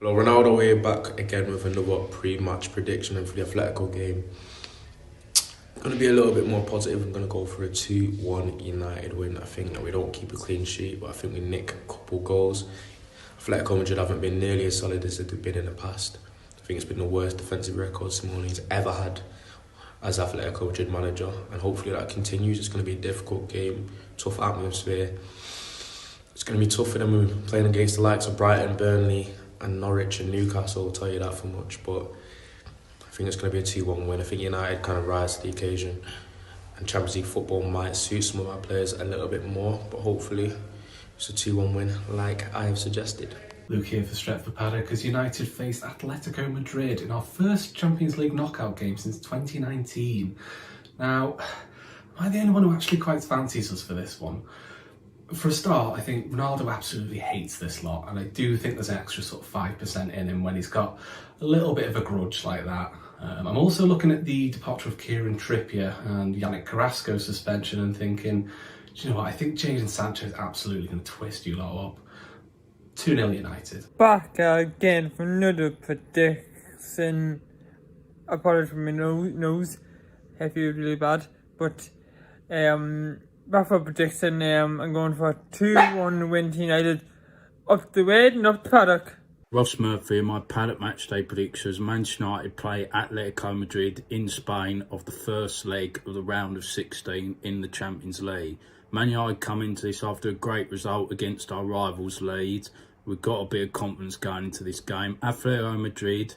Well, Ronaldo here back again with another pre-match prediction for the Atletico game. Going to be a little bit more positive. I'm going to go for a 2-1 United win. I think that we don't keep a clean sheet, but I think we nick a couple goals. Atletico Madrid haven't been nearly as solid as they've been in the past. I think it's been the worst defensive record Simeone's ever had as Atletico Madrid manager, and hopefully that continues. It's going to be a difficult game, tough atmosphere. It's going to be tough for them playing against the likes of Brighton, Burnley and Norwich and Newcastle, I'll tell you that for much, but I think it's going to be a 2-1 win. I think United kind of rise to the occasion, and Champions League football might suit some of our players a little bit more, but hopefully it's a 2-1 win like I have suggested. Luke here for Stretford Paddock as United faced Atletico Madrid in our first Champions League knockout game since 2019. Now, am I the only one who actually quite fancies us for this one? For a start, I think Ronaldo absolutely hates this lot, and I do think there's an extra sort of 5% in him when he's got a little bit of a grudge like that. I'm also looking at the departure of Kieran Trippier and Yannick Carrasco's suspension and thinking, do you know what, I think Jadon Sancho is absolutely going to twist you lot up. 2-0 United. Back again for another prediction. Apologies for my nose. I feel really bad, but back for prediction. I'm going for a 2-1 win to United. Up the way, not Paddock. Ross Murphy, my Paddock matchday predictions. Manchester United play Atletico Madrid in Spain of the first leg of the round of 16 in the Champions League. Man United come into this after a great result against our rivals Leeds. We've got a bit of confidence going into this game. Atletico Madrid,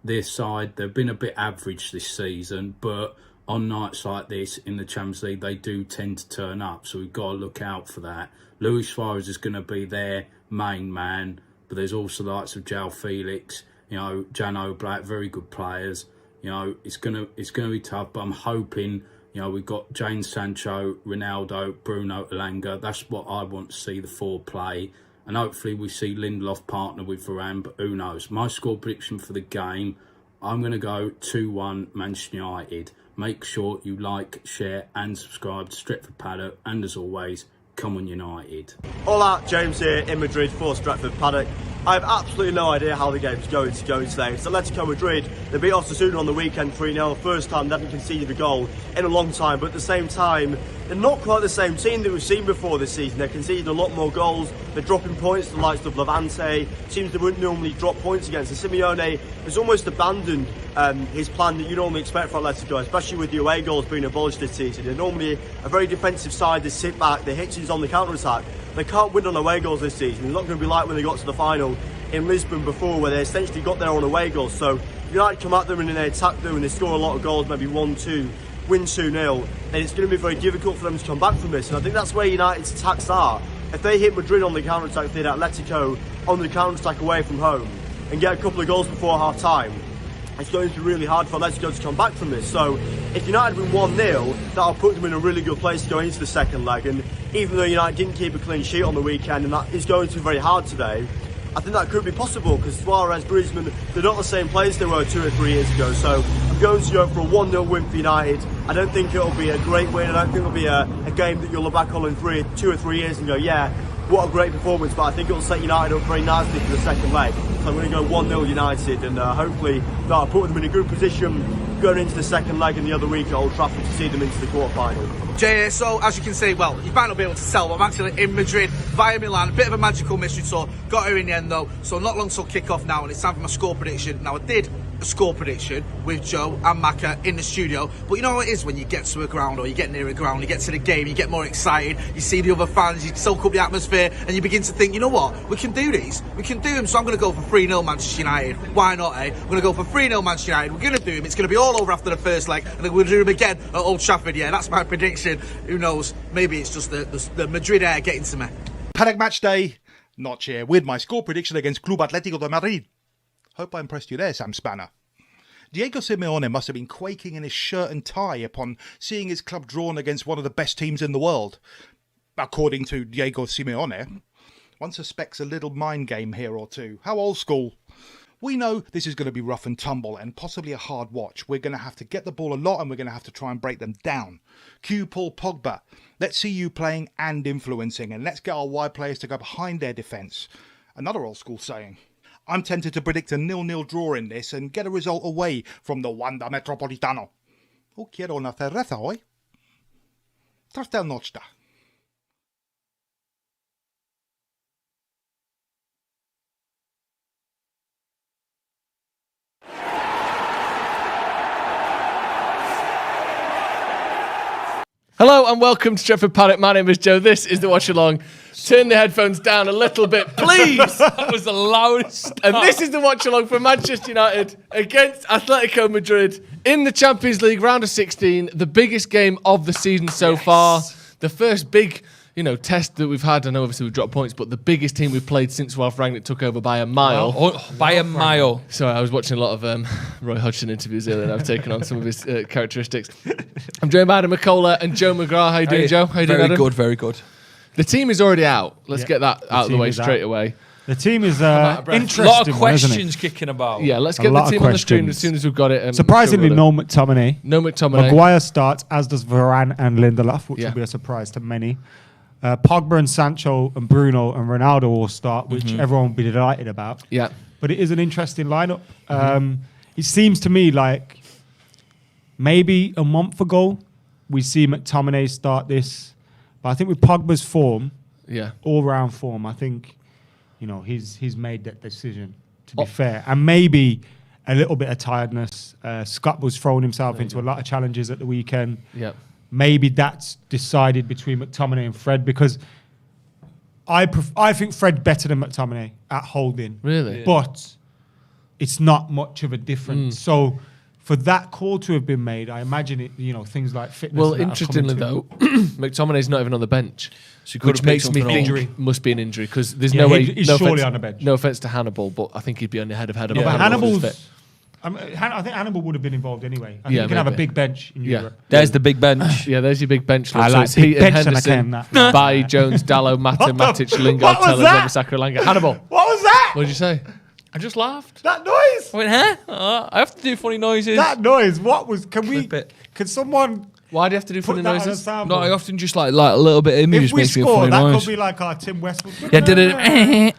their side, they've been a bit average this season, but on nights like this in the Champions League, they do tend to turn up, so we've got to look out for that. Luis Suarez is going to be their main man, but there's also the likes of João Felix, Jan Oblak, very good players. It's gonna be tough, but I'm hoping, we've got Jadon Sancho, Ronaldo, Bruno Elanga. That's what I want to see the four play. And hopefully we see Lindelof partner with Varane, but who knows. My score prediction for the game, I'm going to go 2-1 Manchester United. Make sure you like, share and subscribe to Stretford Paddock. And as always, come on United. Hola, James here in Madrid for Stretford Paddock. I have absolutely no idea how the game's going to go today. It's Atletico Madrid. They beat Osasuna on the weekend 3-0. First time they haven't conceded a goal in a long time, but at the same time, they're not quite the same team that we've seen before this season. They're conceding a lot more goals. They're dropping points to the likes of Levante. Teams that wouldn't normally drop points against. And Simeone has almost abandoned his plan that you normally expect for Atletico, especially with the away goals being abolished this season. They're normally a very defensive side. They sit back. Their hitches on the counter-attack. They can't win on away goals this season. It's not going to be like when they got to the final in Lisbon before, where they essentially got there on away goals. So United come at them and they attack them and they score a lot of goals, maybe 1-2, win 2-0, and it's going to be very difficult for them to come back from this. And I think that's where United's attacks are. If they hit Madrid on the counter-attack, if they hit Atletico on the counter-attack away from home and get a couple of goals before half-time, it's going to be really hard for Atletico to come back from this. So if United win 1-0, that'll put them in a really good place to go into the second leg. And even though United didn't keep a clean sheet on the weekend, and that is going to be very hard today, I think that could be possible because Suarez, Griezmann, they're not the same players they were 2 or 3 years ago. So I'm going to go for a 1-0 win for United. I don't think it'll be a great win. I don't think it'll be a game that you'll look back on in 2 or 3 years and go, yeah, what a great performance. But I think it'll set United up very nicely for the second leg. So I'm going to go 1-0 United, and hopefully that'll put them in a good position going into the second leg in the other week at Old Trafford to see them into the quarter-final. Jay, so as you can see, well, you might not be able to tell, but I'm actually in Madrid via Milan. A bit of a magical mystery tour. Got here in the end though, so not long till kick-off now, and it's time for my score prediction. Now, I did a score prediction with Joe and Macca in the studio, but you know what it is when you get to a ground or you get near a ground, you get to the game, you get more excited, you see the other fans, you soak up the atmosphere, and you begin to think, you know what, we can do these, we can do them. So I'm going to go for 3-0 Manchester United. Why not, eh? I'm going to go for 3-0 Manchester United. We're going to do them. It's going to be all over after the first leg, and then we'll do them again at Old Trafford. Yeah, that's my prediction. Who knows, maybe it's just the Madrid air getting to me. Paddock match day, Notch here with my score prediction against Club Atletico de Madrid. Hope I impressed you there, Sam Spanner. Diego Simeone must have been quaking in his shirt and tie upon seeing his club drawn against one of the best teams in the world. According to Diego Simeone, one suspects a little mind game here or two. How old school. We know this is going to be rough and tumble and possibly a hard watch. We're going to have to get the ball a lot and we're going to have to try and break them down. Cue Paul Pogba. Let's see you playing and influencing, and let's get our wide players to go behind their defence. Another old school saying. I'm tempted to predict a 0-0 draw in this and get a result away from the Wanda Metropolitano. Oh, quiero una cerveza hoy. Hasta la noche. Hello and welcome to Stretford Paddock. My name is Joe. This is the Watchalong. Turn the headphones down a little bit, please. That was the loudest. And this is the Watchalong for Manchester United against Atletico Madrid in the Champions League round of 16. The biggest game of the season so far. The first big, test that we've had. I know obviously we've dropped points, but the biggest team we've played since Ralph Rangnick took over by a mile. By a mile. Sorry, I was watching a lot of Roy Hodgson interviews earlier and I've taken on some of his characteristics. I'm joined by Adam McKola and Joe Mcgrath. How you doing, Joe? How you doing, Adam? Very good. The team is already out. Let's get that out of the way straight away. The team is interesting. A lot of one, isn't questions kicking about. Yeah, let's get the team on the screen as soon as we've got it. Surprisingly, no McTominay. No McTominay. Maguire starts, as does Varane and Lindelof, which will be a surprise to many. Pogba and Sancho and Bruno and Ronaldo will start, which everyone will be delighted about. Yeah. But it is an interesting lineup. It seems to me like maybe a month ago we see McTominay start this. But I think with Pogba's form, all-round form, I think, he's made that decision, to be fair. And maybe a little bit of tiredness. Scott was throwing himself into a lot of challenges at the weekend. Yeah. Maybe that's decided between McTominay and Fred, because I think Fred better than McTominay at holding. Really? Yeah. But it's not much of a difference. So for that call to have been made, I imagine it, things like fitness. Well, interestingly though, McTominay's not even on the bench, which makes me think injury. Must be an injury, because there's no way. He's surely on the bench. No offense to Hannibal, but I think he'd be on the head of Hannibal. No, but Hannibal's Hannibal's. fit. I think Hannibal would have been involved anyway. I think you can have a big bench in Europe. There's the big bench. Yeah, there's your big bench. I like it's big Heaton, bench and I Henderson, came that. Bailly, Jones, Dallo, Mata, Matic, Lingard, what was Tellers, that? Wan-Bissaka, Elanga. Hannibal. What was that? What did you say? I just laughed. That noise. I went, huh? I have to do funny noises. That noise. What was? Can someone? Why do you have to do Put funny that on a noises? soundboard? No, I often just like a little bit of If music we makes me a score, funny that noise. could be like our Tim Westwood. Yeah, did it like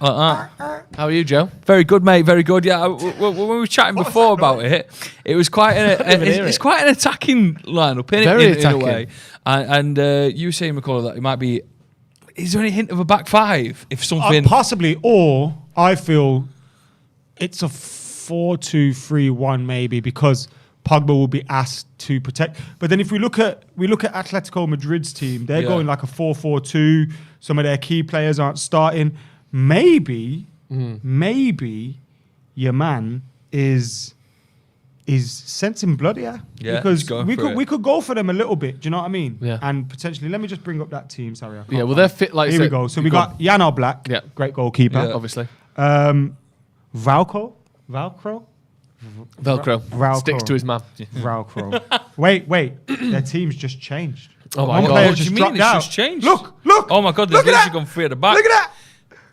that. How are you, Joe? Very good, mate. Very good. Yeah, when we were chatting before about it, it was quite it's quite an attacking lineup, in a way. And you were saying, McKola, that it might be. Is there any hint of a back five? If something Possibly, or I feel it's a 4-2-3-1 maybe, because Pogba will be asked to protect. But then if we look at Atletico Madrid's team, they're going like a 4-4-2. Some of their key players aren't starting. Maybe your man is sensing blood here. Yeah, because we could go for them a little bit. Do you know what I mean? Yeah. And potentially, let me just bring up that team. Sorry. Yeah, well, they're fit. Like Here we go. So we got Jan Oblak, great goalkeeper. Yeah, obviously. Velcro. Sticks to his man. Velcro. Wait. Their team's just changed. Oh my One God. player What do you mean dropped it's out. just changed? Look. Oh my God, there's Look at literally that. gone free at the back. Look at that.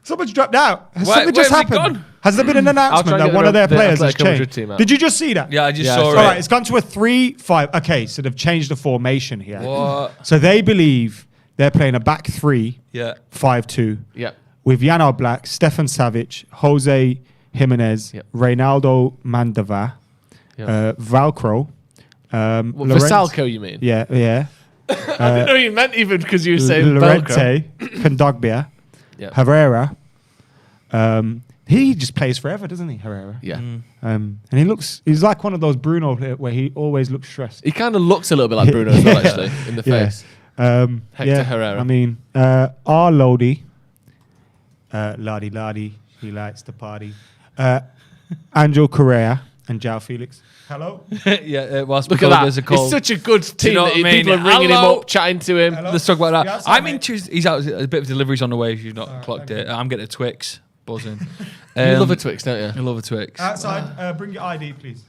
Someone's dropped out. Has Where- something just where's it happened? gone? Has there been an announcement try and that get one of their the players has Atletico Madrid changed? team out. Did you just see that? Yeah, I just Yeah, saw I it. saw All right, it's gone to a 3-5. Okay, so they've changed the formation here. What? So they believe they're playing a back 3, Yeah. 5-2. Yeah. With Jan Oblak, Stefan Savic, Jose Jimenez, Reynaldo Mandava, Valcro. For Salco, you mean? Yeah. I didn't know you meant even because you were saying Velcro. Lorente, Kondogbia, Herrera. He just plays forever, doesn't he, Herrera? Yeah. And he's like one of those Bruno where he always looks stressed. He kind of looks a little bit like Bruno as well, actually, in the face. Hector Herrera. I mean, our Lodi, Ladi, he likes to party. Angel Correa and João Felix. Hello? Whilst Look at that. It's such a good team know that what I mean? people are ringing him Hello? up, chatting to him. Let's talk about Yeah, that. sorry, I'm mate. interested. He's out. A bit of deliveries on the way. If you've not clocked it, I'm getting a Twix buzzing. You love a Twix, don't I you? love a Twix. Outside, bring your ID, please.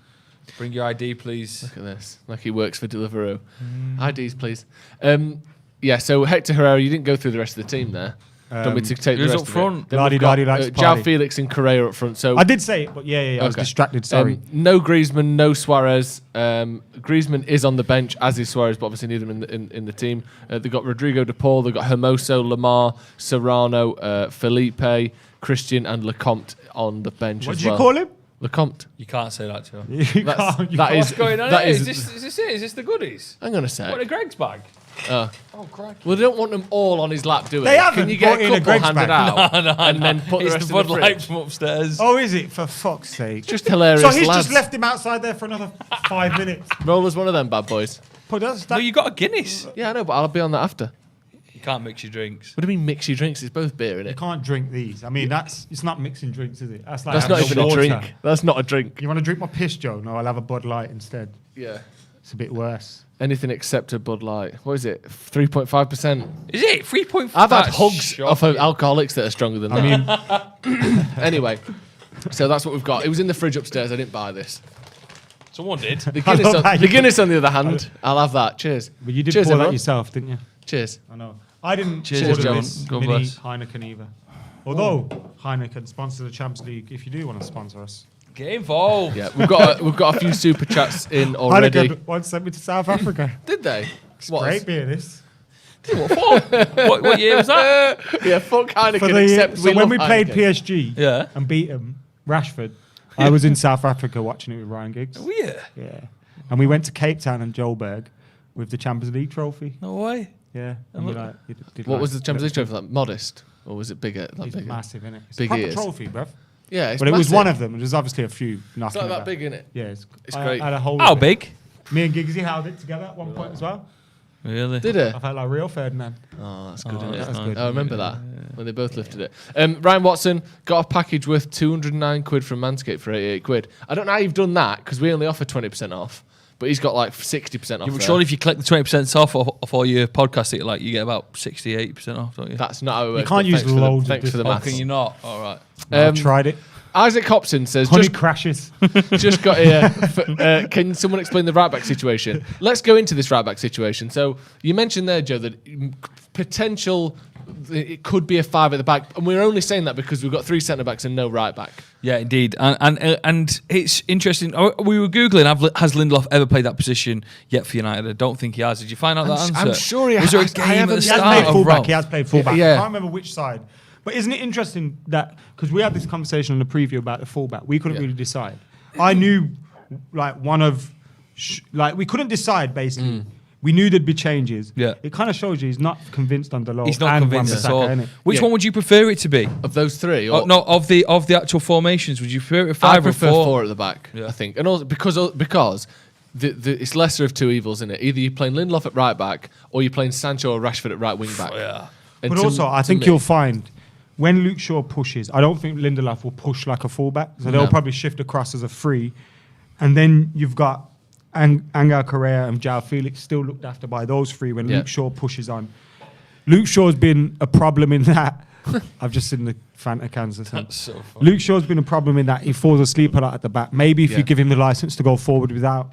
Bring your ID, please. Look at this. Like he works for Deliveroo. IDs, please. So Hector Herrera, you didn't go through the rest of the team there. Don't me to take the Who's rest up of front? it. Then we've got, likes to João party. Felix and Correa up front. So I did say it, but yeah, I was distracted. Sorry. no Griezmann, no Suarez. Griezmann is on the bench, as is Suarez, but obviously neither in the team. They've got Rodrigo de Paul, they've got Hermoso, Lamar, Serrano, Felipe, Christian, and Lecomte on the bench. What as did you well. call him? Lecomte. You can't say that, Joe. You can't. What's going on that here? is- Is this it? Is this the goodies? Hang on a sec. What, a Greg's bag? Oh, crikey. well, they don't want them all on his lap, do we? They haven't Can you get brought a in a couple Greg's handed bag. out and then put the It's rest the in Bud the Light fridge? from upstairs. Oh, is it? For fuck's sake. Just hilarious So he's lads. just left him outside there for another 5 minutes. Roll us one of them bad boys. But that's, No, you got a Guinness. Yeah, I know, but I'll be on that after. You can't mix your drinks. What do you mean mix your drinks? It's both beer, you innit? can't drink these. I mean, it's not mixing drinks, is it? That's like That's not having even a water. drink. That's not a drink. You want to drink my piss, Joe? No, I'll have a Bud Light instead. Yeah. It's a bit worse. Anything except a Bud Light. What is it? 3.5%. Is it 3.5? I've had hugs off of alcoholics that are stronger than that. I mean, anyway, so that's what we've got. It was in the fridge upstairs. I didn't buy this. Someone did. The Guinness, on the other hand, I'll have that. Cheers. But you did Cheers, pour that everyone. yourself, didn't you? Cheers. I know. I didn't Cheers, order John. this God mini bless. Heineken either. Although Heineken sponsors the Champions League, if you do want to sponsor us. Get involved. Yeah, we've got a few super chats in already. Heineken once sent me to South Africa. Did they? It's great beer, this. What year was that? Yeah, fuck Heineken. For the, Except so when we love played Heineken. PSG Yeah. and beat them, Rashford, I was in South Africa watching it with Ryan Giggs. Oh, yeah. Yeah. And we went to Cape Town and Joburg with the Champions League trophy. No way. Yeah. And we What was the Champions League trophy? Like modest, or was it bigger? Like It's bigger? massive, isn't it? It's Big a proper ears. trophy, bruv. Yeah, it's But it was massive. one of them. There's obviously a few It's knocking like it that back. big, innit? Yeah, It's I great. had a whole How of it. big? Me and Giggsy held it together at one point as well. Really? Did it? I felt like real Ferdinand. Oh, that's good, Oh, isn't it? that's good. I remember that when they both lifted it. Ryan Watson got a package worth 209 quid from Manscaped for 88 quid. I don't know how you've done that because we only offer 20% off, but he's got like 60% off. Yeah, but there. surely if you collect the 20% off of all your podcasts, that you get about 68% off, don't you? That's not how it works. You can't but use thanks for the- loads of Thanks for the this. Oh, maths. can you not? All right. I've tried it. Isaac Hobson says, Honey crashes. just got here. Can someone explain the right back situation? Let's go into this right back situation. So you mentioned there, Joe, that potential it could be a 5 at the back, and we're only saying that because we've got 3 centre backs and no right back. Yeah, indeed, and it's interesting. We were googling, has Lindelof ever played that position yet for United? I don't think he has. Did you find out that answer? I'm sure he Was there a has. I game at haven't- the He has start played of fullback. Ralph? He has played fullback. Yeah. I can't remember which side. But isn't it interesting that, because we had this conversation on the preview about the fullback, we couldn't really decide. I knew, like, we couldn't decide, basically. We knew there'd be changes. Yeah. It kind of shows you he's not convinced on Delo. He's not convinced at Wan-Bissaka, all. innit? Which Yeah. one would you prefer it to be? Of those 3, or No, of the actual formations. Would you prefer it I 5 or prefer 4? 4 at the back. Yeah. I think, and also because it's lesser of 2 evils, isn't it? Either you're playing Lindelof at right back, or you're playing Sancho or Rashford at right wing back. Yeah. And But to- also, I to think me- you'll find when Luke Shaw pushes, I don't think Lindelof will push like a fullback. So they'll No. probably shift across as a free. And then you've got Angel Correa and João Felix still looked after by those 3 when Yeah. Luke Shaw pushes on. Luke Shaw's been a problem in that. I've just seen the Fanta cans. That's so funny. Luke Shaw's been a problem in that he falls asleep a lot at the back. Maybe if Yeah. you give him the license to go forward without,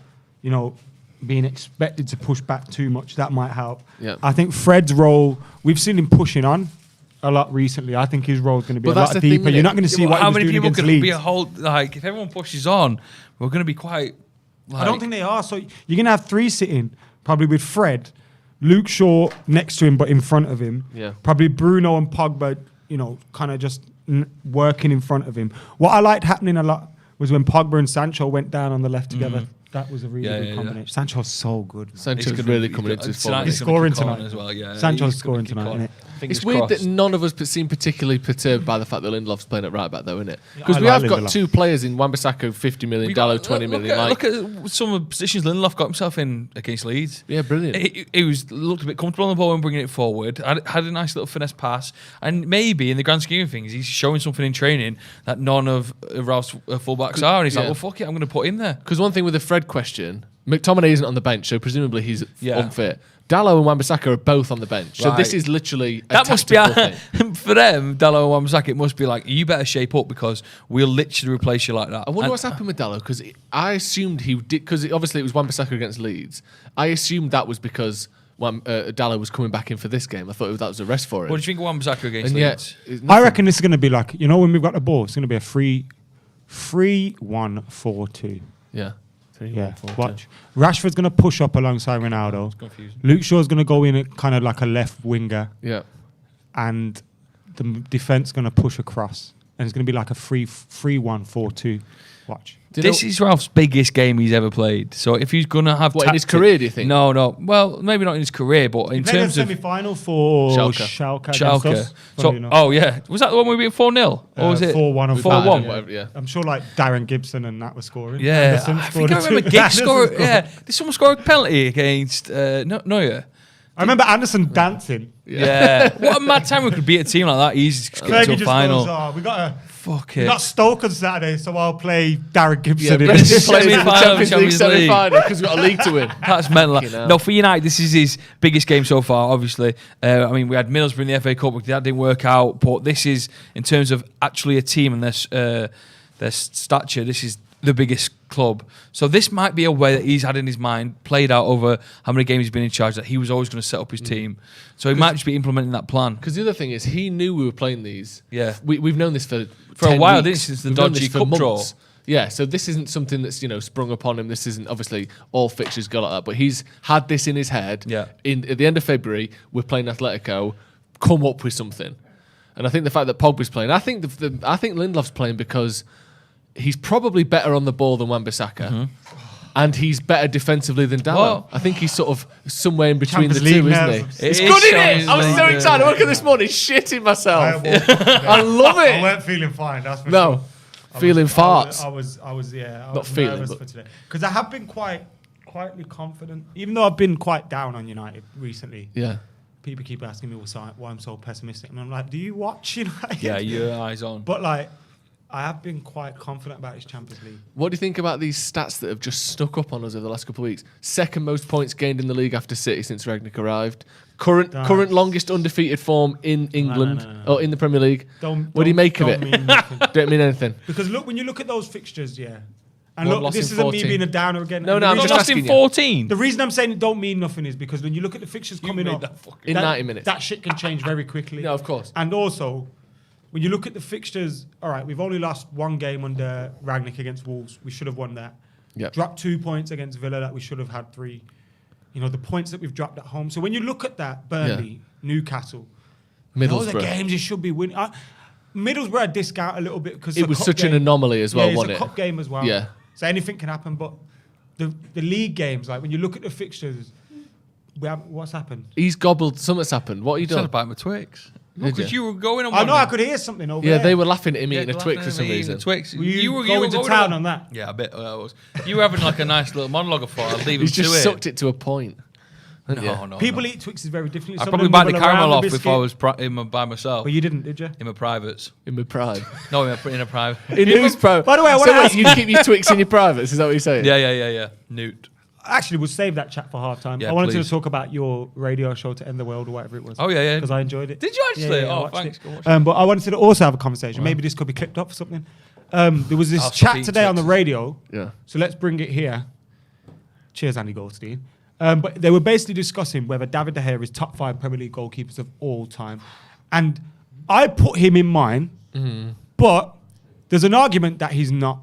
being expected to push back too much, that might help. Yeah. I think Fred's role, we've seen him pushing on a lot recently. I think his role is going to be But a that's lot the thing, deeper. innit? You're not going to see Yeah, what how he was many doing people against could Leeds. be a whole, like, if everyone pushes on, we're going to be quite, like, I don't think they are. So you're going to have 3 sitting, probably with Fred, Luke Shaw next to him, but in front of him. Yeah. Probably Bruno and Pogba, kind of just working in front of him. What I liked happening a lot was when Pogba and Sancho went down on the left together. That was a really good combination. Sancho's so good. Sancho's really coming into his form. He's scoring tonight as well. Yeah, Sancho's he's gonna scoring kick tonight, on. innit? Fingers It's weird crossed. that none of us seem particularly perturbed by the fact that Lindelof's playing at right back, though, isn't it? Because I we like have got Lindelof. 2 players in Wan-Bissaka 50 million, We Dallo got- 20 look million. at, Like, look at some of the positions Lindelof got himself in against Leeds. yeah, brilliant. He looked a bit comfortable on the ball when bringing it forward. Had a nice little finesse pass, and maybe in the grand scheme of things, he's showing something in training that none of Ralph's fullbacks are. And he's like, yeah. well, fuck it, I'm going to put him there. Because one thing with the Fred question, McTominay isn't on the bench, so presumably he's Yeah. unfit. Dallo and Wan-Bissaka are both on the bench, so Right. this is literally a That must be tactical thing. for them, Dallo and Wan-Bissaka. It must be like, you better shape up because we'll literally replace you like that. I wonder And- what's happened with Dallo, because I assumed he did, because obviously it was Wan-Bissaka against Leeds. I assumed that was because Dallo was coming back in for this game. I thought that was a rest for him. What do you think of Wan-Bissaka against And Leeds? yet, I reckon this is going to be like, you know, when we've got the ball, it's going to be a 3-1-4-2. Yeah. 3, Yeah, 1, 4, 2. watch. Rashford's going to push up alongside Ronaldo. confusing. Luke Shaw's going to go in at kind of like a left winger, Yeah. and the defense going to push across, and it's going to be like a 3-1-4-2. Watch. This is Ralph's biggest game he's ever played. So if he's going to have What, in his career, do you think? No. Well, maybe not in his career, but in terms of semi-final for Schalke. against Schalke. us, funny So, enough. oh yeah, was that the one we beat 4-0, or was it 4-1 or 4-1? Whatever, yeah. I'm sure like Darren Gibson and that was scoring. Yeah, Anderson I scored think I a remember two. Giggs score. Anderson Yeah, did someone score a penalty against Neuer? I remember Anderson dancing. Yeah, what a mad time we could beat a team like that. Easy to get Fergie to a just final. goes, we got Fuck we it. got Stoke on Saturday, so I'll play Darren Gibson. Yeah, in Brendan it. plays in the Semi-final, Champions League Champions League. semi-final because we've got a league to win. That's mental. Fucking hell. No, for United, this is his biggest game so far, obviously. I mean, we had Middlesbrough in the FA Cup, but that didn't work out. But this is, in terms of actually a team and their stature, this is the biggest club. So this might be a way that he's had in his mind, played out over how many games he's been in charge, that he was always going to set up his team. So he might just be implementing that plan. Because the other thing is, he knew we were playing these. Yeah. We've known this for a 10 while, weeks. didn't you, since the We've known dodgy this for cup draw. months. Yeah, so this isn't something that's sprung upon him. This isn't obviously all fixtures go like that, but he's had this in his head. Yeah. At the end of February, we're playing Atletico. Come up with something, and I think the fact that Pogba's playing, I think Lindelof's playing because he's probably better on the ball than Wan-Bissaka. And he's better defensively than Dallo. Well- I think he's sort of somewhere in between the Champions two, League isn't nerves. he? It It's is good, isn't it? Champions I was so League, excited. yeah. I woke up this morning shitting myself. I love I it. weren't feeling fine. That's for No, sure. feeling farts. I was Not was feeling, nervous but- for today because I have been quietly confident, even though I've been quite down on United recently. Yeah. People keep asking me why I'm so pessimistic, and I'm like, do you watch United? Yeah, your eyes on. But like, I have been quite confident about his Champions League. What do you think about these stats that have just snuck up on us over the last couple of weeks? Second most points gained in the league after City since Rangnick arrived. Current longest undefeated form in England or in the Premier League. What do you make of it? Don't mean anything. Because look, when you look at those fixtures, yeah, and One look, loss this in isn't me 14. being a downer again. No, And no, the I'm reason- just Lost in asking you. 14. The reason I'm saying it don't mean nothing is because when you look at the fixtures coming made up that fucking- In 90 minutes. that shit can change very quickly. No, of course. And also, when you look at the fixtures, all right, we've only lost one game under Rangnick against Wolves. We should have won that. Yep. Dropped 2 points against Villa that we should have had 3. You know, the points that we've dropped at home. So when you look at that, Burnley, Newcastle, those are Middlesbrough. games you should be winning. Middlesbrough I discount a little bit because It was such an anomaly as well, yeah, wasn't it's it? a cup game as well. Yeah. So anything can happen, but the league games, like when you look at the fixtures, what's happened? He's gobbled. Something's happened. What are you Said doing? about my Twix. Did Because you? you were going on. I know one I could hear something over Yeah, there. they were laughing at him Yeah, eating a Twix for some reason. Twix. Were you were going to going town on that? Yeah, I bet I was. You were having like a nice little monologue. I thought I'd leave him He's to just it. sucked it to a point. No. People eat Twixes very differently. I Some probably of them bite the nibble around caramel off biscuit. if I was by myself. But you didn't, did you? In my privates. In my pride. No, in a private. In whose private? By the way, I so wanna wait, ask- you keep your Twix in your privates? Is that what you're saying? Yeah. Newt. Actually, we'll save that chat for half time. Yeah, I wanted please. to talk about your radio show to end the world or whatever it was. Oh, yeah. Because I enjoyed it. Did you actually? I Oh, watched thanks. it. Go watch it. But I wanted to also have a conversation. Maybe this could be clipped up for something. There was this I'll chat speak today to on the it. radio. Yeah. So let's bring it here. Cheers, Andy Goldstein. But they were basically discussing whether David De Gea is top 5 Premier League goalkeepers of all time. And I put him in mine, but there's an argument that he's not.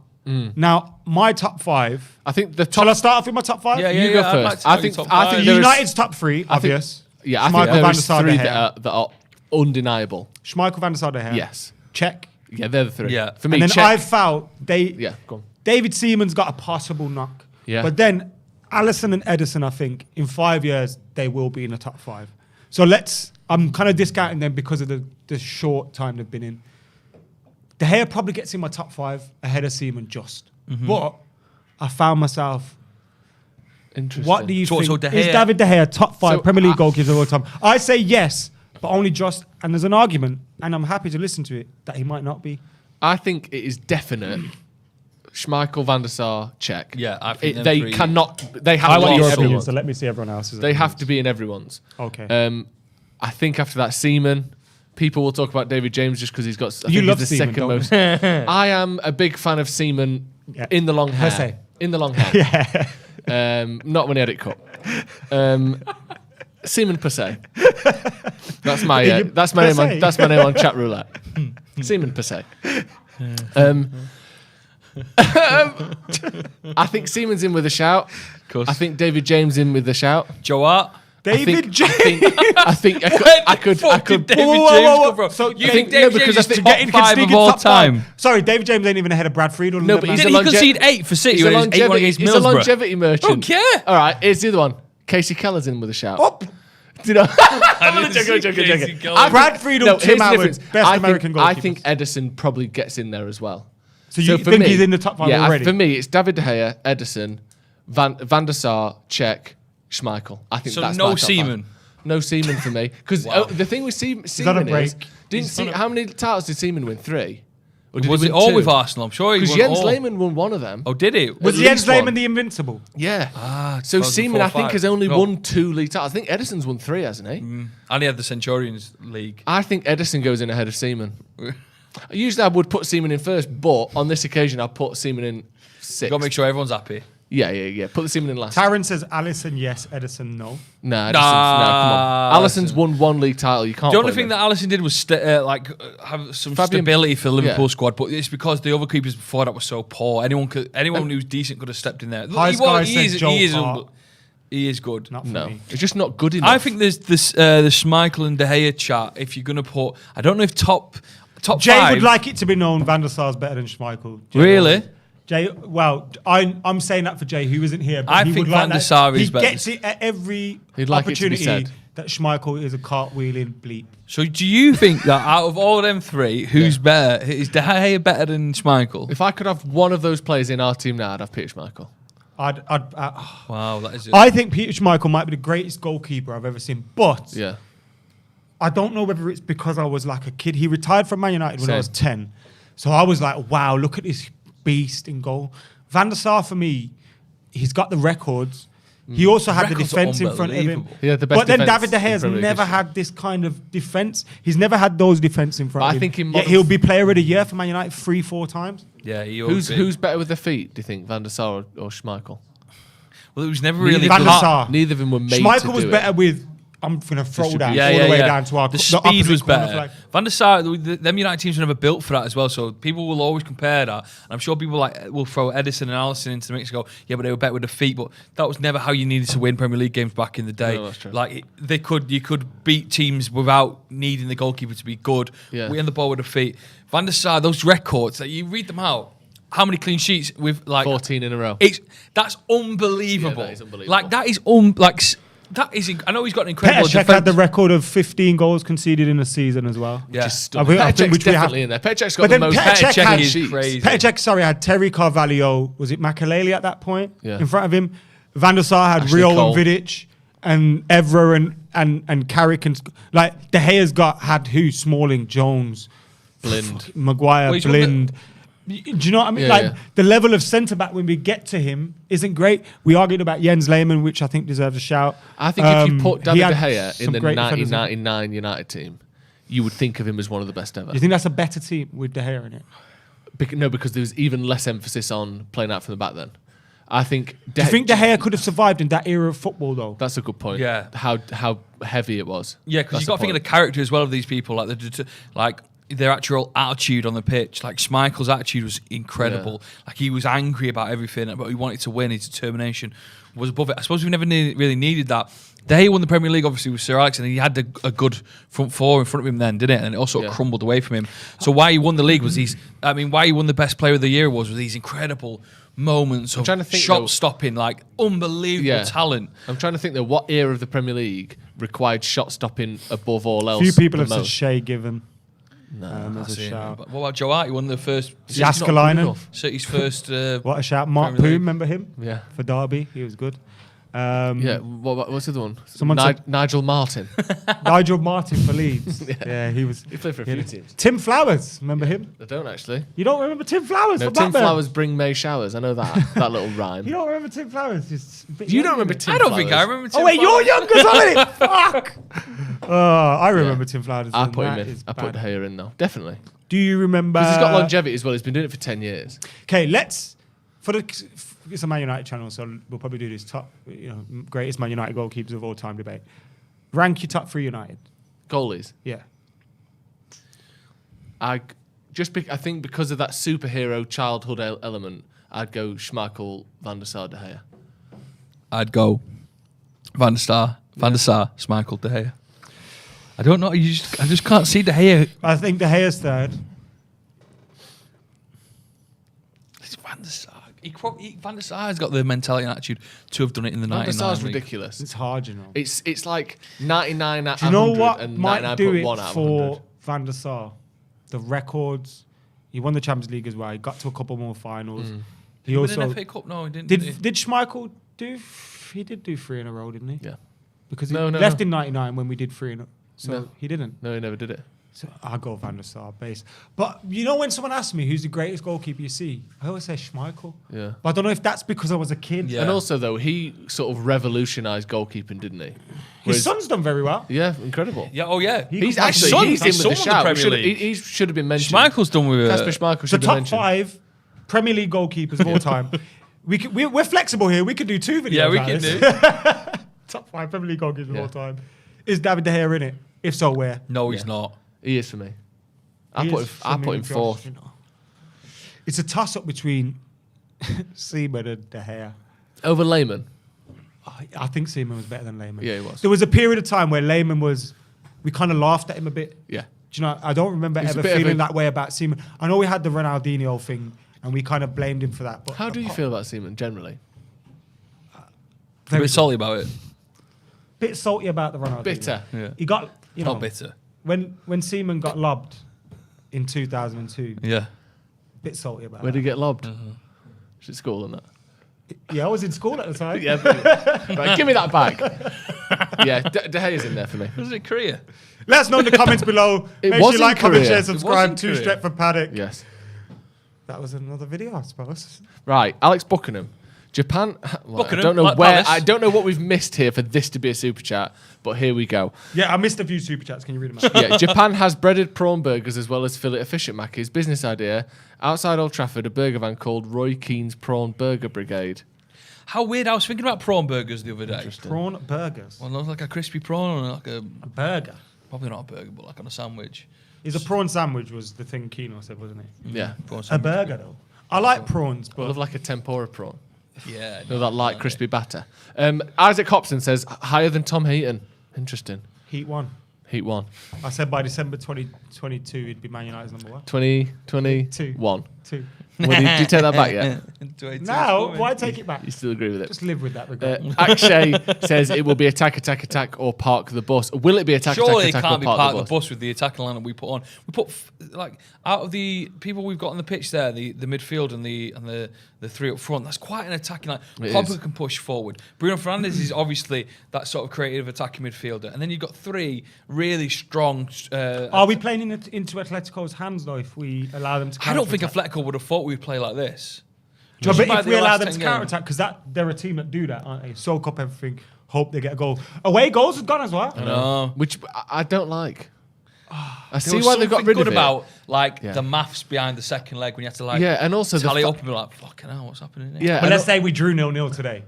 Now, my top 5. I think the top. Shall I start off with my top 5? Yeah, You go I'd like first. to I know think. your top I five. think there is- United's top 3, I think- obvious. Yeah, I Schmeichel, think there Van is der Sar, 3 De Gea. that are undeniable. Schmeichel, Van der Sar, De Gea. Yes. Check. Yeah, they're the 3. Yeah. For me, And then check. I felt Yeah, go on. David Seaman's got a possible knock. Yeah. But then Alisson and Edison, I think, in 5 years, they will be in the top 5. So I'm kind of discounting them because of the short time they've been in. De Gea probably gets in my top 5 ahead of Seaman just. But I found myself, Interesting. what do you So think? De Is Gea- David De Gea top 5 So Premier League I- goalkeepers of all time? I say yes, but only just. And there's an argument, and I'm happy to listen to it, that he might not be. I think it is definite. Schmeichel, Van der Sar, check. Yeah, I think them they 3 cannot. They have I to want be in your opinion, everyone's. so let me see everyone else's. They have to be in everyone's. Okay. I think after that, Seaman. People will talk about David James just because he's got. I You think love he's the Seaman, second don't most. you? I am a big fan of Seaman Yeah. in the long hair. Jose. In the long hair. Yeah. Not when he had it cut. Seaman per se. That's my name on chat roulette. Seaman per se. I think Seaman's in with a shout. Of course. I think David James in with a shout. Joe Hart. David James. I think I could. David James come from? So You think David James is to top get in 5 of all time? Sorry, David James ain't even ahead of Brad Friedel. No, but he's Didn't a he concede 8 for City when he was 8-1 against He's a Middlesbrough? longevity merchant. Don't care. All right, here's the other one. Casey Keller's in with a shout. Oh. Do you know? I didn't see Casey Keller. Brad Friedel, No, Tim here's the Howard, difference. best I American think, I goalkeepers. think Ederson probably gets in there as well. So you for think me, he's in the top 5 already? For me, it's David De Gea, Ederson, Van der Sar, Cech, Schmeichel. I think So that's no my top 5. Seaman. No Seaman for me. Because the thing with Seaman a break? is, how many titles did Seaman win? 3? Or did Was he it win all 2? with Arsenal? I'm sure he Because won Jens all. Lehmann won one of them. Oh, did he? Was At Jens least one. Lehmann the invincible? Yeah. So 2004, Seaman, I think, 5. has only No. won 2 league titles. I think Ederson's won 3, hasn't he? And he had the Centurions League. I think Ederson goes in ahead of Seaman. Usually I would put Seaman in first, but on this occasion I'll put Seaman in 6th. Got to make sure everyone's happy. Yeah. Put the Seaman in last. Tyron says Alisson yes, Edison no. Nah, come on. Alisson's won 1 league title. You can't. The only put thing him that Alisson did was have some Fabian- stability for the Liverpool yeah. squad, but it's because the other keepers before that were so poor. Anyone who's decent could have stepped in there. Highest guy said Joe Hart. He is good. Not for in. No, me. it's just not good enough. I think there's this the Schmeichel and De Gea chat. If you're gonna put, I don't know if top Jay 5. would like it to be known Van der Sar's better than Schmeichel. Jay Really? Jay, well, I'm saying that for Jay, who isn't here. But I he think would like Van der that. Sar is He better. gets it at every He'd like it to be opportunity said. that Schmeichel is a cartwheeling bleep. So do you think that out of all them 3, who's better? Is De Gea better than Schmeichel? if I could have one of those players in our team now, I'd have Peter Schmeichel. Wow, that is it. I think Peter Schmeichel might be the greatest goalkeeper I've ever seen, but Yeah. I don't know whether it's because I was like a kid. He retired from Man United when I Same. was 10. So I was like, wow, look at this beast in goal. Van der Sar, for me, he's got the records. He also had the Records are defence in front of him. unbelievable. He had the best But then defence David De Gea has in Premier League never history. had this kind of defence. He's never had those defence in front But of I him. think in Yet modern- he'll be player of the year for Man United 3-4 times. Yeah, he Who's better with their feet? Do you think Van der Sar or Schmeichel? Well, it was never really Van der good. Sar. Neither of them were made to Schmeichel was do better it. with, I'm going to throw down Yeah, all yeah, the way yeah. down to our The the speed opposite was corner better. flag. Van der Sar, them United teams were never built for that as well, so people will always compare that. And I'm sure people will throw Edison and Alisson into the mix and go, yeah, but they were better with the feet. But that was never how you needed to win Premier League games back in the day. No, that's true. Like you could beat teams without needing the goalkeeper to be good. Yeah. We end the ball with the feet. Van der Sar, those records that you read them out. How many clean sheets with like 14 in a row. That's unbelievable. Yeah, that is unbelievable. Like that is that is. I know he's got an incredible Petr Cech had the record of 15 goals conceded in a season as well. Yeah. Just I think Petr Cech's which we have- definitely in there. Petr Cech's got But the then most Petr Cech Cech had, is crazy. Petr Cech, had Terry Carvalho, was it Makelele at that point Yeah. in front of him? Van der Sar had Ashley Rio Cole. and Vidic and Evra and Carrick and like De Gea's had who? Smalling, Jones, Blind. Maguire, Well, he's won the- Blind. Do you know what I mean? Yeah, like yeah. the level of centre back when we get to him isn't great. We argued about Jens Lehmann, which I think deserves a shout. I think if you put He David had De Gea some in the great defenders. 1999 United team, you would think of him as one of the best ever. Do you think that's a better team with De Gea in it? No, because there was even less emphasis on playing out from the back then. I think. Do you think De Gea could have survived in that era of football though? That's a good point. Yeah. How heavy it was. Yeah, because That's you've got to think of point. the character as well of these people, like their actual attitude on the pitch. Like Schmeichel's attitude was incredible. Like he was angry about everything, but he wanted to win. His determination was above it. I suppose we never really needed that. They won the Premier League obviously with Sir Alex, and he had a good front four in front of him then, didn't it? And it also crumbled away from him. So why he won the league was why he won the best player of the year was these incredible moments of trying to think, shot though. stopping, like unbelievable talent. I'm trying to think that what era of the Premier League required shot stopping above all else. Few people the have said most? Shea Given. No, as a That's it. shout. But what about Joe Hart? He won the first Jaskalainen. City's first. What a shout. Mark Premier Poon, League. remember him? Yeah. For Derby, he was good. Yeah. What's the other one? Someone said- Nigel Martin. Nigel Martin for Leeds. yeah, he was. He played for a few teams. Tim Flowers, remember him? I don't actually. You don't remember Tim Flowers? No, from Tim Blackburn? Flowers bring May showers. I know that little rhyme. You don't remember Tim Flowers? Just a bit You don't younger remember than Tim I don't think I Flowers? remember. Tim Oh wait, Flowers. you're younger, somebody. Fuck. I remember Tim Flowers. I and put him that in. is I put bad. De Gea in though. Definitely. Do you remember? Because he's got longevity as well. He's been doing it for 10 years. Okay, let's it's a Man United channel, so we'll probably do this top, greatest Man United goalkeepers of all time debate. Rank your top 3 United. Goalies. Yeah. I think because of that superhero childhood element, I'd go Schmeichel, Van der Sar, De Gea. I'd go Van der Sar, Schmeichel, De Gea. I don't know. I just can't see De Gea. I think De Gea's third. It's Van der Sar. Van der Sar's got the mentality and attitude to have done it in the 99 Van der Sar's league. ridiculous. It's hard, you know. It's like 99 out of Do you know 100 what and might do 99.1 it out of for 100. Van der Sar? The records. He won the Champions League as well. He got to a couple more finals. He He won also an FA Cup? No, he didn't. did Schmeichel do? He did do 3 in a row, didn't he? Yeah. Because he No, left in 99 when we did 3 in a. So No. he didn't. No, he never did it. So I'll go Van der Sar base. But you know when someone asks me who's the greatest goalkeeper you see, I always say Schmeichel. Yeah. But I don't know if that's because I was a kid. Yeah. And also, though, he sort of revolutionised goalkeeping, didn't he? His Whereas- son's done very well. Yeah, incredible. Yeah, oh yeah. He He's could- my actually son- he's my in son with the won the shout. Premier League. He should have been mentioned. Schmeichel's done with Kasper Schmeichel The should be top mentioned. 5 Premier League goalkeepers of all time. We're flexible here. We could do 2 videos. Yeah, we out can of do. this. Top 5 Premier League goalkeepers of all time. Is David De Gea in it? If so, where? No, he's not. He is for me. I He put is him for me, fourth. Josh, you know. It's a toss-up between Seaman and De Gea. Over Lehmann. I think Seaman was better than Lehmann. Yeah, he was. There was a period of time where Lehmann was... We kind of laughed at him a bit. Yeah. Do you know, I don't remember He's a ever bit of feeling a- that way about Seaman. I know we had the Ronaldinho thing, and we kind of blamed him for that. But How do you feel about Seaman generally? A Very bit salty about it. bit salty about the Ronaldinho. Bitter. Yeah. He got... You know, Not bitter. When Seaman got lobbed in 2002, Yeah. bit salty about Where that. did he get lobbed? Should school and that. Yeah, I was in school at the time. Yeah, right, give me that back. Yeah, De Gea's in there for me. Was it Korea? Let us know in the comments below. It Make was sure you in like, comment, Korea. share, It subscribe was to in Korea. Stretford Paddock. Yes. That was another video, I suppose. Right, Alex Buckingham. Japan. Well, Buckingham, I don't know like where. Palace. I don't know what we've missed here for this to be a super chat, but here we go. Yeah, I missed a few super chats. Can you read them out? Yeah, Japan has breaded prawn burgers as well as fillet of fish at Mackey's. Business idea: outside Old Trafford, a burger van called Roy Keane's Prawn Burger Brigade. How weird. I was thinking about prawn burgers the other day. Prawn burgers. Well, like a crispy prawn or like A burger. probably not a burger, but like on a sandwich. Is a prawn sandwich was the thing Keno said, wasn't it? Yeah, Prawn A sandwich. burger, though. I like prawns, I but love like a tempura prawn. Yeah. No, that light crispy batter. Isaac Hobson says higher than Tom Heaton. Interesting. Heat one. Heat 1. I said by December 2022, he'd be Man United's number 1. 2021. 2. Well, do you take that back yet? Now, why take it back? You still agree with it? Just live with that regret. Akshay says it will be attack, or park the bus. Will it be attack, Surely it or can't be park part the of the bus with the attacking lineup we put on. We put like out of the people we've got on the pitch there, the midfield and the 3 up front. That's quite an attacking line. It Pogba is. can push forward. Bruno Fernandes is obviously that sort of creative attacking midfielder, and then you've got 3 really strong. Are we playing into Atletico's hands, though, if we allow them to I don't think counter-attack? Atletico would have thought we'd play like this. No, Judging but by if the we allow last them 10 to games. counter-attack, because they're a team that do that, aren't they? Soak up everything, hope they get a goal. Away goals has gone as well. No. Which I don't like. I There see was why they got something rid good of it. about like Yeah. the maths behind the second leg when you had to like Yeah, and also the tally fa- up and be like, fucking hell, what's happening here? Yeah, But and let's say we drew 0-0 today,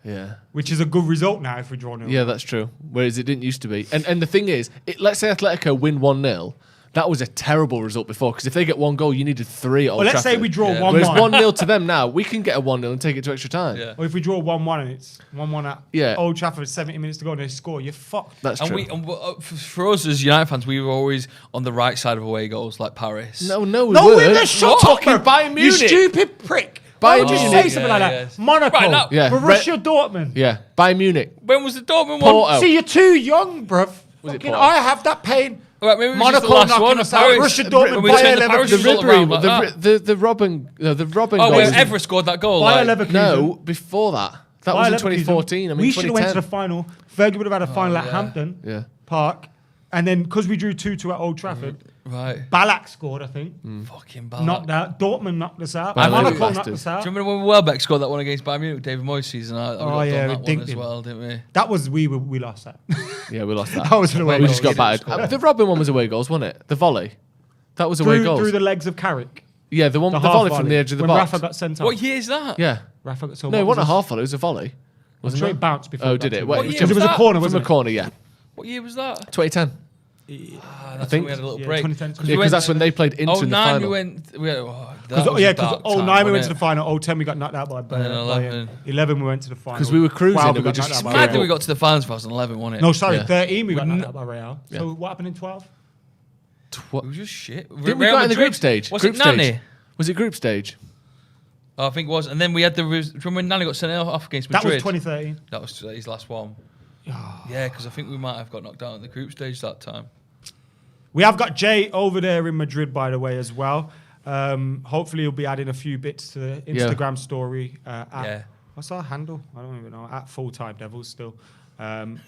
yeah. which is a good result now if we draw 0-0. Yeah, that's true. Whereas it didn't used to be. And the thing is, let's say Atletico win 1-0. That was a terrible result before, because if they get 1 goal, you needed 3 at Old Well, let's say Trafford. we draw Yeah. 1-1. Whereas 1-0 to them now, we can get a 1-0 and take it to extra time. Yeah. Or if we draw 1-1 and it's 1-1 at Yeah. Old Trafford, 70 minutes to go and they score, you're fucked. That's And true. for us as United fans, we were always on the right side of away goals, like Paris. No, we No, weren't. we're the shot Talking talker. Bayern You Munich. stupid prick. Why would you Bayern say Munich. something Yeah, like yeah. that? Monaco, Right, now- Yeah. Borussia Dortmund. Yeah, Bayern Munich. When was the Dortmund one? Porto. See, you're too young, bruv. Was it Fucking, Porto? I have that pain. Right, maybe it was Monaco just the last knocking one. us out. Paris- Borussia Dortmund, and we turned the Bayer Paris The result Ribery, around like that. the Robin Oh, goal. wait, Evra scored that goal. Bayer Like, Leverkusen. No, before that. That was in Bayer 2014. I mean, we should have went to 2010. the final. Fergie would have had a final at yeah. Hampton Yeah. Park. And then, because we drew 2-2 at Old Trafford, right. Ballack scored, I think. Fucking bad. Knocked out. Dortmund knocked us out. Bayer Monaco Leverkusen. knocked us out. Do you remember when Welbeck scored that one against Bayern Munich, David Moyes season? We got yeah, done we that one dinked as him. well, didn't we? That was, we lost that. Yeah, we lost that. That was an away We goal. just got battered. The Robin one was away goals, wasn't it? The volley. That was away goals. Through the legs of Carrick. Yeah, the one, the half volley from the edge of the when box. Rafa got sent off. What year is that? Yeah. Rafa got so No, it what wasn't a was half volley. It was a volley. I'm sure it bounced before. Oh, it did got it? to Well, What it was year just It was a that? corner, from wasn't a it? corner, yeah. What year was that? 2010. I think we had a little break. 2010. Yeah, because that's when they played into the 09 final. we went. Because 09 we went to the final. 010 we got knocked out by And then 11. 11 we went to the final. Because we were cruising 12 and we got just knocked out by Mad that Real. we got to the finals for 2011, wasn't it? No, sorry, Yeah. 13 we got knocked out by Real. Yeah. So what happened in 12? It was just shit. Didn't we got in the group stage? Was Group it Nani? stage. Was it group stage? Oh, I think it was. And then we had remember when Nani got sent off against That Madrid? was 2013. That was his last one. Yeah, because I think we might have got knocked out in the group stage that time. We have got Jay over there in Madrid, by the way, as well. Hopefully, he'll be adding a few bits to the Instagram story. What's our handle? I don't even know. At Full-Time Devils still.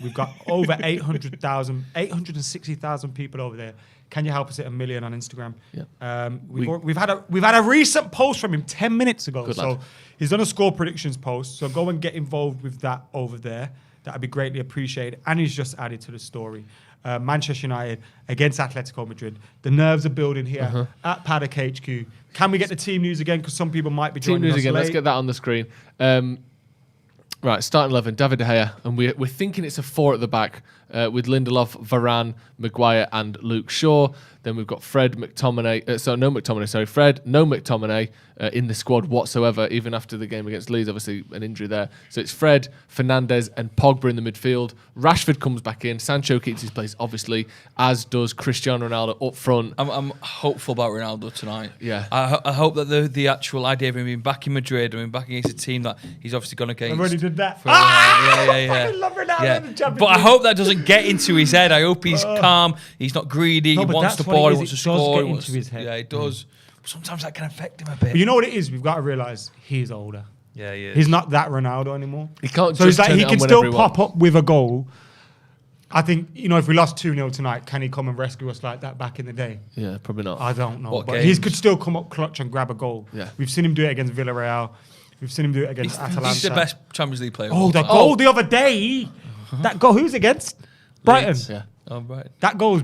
We've got over 860,000 people over there. Can you help us hit 1 million on Instagram? Yeah. We've had a recent post from him 10 minutes ago. Good so lad. he's done a score predictions post. So go and get involved with that over there. That'd be greatly appreciated. And he's just added to the story. Manchester United against Atletico Madrid. The nerves are building here at Paddock HQ. Can we get the team news again? Because some people might be Team joining news us again. late. Let's get that on the screen. Right, starting 11, David De Gea, and we're thinking it's a 4 at the back with Lindelof, Varane, Maguire, and Luke Shaw. Then we've got Fred, McTominay. Fred, no McTominay in the squad whatsoever, even after the game against Leeds. Obviously, an injury there. So it's Fred, Fernandes, and Pogba in the midfield. Rashford comes back in. Sancho keeps his place, obviously, as does Cristiano Ronaldo up front. I'm hopeful about Ronaldo tonight. Yeah. I hope that the actual idea of him being back in Madrid and being back against a team that he's obviously gone against. I've already did that. Yeah. I love Ronaldo in the Champions But I League. hope that doesn't get into his head. I hope he's calm. He's not greedy. No, He but wants that's the what ball. it He is. wants to It does score. get He wants into his head. Yeah, it does. Sometimes that can affect him a bit. But you know what it is? We've got to realise he's older. Yeah, he is. He's not that Ronaldo anymore. He can't So just it's like turn he it on can whenever still he pop wants. up with a goal. I think, if we lost 2-0 tonight, can he come and rescue us like that back in the day? Yeah, probably not. I don't know. What But he games? could still come up clutch and grab a goal. Yeah. We've seen him do it against Villarreal. We've seen him do it against Atalanta. He's the best Champions League player. of Oh, all the time. goal the other day. That goal, who's against? Brighton. Yeah. Oh, right. That goal was,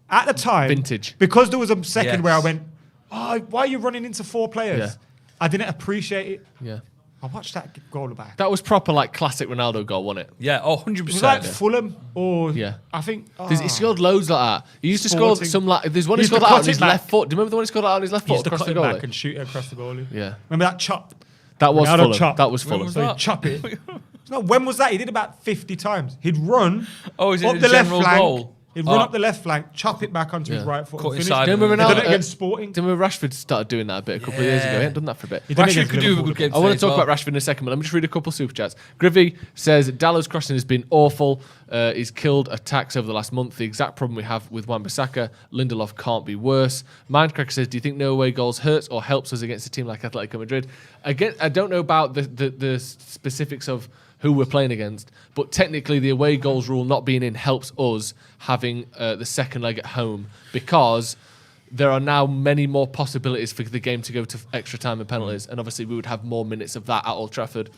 at the time, Vintage. because there was a second Yes. where I went, why are you running into 4 players? Yeah. I didn't appreciate it. Yeah. I watched that goal back. That was proper, like, classic Ronaldo goal, wasn't it? Yeah, 100%. It was like Fulham or Yeah. I think He scored loads like that. He used to score Sporting. some like. There's one he He used scored to out on cut his it back. left foot. Do you remember the one he scored out on his left he foot used to across cut the it goal? back and shoot it across the goalie. Yeah, Remember that chop? that was Ronaldo Fulham. chop. That was When Fulham. was So he'd that? chop it. No, when was that? He did about 50 times. He'd run Oh, is it up a the left general flank. goal? He'd run Oh. up the left flank, chop it back onto his Yeah. right foot. Cut and finish. inside. Do you remember He did Ronaldo? it against Sporting. Do you remember Rashford started doing that a bit a couple of years ago? He hadn't done that for a bit. He did it Rashford against could do a Liverpool. good game I want today to talk as well. about Rashford in a second, but let me just read a couple super chats. Grivy says Dallow's crossing has been awful. He's killed attacks over the last month. The exact problem we have with Wan-Bissaka. Lindelof can't be worse. Mindcracker says, do you think no away goals hurts or helps us against a team like Atletico Madrid? Again, I don't know about the specifics of who we're playing against, but technically the away goals rule not being in helps us having the second leg at home, because there are now many more possibilities for the game to go to extra time and penalties, and obviously we would have more minutes of that at Old Trafford.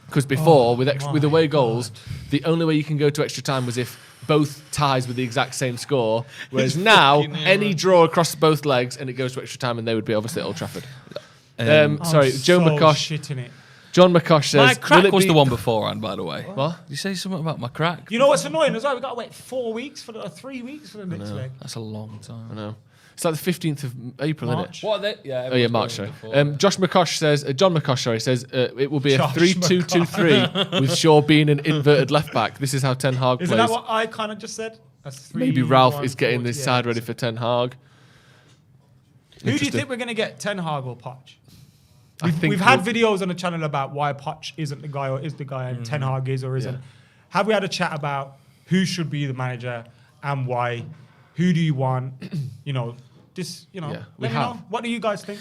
Because before, with away goals, the only way you can go to extra time was if both ties with the exact same score, whereas now any draw across both legs and it goes to extra time, and they would be obviously at Old Trafford. Sorry, Joe McCosh. Shitting it. John McCosh says, My crack will it was be- the one beforehand, by the way. What? Did you say something about my crack? You know what's annoying as well? We've got to wait 4 weeks for 3 weeks for the next leg. That's a long time. I know. It's like the 15th of April, March. isn't it? What are they? Yeah. Oh yeah, everyone's March. going Sorry. before. John McCosh says it will be a Josh 3-2-2-3 with Shaw being an inverted left back. This is how Ten Hag Isn't plays. that what I kind of just said? That's 3, Maybe Ralph 1, is getting 4, this yeah. side ready for Ten Hag. Who do you Interesting. think we're going to get, Ten Hag or Poch? I think We've had videos on the channel about why Poch isn't the guy or is the guy and Ten Hag is or isn't. Yeah. Have we had a chat about who should be the manager and why? Who do you want? Yeah, we let me have. know. What do you guys think?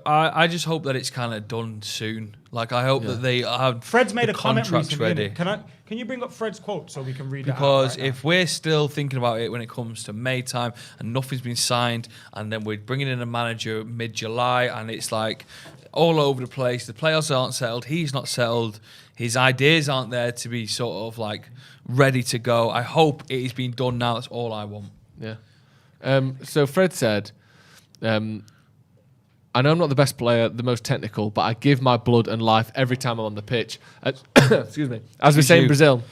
I just hope that it's kind of done soon. Like, I hope that they have Fred's made the a comment contracts recently. ready. innit? Can you bring up Fred's quote so we can read Because it out right if we're still thinking about it when it comes to May time and nothing's been signed, and then we're bringing in a manager mid-July and it's like all over the place, the players aren't settled, he's not settled, his ideas aren't there to be sort of like ready to go. I hope it is being done now. That's all I want. Yeah. So Fred said, I know I'm not the best player, the most technical, but I give my blood and life every time I'm on the pitch. Excuse me. As we say in you. Brazil,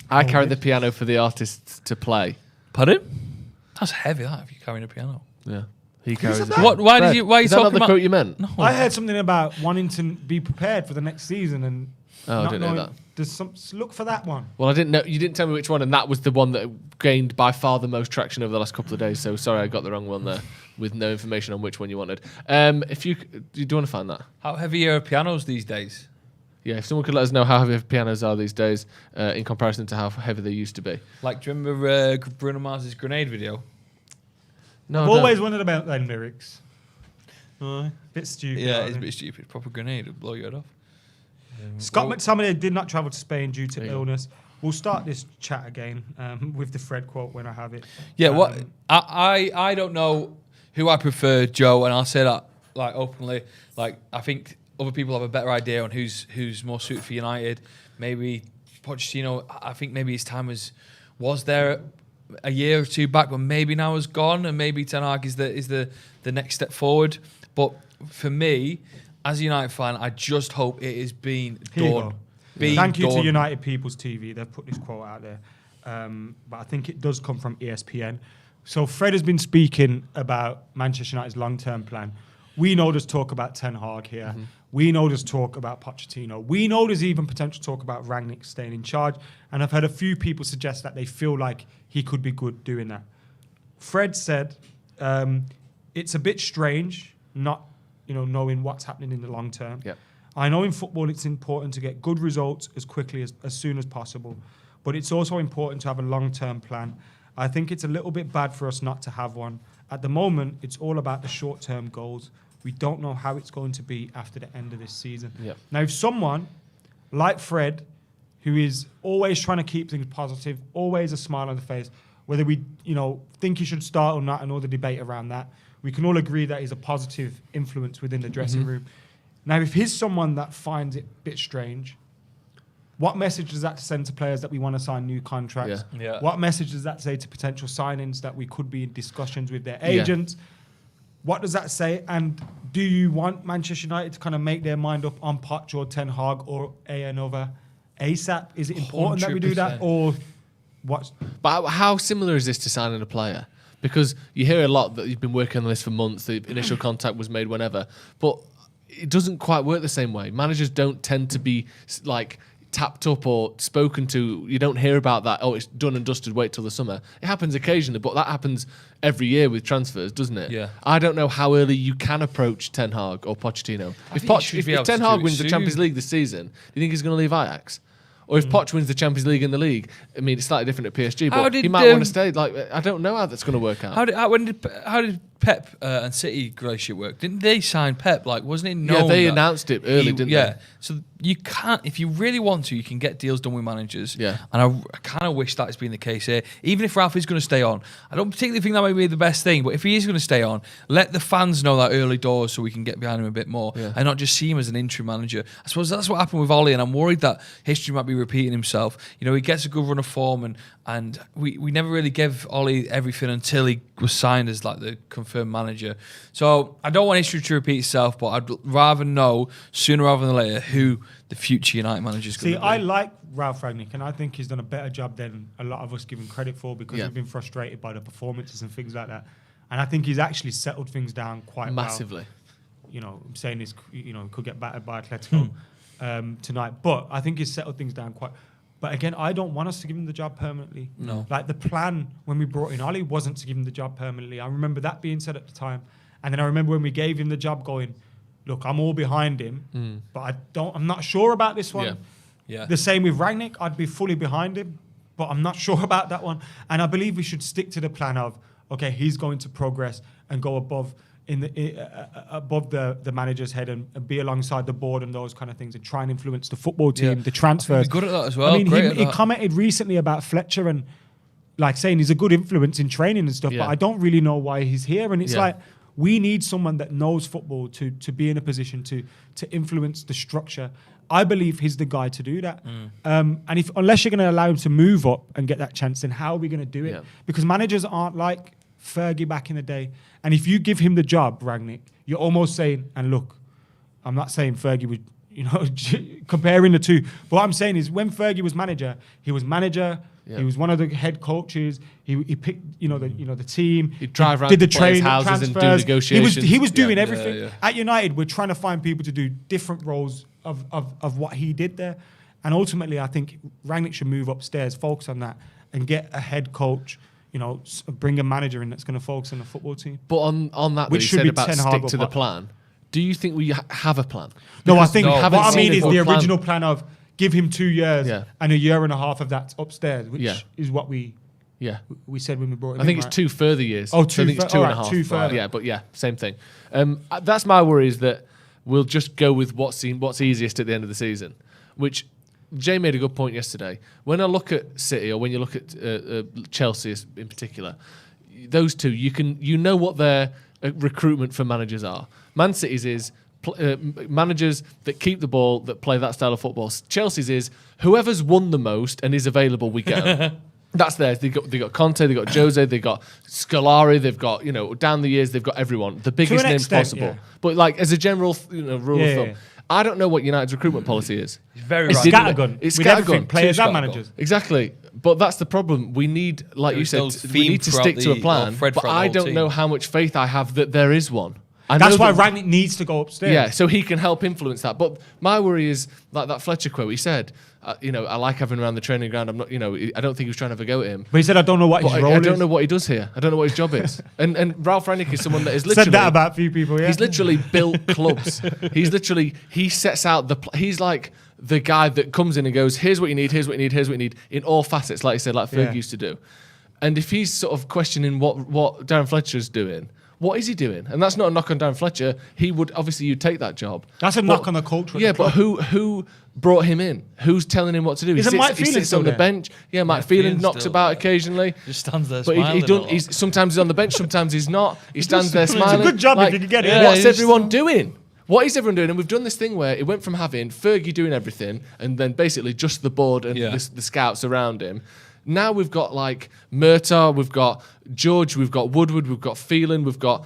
I carry the piano for the artists to play. Pardon? That's heavy, that, if you're carrying a piano. Yeah. He carries it. Why are you Is that not talking the about... quote you meant? No. I heard something about wanting to be prepared for the next season and I not didn't know knowing. that. There's some look for that one. Well, I didn't know. You didn't tell me which one, and that was the one that gained by far the most traction over the last couple of days. So sorry, I got the wrong one there with no information on which one you wanted. If you do, you want to find that? How heavy are pianos these days? Yeah, if someone could let us know how heavy pianos are these days in comparison to how heavy they used to be. Like, do you remember Bruno Mars's Grenade video? No, I've always wondered about them lyrics. Bit stupid. Yeah, aren't it's a they? bit stupid. Proper grenade would blow your head off. Scott McTominay did not travel to Spain due to illness. We'll start this chat again with the Fred quote when I have it. Yeah, what I don't know who I prefer, Joe, and I'll say that like openly. Like, I think other people have a better idea on who's more suited for United. Maybe Pochettino. I think maybe his time was there a year or two back, but maybe now is gone, and maybe Ten Hag is the next step forward. But for me, as a United fan, I just hope it is being done. Thank you to United People's TV. They've put this quote out there. But I think it does come from ESPN. So Fred has been speaking about Manchester United's long-term plan. We know there's talk about Ten Hag here. Mm-hmm. We know there's talk about Pochettino. We know there's even potential talk about Rangnick staying in charge. And I've heard a few people suggest that they feel like he could be good doing that. Fred said it's a bit strange not knowing what's happening in the long term. Yep. I know in football it's important to get good results as quickly as soon as possible, but it's also important to have a long-term plan. I think it's a little bit bad for us not to have one. At the moment, it's all about the short-term goals. We don't know how it's going to be after the end of this season. Yep. Now, if someone like Fred, who is always trying to keep things positive, always a smile on the face, whether we think he should start or not and all the debate around that, we can all agree that he's a positive influence within the dressing room. Now, if he's someone that finds it a bit strange, what message does that send to players that we want to sign new contracts? Yeah. What message does that say to potential signings that we could be in discussions with their agents? What does that say? And do you want Manchester United to kind of make their mind up on Poch or Ten Hag or another ASAP? Is it important that we do that, or what? But how similar is this to signing a player? Because you hear a lot that you've been working on this for months, the initial contact was made whenever, but it doesn't quite work the same way. Managers don't tend to be like tapped up or spoken to. You don't hear about that, oh, it's done and dusted, wait till the summer. It happens occasionally, but that happens every year with transfers, doesn't it? Yeah. I don't know how early you can approach Ten Hag or Pochettino. If Ten Hag wins the Champions League this season, do you think he's going to leave Ajax? Or if Poch wins the Champions League in the league, I mean, it's slightly different at PSG, but he might want to stay. Like, I don't know how that's going to work out. How did Pep and City relationship work? Didn't they sign Pep? Like, wasn't it known? Yeah, they announced it early, didn't they? Yeah. So you can't, if you really want to, you can get deals done with managers. Yeah. And I kind of wish that has been the case here. Even if Ralph is going to stay on, I don't particularly think that might be the best thing. But if he is going to stay on, let the fans know that early doors so we can get behind him a bit more, and not just see him as an interim manager. I suppose that's what happened with Ollie, and I'm worried that history might be repeating himself. He gets a good run of form, and we never really gave Ollie everything until he was signed as like the confirmed manager. So I don't want history to repeat itself, but I'd rather know sooner rather than later who the future United manager is going to be. I like Ralph Rangnick, and I think he's done a better job than a lot of us give him credit for, because we've been frustrated by the performances and things like that. And I think he's actually settled things down quite massively. Well. I'm saying this, could get battered by Atletico tonight, but I think he's settled things down quite. But again, I don't want us to give him the job permanently. No. Like, the plan when we brought in Ollie wasn't to give him the job permanently. I remember that being said at the time. And then I remember when we gave him the job going, look, I'm all behind him, but I'm not sure about this one. Yeah. The same with Rangnick, I'd be fully behind him, but I'm not sure about that one. And I believe we should stick to the plan of, okay, he's going to progress and go above the manager's head and be alongside the board and those kind of things, and try and influence the football team, the transfers. He's good at that as well. I mean, he commented recently about Fletcher and like saying he's a good influence in training and stuff, but I don't really know why he's here. And it's like, we need someone that knows football to be in a position to influence the structure. I believe he's the guy to do that. And unless you're going to allow him to move up and get that chance, then how are we going to do it? Because managers aren't like Fergie back in the day. And if you give him the job, Rangnick, you're almost saying, and look, I'm not saying Fergie would, comparing the two. But what I'm saying is, when Fergie was manager, he was manager. Yeah. He was one of the head coaches. He picked the team. He'd drive around, did the training, houses, and do negotiations. He was doing everything. Yeah. At United, we're trying to find people to do different roles of what he did there. And ultimately, I think Rangnick should move upstairs, focus on that, and get a head coach. Bring a manager in that's going to focus on the football team. But on that, which should be about stick to the plan. Do you think we have a plan? No, I think what I mean is the original plan of give him 2 years and a year and a half of that's upstairs, which is what we said when we brought him in. I think it's 2 further years. Oh, so I think it's 2.5. 2 further. Yeah, but same thing. That's my worry, is that we'll just go with what's easiest at the end of the season, which Jay made a good point yesterday. When I look at City, or when you look at Chelsea in particular, those two, you know what their recruitment for managers are. Man City's is managers that keep the ball, that play that style of football. Chelsea's is whoever's won the most and is available, we go. That's theirs. They got Conte, they got Jose, they got Scolari, they've got down the years they've got everyone, the biggest names possible. Yeah. But like as a general rule of thumb. I don't know what United's recruitment policy is. It's very It's scattergun. It's scattergun. Players and managers. Exactly. But that's the problem. We need, like you said, we need to stick to a plan. But I don't know how much faith I have that there is one. That's why Rangnick needs to go upstairs. Yeah, so he can help influence that. But my worry is, like that Fletcher quote, he said, I like having him around the training ground. I'm not, I don't think he was trying to have a go at him. But he said, I don't know what his role is. I don't know what he does here. I don't know what his job is. And Ralph Rangnick is someone that is literally... Said that about a few people, yeah. He's literally built clubs. He sets out he's like the guy that comes in and goes, here's what you need, here's what you need, here's what you need, in all facets, like he said, like Ferg used to do. And if he's sort of questioning what Darren Fletcher's doing, what is he doing? And that's not a knock on Darren Fletcher. He would, obviously, you'd take that job. That's a knock on the culture. Yeah, but who brought him in? Who's telling him what to do? He sits on the bench. Yeah, Mike Phelan knocks about occasionally. Just stands there smiling. But sometimes he's on the bench, sometimes he's not. He stands there smiling. It's a good job if you can get it. What's everyone doing? What is everyone doing? And we've done this thing where it went from having Fergie doing everything and then basically just the board and the scouts around him. Now we've got like Murtaugh, we've got George, we've got Woodward, we've got Phelan, we've got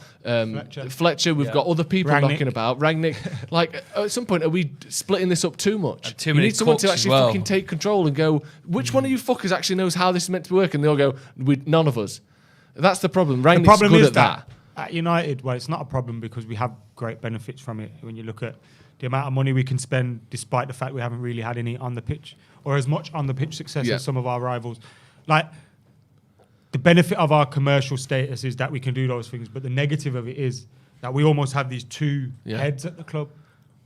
Fletcher, we've got other people knocking about. Rangnick. Like, at some point, are we splitting this up too much? You need someone to actually fucking take control and go, which one of you fuckers actually knows how this is meant to work? And they all go, none of us. That's the problem. Rangnick's good at that. At United, well, it's not a problem because we have great benefits from it when you look at the amount of money we can spend, despite the fact we haven't really had any on the pitch or as much on the pitch success as some of our rivals. Like, the benefit of our commercial status is that we can do those things, but the negative of it is that we almost have these two heads at the club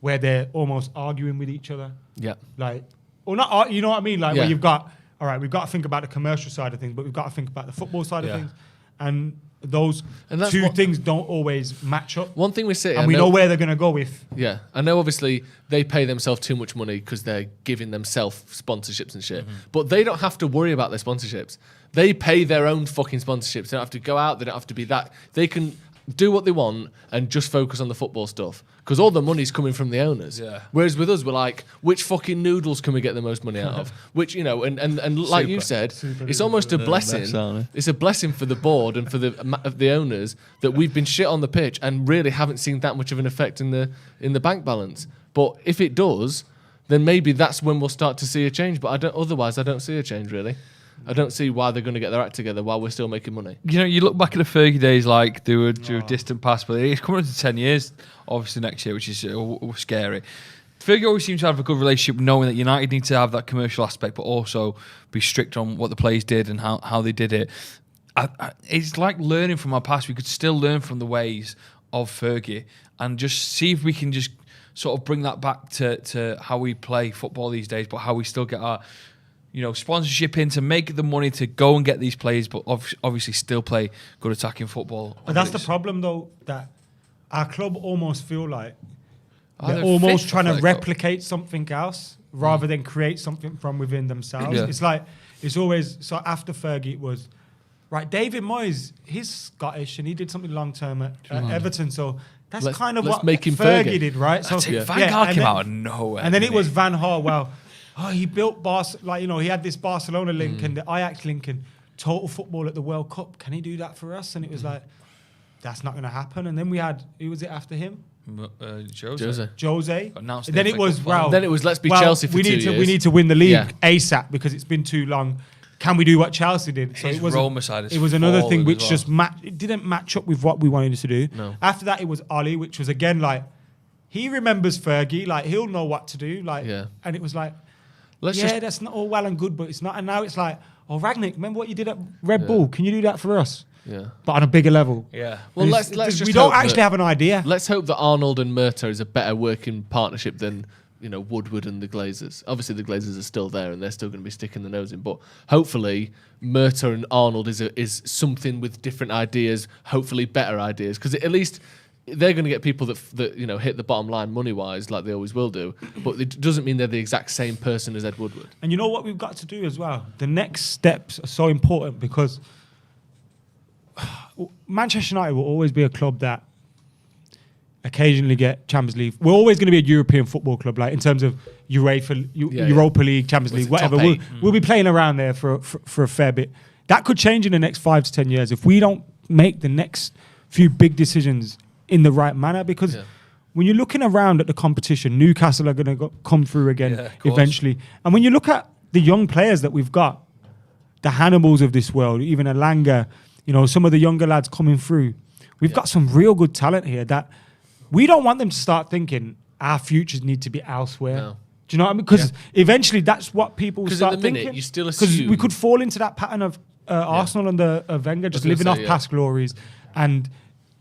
where they're almost arguing with each other. Yeah. Like, or not, you know what I mean? Like, where you've got, all right, we've got to think about the commercial side of things, but we've got to think about the football side of things. And those two things don't always match up. One thing we say, and we know where they're going to go with. Yeah, I know. Obviously, they pay themselves too much money because they're giving themselves sponsorships and shit. But they don't have to worry about their sponsorships. They pay their own fucking sponsorships. They don't have to go out. They don't have to be that. They can do what they want and just focus on the football stuff because all the money's coming from the owners. Yeah. Whereas with us, we're like, which fucking noodles can we get the most money out of? Which, and like you said, it's almost a blessing. It's a blessing for the board and for the owners that we've been shit on the pitch and really haven't seen that much of an effect in the bank balance. But if it does, then maybe that's when we'll start to see a change. But otherwise, I don't see a change really. I don't see why they're going to get their act together while we're still making money. You look back at the Fergie days like they were distant past, but it's coming up to 10 years, obviously, next year, which is scary. Fergie always seems to have a good relationship knowing that United need to have that commercial aspect, but also be strict on what the players did and how they did it. It's like learning from our past. We could still learn from the ways of Fergie and just see if we can just sort of bring that back to how we play football these days, but how we still get our sponsorship in to make the money to go and get these players, but obviously still play good attacking football. But that's the problem, though, that our club almost feel like they're almost trying to replicate something else rather than create something from within themselves. Yeah. It's like, it's always, so after Fergie, it was, right, David Moyes, he's Scottish and he did something long-term at Everton, so that's kind of what Fergie did, right? So Van Gaal came out of nowhere. And then it was Van Gaal, well, he built he had this Barcelona link and the Ajax link and total football at the World Cup. Can he do that for us? And it was like, that's not going to happen. And then we had, who was it after him? Jose. Announced Then it was well. Then it was let's be Chelsea for 2 years. We need to win the league ASAP because it's been too long. Can we do what Chelsea did? So it was another thing which just it didn't match up with what we wanted to do. No. After that, it was Ollie, which was again like he remembers Fergie, like he'll know what to do, like. Yeah. And it was like, Let's that's not all well and good, but it's not. And now it's like, oh, Ragnick, remember what you did at Red Bull? Can you do that for us? Yeah. But on a bigger level. Yeah. Well, let's just we don't hope actually have an idea. Let's hope that Arnold and Murta is a better working partnership than Woodward and the Glazers. Obviously, the Glazers are still there and they're still going to be sticking the nose in. But hopefully, Murta and Arnold is something with different ideas. Hopefully, better ideas, because at least they're going to get people that hit the bottom line money wise, like they always will do. But it doesn't mean they're the exact same person as Ed Woodward. And you know what we've got to do as well? The next steps are so important because Manchester United will always be a club that occasionally get Champions League. We're always going to be a European football club, like in terms of Europa League, Champions League, whatever. We'll be playing around there for a fair bit. That could change in the next 5 to 10 years if we don't make the next few big decisions in the right manner. Because when you're looking around at the competition, Newcastle are going to come through again eventually. And when you look at the young players that we've got, the Hannibals of this world, even Alanga, some of the younger lads coming through, we've got some real good talent here that we don't want them to start thinking our futures need to be elsewhere. No. Do you know what I mean? Because eventually that's what people start at the minute, thinking. you still Because assume we could fall into that pattern of Arsenal under Wenger, just living off past glories and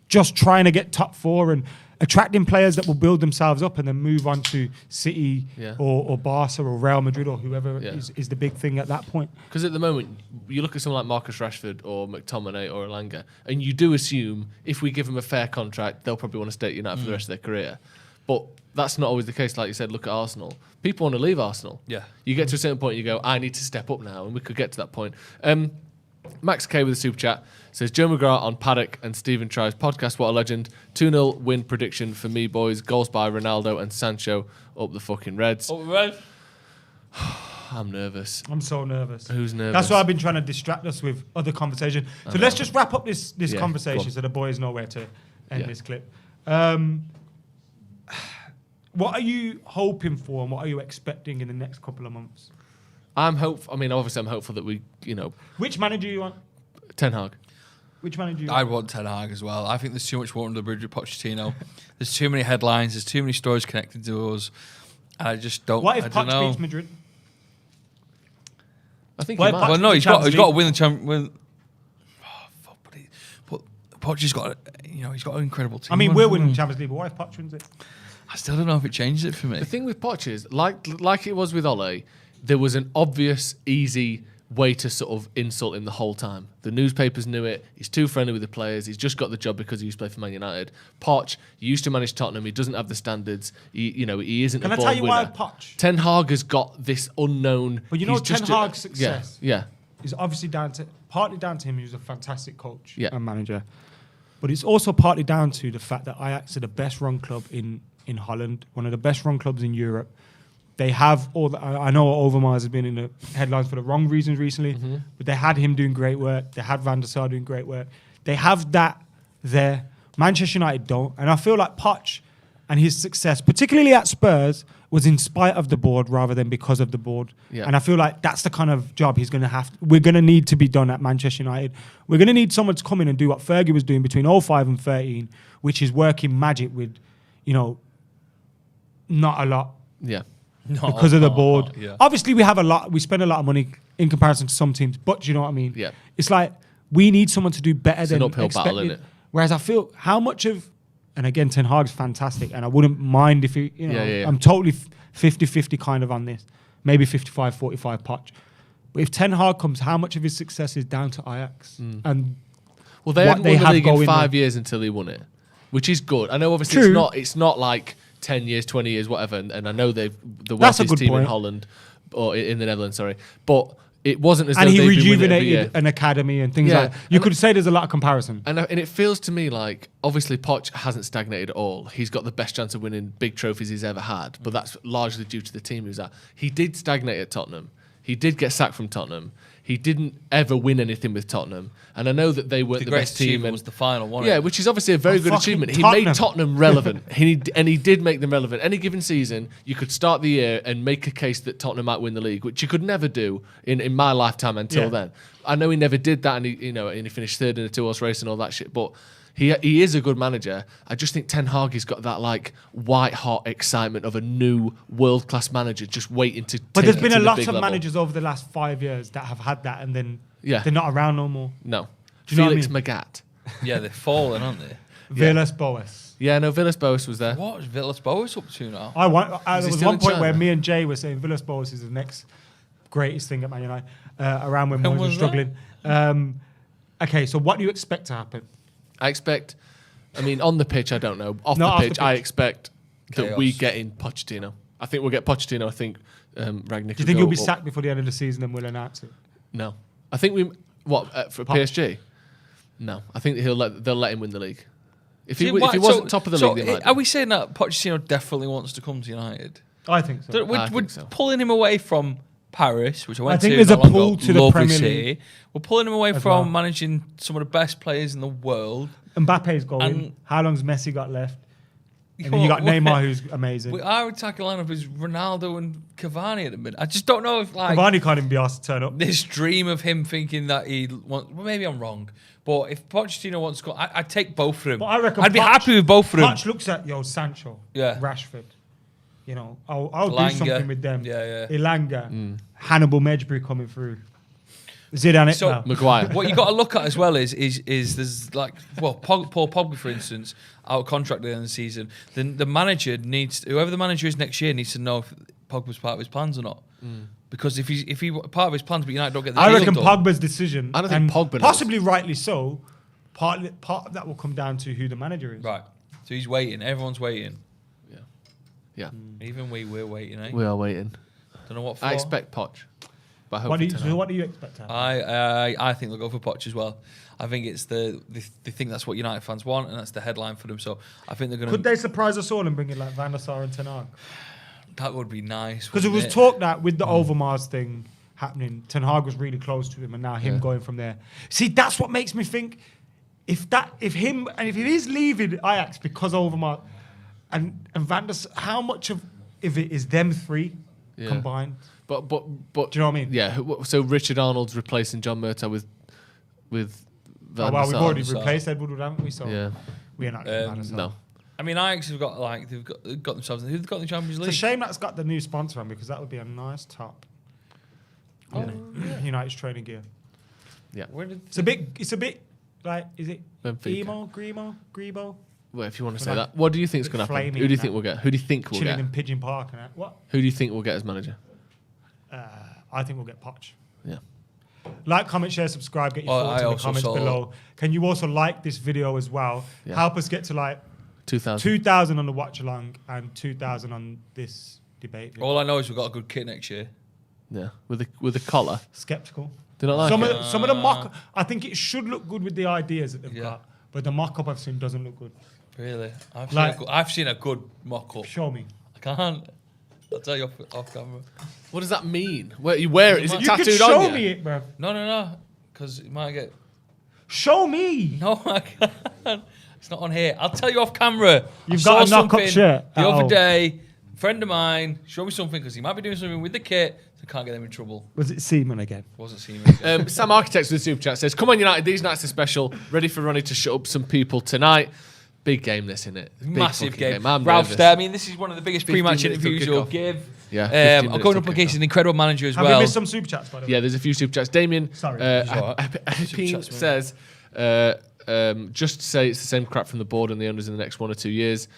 just trying to get top 4 and attracting players that will build themselves up and then move on to City or Barca or Real Madrid or whoever is the big thing at that point. Because at the moment, you look at someone like Marcus Rashford or McTominay or Alanga, and you do assume if we give them a fair contract, they'll probably want to stay at United for the rest of their career. But that's not always the case. Like you said, look at Arsenal. People want to leave Arsenal. Yeah. You get to a certain point, you go, I need to step up now, and we could get to that point. Max K with a super chat says, Joe McGrath on Paddock and Stephen Try's podcast, what a legend. 2-0 win prediction for me, boys. Goals by Ronaldo and Sancho up the fucking Reds. Up the Reds? I'm nervous. I'm so nervous. Who's nervous? That's why I've been trying to distract us with other conversation. So let's just wrap up this conversation so the boys know where to end this clip. What are you hoping for and what are you expecting in the next couple of months? Obviously I'm hopeful that we, Which manager do you want? Ten Hag. Which manager do you I want? want Ten Hag as well. I think there's too much water under the bridge with Pochettino. There's too many headlines. There's too many stories connected to us. I just don't. What if I don't know. Poch beats Madrid? I think What he if might. Well, no, he's got to win the Champions. But Poch's got, he's got an incredible team. I mean, we're winning the Champions League, but what if Poch wins it? I still don't know if it changes it for me. The thing with Poch is, like it was with Ole, there was an obvious, easy way to sort of insult him the whole time. The newspapers knew it. He's too friendly with the players. He's just got the job because he used to play for Man United. Poch, he used to manage Tottenham. He doesn't have the standards. He isn't Can a I born tell you winner. why Poch? Ten Hag has got this unknown. But you know, he's Ten just Hag's success Yeah. is obviously partly down to him. He was a fantastic coach and manager. But it's also partly down to the fact that Ajax are the best run club in Holland, one of the best run clubs in Europe. They have I know Overmars has been in the headlines for the wrong reasons recently, but they had him doing great work. They had Van der Sar doing great work. They have that there. Manchester United don't. And I feel like Poch and his success, particularly at Spurs, was in spite of the board rather than because of the board. Yeah. And I feel like that's the kind of job he's going to have. We're going to need to be done at Manchester United. We're going to need someone to come in and do what Fergie was doing between 05 and 13, which is working magic with, not a lot. Yeah. Because of the board. Yeah. Obviously, we spend a lot of money in comparison to some teams, but do you know what I mean? Yeah. It's like we need someone to do better than an uphill expected. battle, innit? Whereas I feel how much of, and again, Ten Hag's fantastic, and I wouldn't mind if he, I'm totally 50-50 kind of on this. Maybe 55-45 Poch. But if Ten Hag comes, how much of his success is down to Ajax? And they hadn't won the league in 5 there? years until he won it, which is good. I know obviously True. it's not like 10 years, 20 years, whatever, and I know they've the That's a wealthiest good team in point. Holland, or in the Netherlands, sorry. But it wasn't as though And he they'd been winning every rejuvenated year. an academy and things like that. You could say there's a lot of comparison. And it feels to me like, obviously, Poch hasn't stagnated at all. He's got the best chance of winning big trophies he's ever had, but that's largely due to the team he was at. He did stagnate at Tottenham. He did get sacked from Tottenham. He didn't ever win anything with Tottenham. And I know that they weren't the best team. And was the final, wasn't yeah, it? which is obviously a very good achievement. He made Tottenham relevant. He did make them relevant. Any given season, you could start the year and make a case that Tottenham might win the league, which you could never do in my lifetime until then. I know he never did that, and he finished third in a 2-horse race and all that shit. But he is a good manager. I just think Ten Hag has got that like white hot excitement of a new world class manager just waiting to. But there's been a lot of level. managers over the last 5 years that have had that, and then Yeah. they're not around no more. No. Do you know Felix what I Magath. Yeah, they're falling, aren't they? Villas-Boas. Yeah, no, Villas-Boas was there. What is Villas-Boas up to now? There he was still one in point where China? me and Jay were saying Villas-Boas is the next greatest thing at Man United, around when Moyes was was struggling. Okay, so what do you expect to happen? I expect, on the pitch, I don't know. Off No, the off the pitch, I pitch. expect that Chaos. we get in Pochettino. I think we'll get Pochettino. I think Rangnick. Do you think he'll be sacked before the end of the season and we'll announce it? No. I think for PSG? No. I think they'll let him win the league. If he wasn't top of the league, they might. Are we saying that Pochettino definitely wants to come to United? I think so. We're pulling him away from Paris, which I went I think to. there's not a long pull ago. to the Lovely Premier city. League We're pulling him away as from well. managing some of the best players in the world. Mbappe's going. And- How long's Messi got left? And then you got Neymar, who's amazing. Our attacking lineup is Ronaldo and Cavani at the minute. I just don't know if Cavani can't even be asked to turn up. this dream of him thinking that he wants. Well, maybe I'm wrong, but if Pochettino wants to go, I'd take both of them. But I reckon I'd be happy with both of them. Poch looks at Sancho, Yeah. Rashford. I'll do Elanga. something with them. Yeah. Ilanga, Hannibal Medbury coming through. Zidane. So Maguire. what you got to look at as well is there's like Paul Pogba, for instance, out of contract at the end of the season. Then the manager whoever the manager is next year needs to know if Pogba's part of his plans or not. Because if he part of his plans, but United don't get the I deal reckon done. Pogba's decision. I don't think Pogba knows. possibly rightly so. Part of that will come down to who the manager is. Right. So he's waiting. Everyone's waiting. Yeah. Even we're waiting, eh? We are waiting. Don't know what for. I expect Poch. But I hope What do for you expect to happen? I think they'll go for Poch as well. I think it's they think that's what United fans want, and that's the headline for them. So I think they're going to. Could they surprise us all and bring in like Van der Sar and Ten Hag? That would be nice. Because it was wouldn't talk that with the Overmars thing happening, Ten Hag was really close to him, and now him going from there. See, that's what makes me think if he is leaving Ajax because Overmars and Van der Sar, how much of if it is them three combined? But do you know what I mean? Yeah. So Richard Arnold's replacing John Murtaugh with Van der We've Sar. already replaced Ed Woodward, haven't we? So Yeah. we're not. Van der Sar. No. I mean, Ajax have got they've got themselves. Who've got in the Champions League? It's a shame that's got the new sponsor on because that would be a nice top. United's training gear. Yeah. Where did It's a bit like, is it Benfica. Grebo? Well, if you want to But say that- that, what do you think is going to happen? flaming Who do you and think that. we'll get? Who do you think we'll Chilling get? in Pigeon Park and that. What? Who do you think we'll get as manager? I think we'll get Poch. Yeah. Like, comment, share, subscribe, get your Oh, thoughts I in the also comments saw- below. Can you also like this video as well? Yeah. Help us get to like 2,000. 2,000 on the Watchalong and 2,000 on this debate. video. All I know is we've got a good kit next year. Yeah. With a collar. Skeptical. Do you not like it? Some of the mock. I think it should look good with the ideas that they've Yeah. got, but the mock-up I've seen doesn't look good. Really, Like- I've seen a good mock-up. Show me. I can't. I'll tell you off camera. What does that mean? Where you wear it? Is it You could tattooed show on you? me it, bro. No, because it might get. Show me. No, I can't. It's not on here. I'll tell you off camera. You've I got saw a knock-up something shirt the at other all. day. A friend of mine showed me something because he might be doing something with the kit, so can't get them in trouble. Was it Seaman again? Wasn't seeing it. Sam Architects with the super chat says, "Come on, United! These nights are special. Ready for Ronnie to shut up some people tonight. Big game, this isn't it? Big Massive fucking game. I'm Ralph's nervous. there. I mean, this is one of the biggest 15 pre-match minutes till interviews you'll kickoff. give. Yeah, 15 I'm minutes going till up against kickoff. an incredible manager as Have well. we missed some super chats, by the way? Yeah, there's a few super chats. Damien Sorry. Apine says, just to say it's the same crap from the board and the owners in the next 1 or 2 years.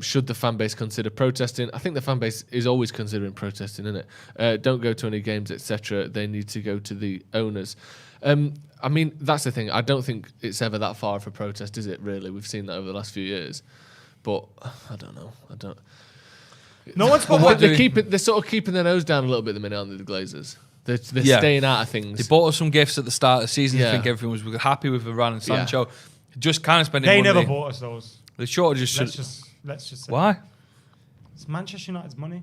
Should the fan base consider protesting? I think the fan base is always considering protesting, isn't it? Don't go to any games, etc. They need to go to the owners. I mean, that's the thing. I don't think it's ever that far for protest, is it, really? We've seen that over the last few years. But I don't know. No one's But got they're sort of keeping their nose down a little bit at the minute, aren't they, the Glazers? They're Yeah. staying out of things. They bought us some gifts at the start of the season. Yeah. I think everyone was happy with Varane and Sancho. Just kind of spending They money. never bought us those. They sure just Let's just say. Why? It's Manchester United's money.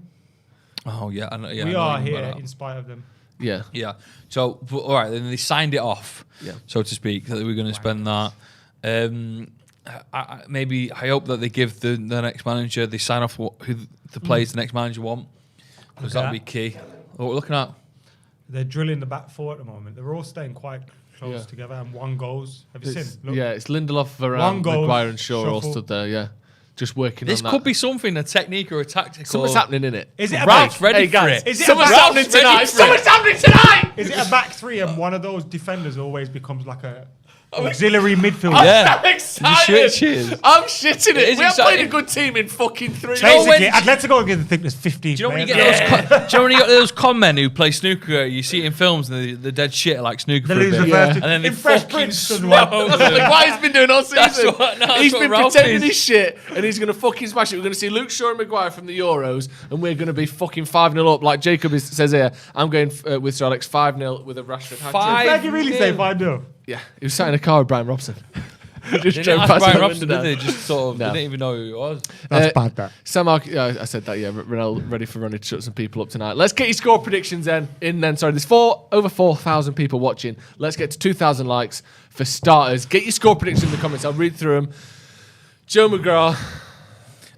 Oh yeah, I know. Yeah, We I know are you here about that. in spite of them. Yeah. Yeah. So, all right, then they signed it off, so to speak, that they were going to spend that. I hope that they give the next manager, they sign off who the players the next manager want, because that'll be key. What we're looking at. They're drilling the back four at the moment. They're all staying quite close together, and one goes. Have you seen? Look. Yeah, it's Lindelof, Varane, Maguire and Shaw all stood there, just working this on that. Could be something, a technique or a tactical. Something's happening in it. Is it Ralph's ready for it? Is it Something's happening tonight. Something's happening tonight. Is it a back three and one of those defenders always becomes like a auxiliary midfielder? I'm excited. Switches. I'm shitting it. We have exciting. played a good team in fucking 3 Basically, Atletico are going to think there's 15. Do you know when you get those? Do you know when you got those con men who play snooker? You see it in films, and they're dead shit like snooker for a bit, and then they fucking smash. That's like what he's been doing all season. He's been pretending is. his shit, and he's going to fucking smash it. We're going to see Luke Shaw and Maguire from the Euros, and we're going to be fucking 5-0 up. Like Jacob says here, I'm going with Sir Alex 5-0 with a Rashford hat-trick. Did you really say 5-0? Yeah, he was sat in a car with Brian Robson. Just drove past Brian Robson, did they? Just sort of, they didn't even know who it was. That's bad, that. Sam, I said that, Ronaldo ready for Ronnie to shut some people up tonight. Let's get your score predictions then. There's over 4,000 people watching. Let's get to 2,000 likes for starters. Get your score predictions in the comments. I'll read through them. Joe McGrath.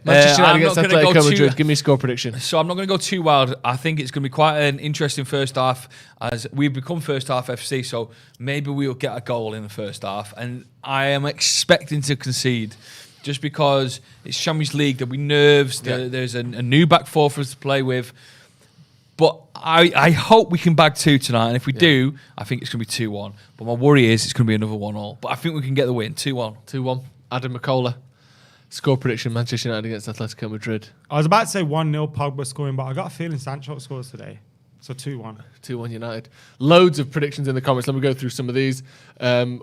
Manchester United against Atletico Madrid. Give me a score prediction. So I'm not going to go too wild. I think it's going to be quite an interesting first half, as we've become first half FC, so maybe we'll get a goal in the first half. And I am expecting to concede, just because it's Champions League, there'll be nerves, there's a new back four for us to play with. But I hope we can bag 2 tonight, and if we do, I think it's going to be 2-1. But my worry is it's going to be another 1-1. But I think we can get the win, 2-1. 2-1. Adam McKola. Score prediction, Manchester United against Atletico Madrid. I was about to say 1-0 Pogba scoring, but I got a feeling Sancho scores today. So 2-1. 2-1 United. Loads of predictions in the comments. Let me go through some of these.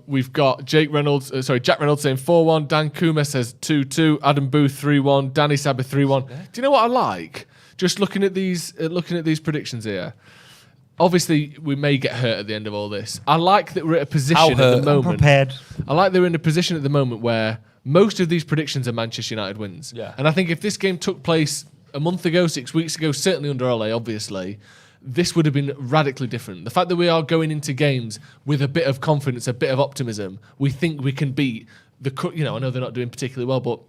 We've got Jack Reynolds saying 4-1. Dan Kuma says 2-2. Adam Booth 3-1. Danny Sabah 3-1. Do you know what I like? Just looking at these predictions here. Obviously, we may get hurt at the end of all this. I like that we're at a position at the moment. I'm prepared. I like that we're in a position at the moment where most of these predictions are Manchester United wins. Yeah. And I think if this game took place a month ago, 6 weeks ago, certainly under Ole, obviously, this would have been radically different. The fact that we are going into games with a bit of confidence, a bit of optimism, we think we can beat I know they're not doing particularly well, but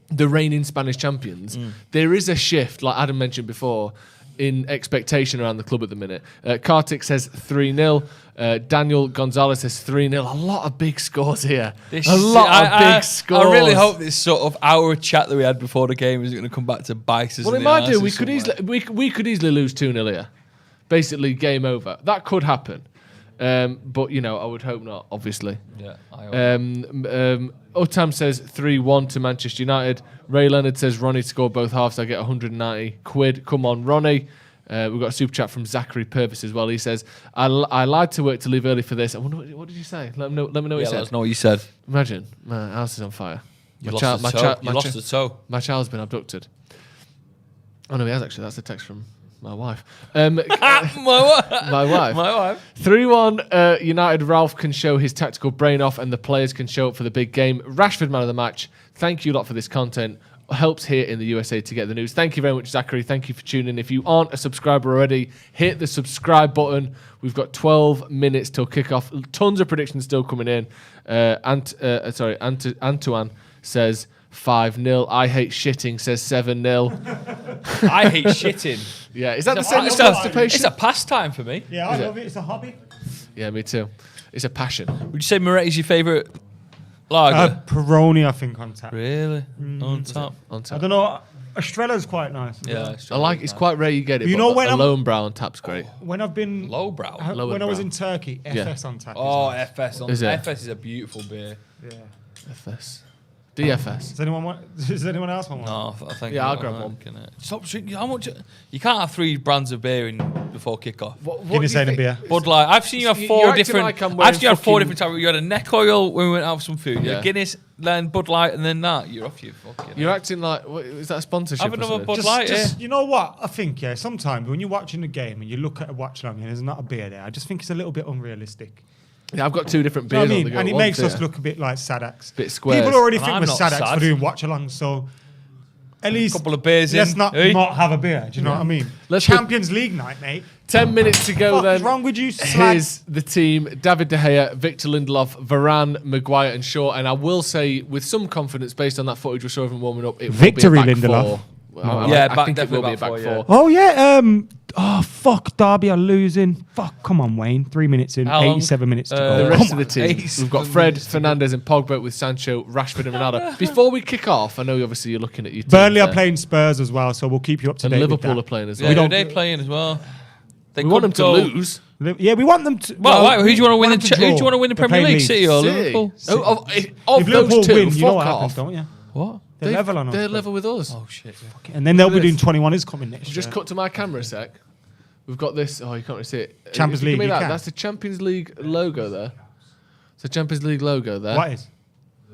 the reigning Spanish champions. There is a shift, like Adam mentioned before, in expectation around the club at the minute. Kartik says 3-0. Daniel Gonzalez says 3-0. A lot of big scores here. Big scores. I really hope this sort of hour chat that we had before the game is going to come back to bite us. Well, it might do. We could easily lose 2-0 here. Basically, game over. That could happen. But, I would hope not, obviously. Yeah, I hope. Otam says 3-1 to Manchester United. Ray Leonard says Ronnie to score both halves. I get 190 quid. Come on, Ronnie. We've got a super chat from Zachary Purvis as well. He says, I lied to work to leave early for this. I wonder, what did you say? Let me know what you said. Let us know what you said. Imagine, my house is on fire. You lost the toe. My child's been abducted. Oh, no, he has actually. That's a text from my wife. My wife. 3-1 United. Ralph can show his tactical brain off and the players can show up for the big game. Rashford man of the match. Thank you a lot for this content. Helps here in the USA to get the news. Thank you very much, Zachary. Thank you for tuning in. If you aren't a subscriber already, hit the subscribe button. We've got 12 minutes till kickoff. Tons of predictions still coming in. Antoine says 5-0. I hate shitting says 7-0. I hate shitting. Yeah, is that the same as constipation? It's a pastime for me. Yeah, I love it. It's a hobby. Yeah, me too. It's a passion. Would you say Moretti's your favourite lager? Peroni, I think, on tap. Really? On top? On top. I don't know. Estrella's quite nice. Yeah, I like. It's quite rare you get it. You know when a lone brow on tap's great. When I've been lowbrow. When I was in Turkey, FS on tap. Oh, nice. FS on is it? FS is a beautiful beer. Yeah. FS. DFS. Does anyone else want one? No, I think. Yeah, I'll grab one. Stop drinking. How much? You can't have 3 brands of beer before kickoff. Give me a beer. Bud Light. I've seen you have 4 different. I've seen you have 4 different types. You had a neck oil when we went out for some food. You had Guinness, then Bud Light, and then that. You're off your fucking. You're acting like. Is that a sponsorship? Have another Bud just, Light. Just, you know what? I think sometimes when you're watching a game and you look at a Watchalong and there's not a beer there, I just think it's a little bit unrealistic. Yeah, I've got 2 different beers on the go. And it makes us look a bit like Sadaks. Bit squares. People already think I'm we're not Sadaks sad. for doing Watchalong, so at least couple of beers let's in. not have a beer. Do you know what I mean? Champions League night, mate. 10 minutes to go What then. is wrong with you, slag? Here's the team: David De Gea, Victor Lindelof, Varane, Maguire, and Shaw. And I will say, with some confidence, based on that footage we saw of him warming up, it Victory will be a back Lindelof. four. Well, Yeah, I think it will definitely be a back back four. four, Oh yeah. Fuck. Derby are losing. Fuck. Come on, Wayne. 3 minutes in. How long? 87 minutes to go. The rest Come of the on. team, we've got Fred, Fernandes, and Pogba with Sancho, Rashford, and Ronaldo. Before we kick off, I know obviously you're looking at your teams Burnley are there. playing Spurs as well, so we'll keep you up to And date. Liverpool with are that. playing as Yeah, well. they're playing as well. They We want them could to go- lose. Yeah, we want them to. Well, who do you want to win? them Who do you want to win the They're Premier playing League? City or City. Liverpool? Of If those Liverpool two, win, you know fuck what off. happens, don't you? What? They're level on us. They're level with us. Oh shit! And then they'll be Look at doing this. 21 is coming next Just year. cut to my camera a sec. We've got this. Oh, you can't really see it. Champions Give me League, you that. can. That's the Champions League logo there. It's the Champions League logo there. What is?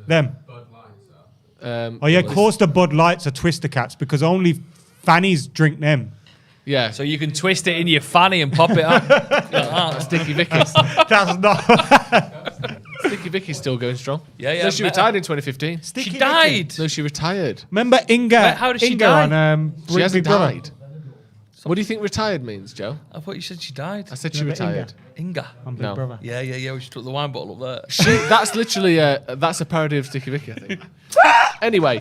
Them. Oh Oh yeah, of course the Bud Lights are Twister Caps because only fannies drink them. Yeah. So you can twist it in your fanny and pop it up. Sticky Vicky's. That's not. Sticky Vicky's still going strong. Yeah. No, she retired in 2015. She died. No, she retired. Remember Inga? Wait, how did she Inga die? on She hasn't Big Brother? died. What do you think retired means, Joe? I thought you said she died. I said she Remember retired. Inga. On Big No. Brother. Yeah. We should took the wine bottle up there. That's literally that's a parody of Sticky Vicky, I think. Anyway,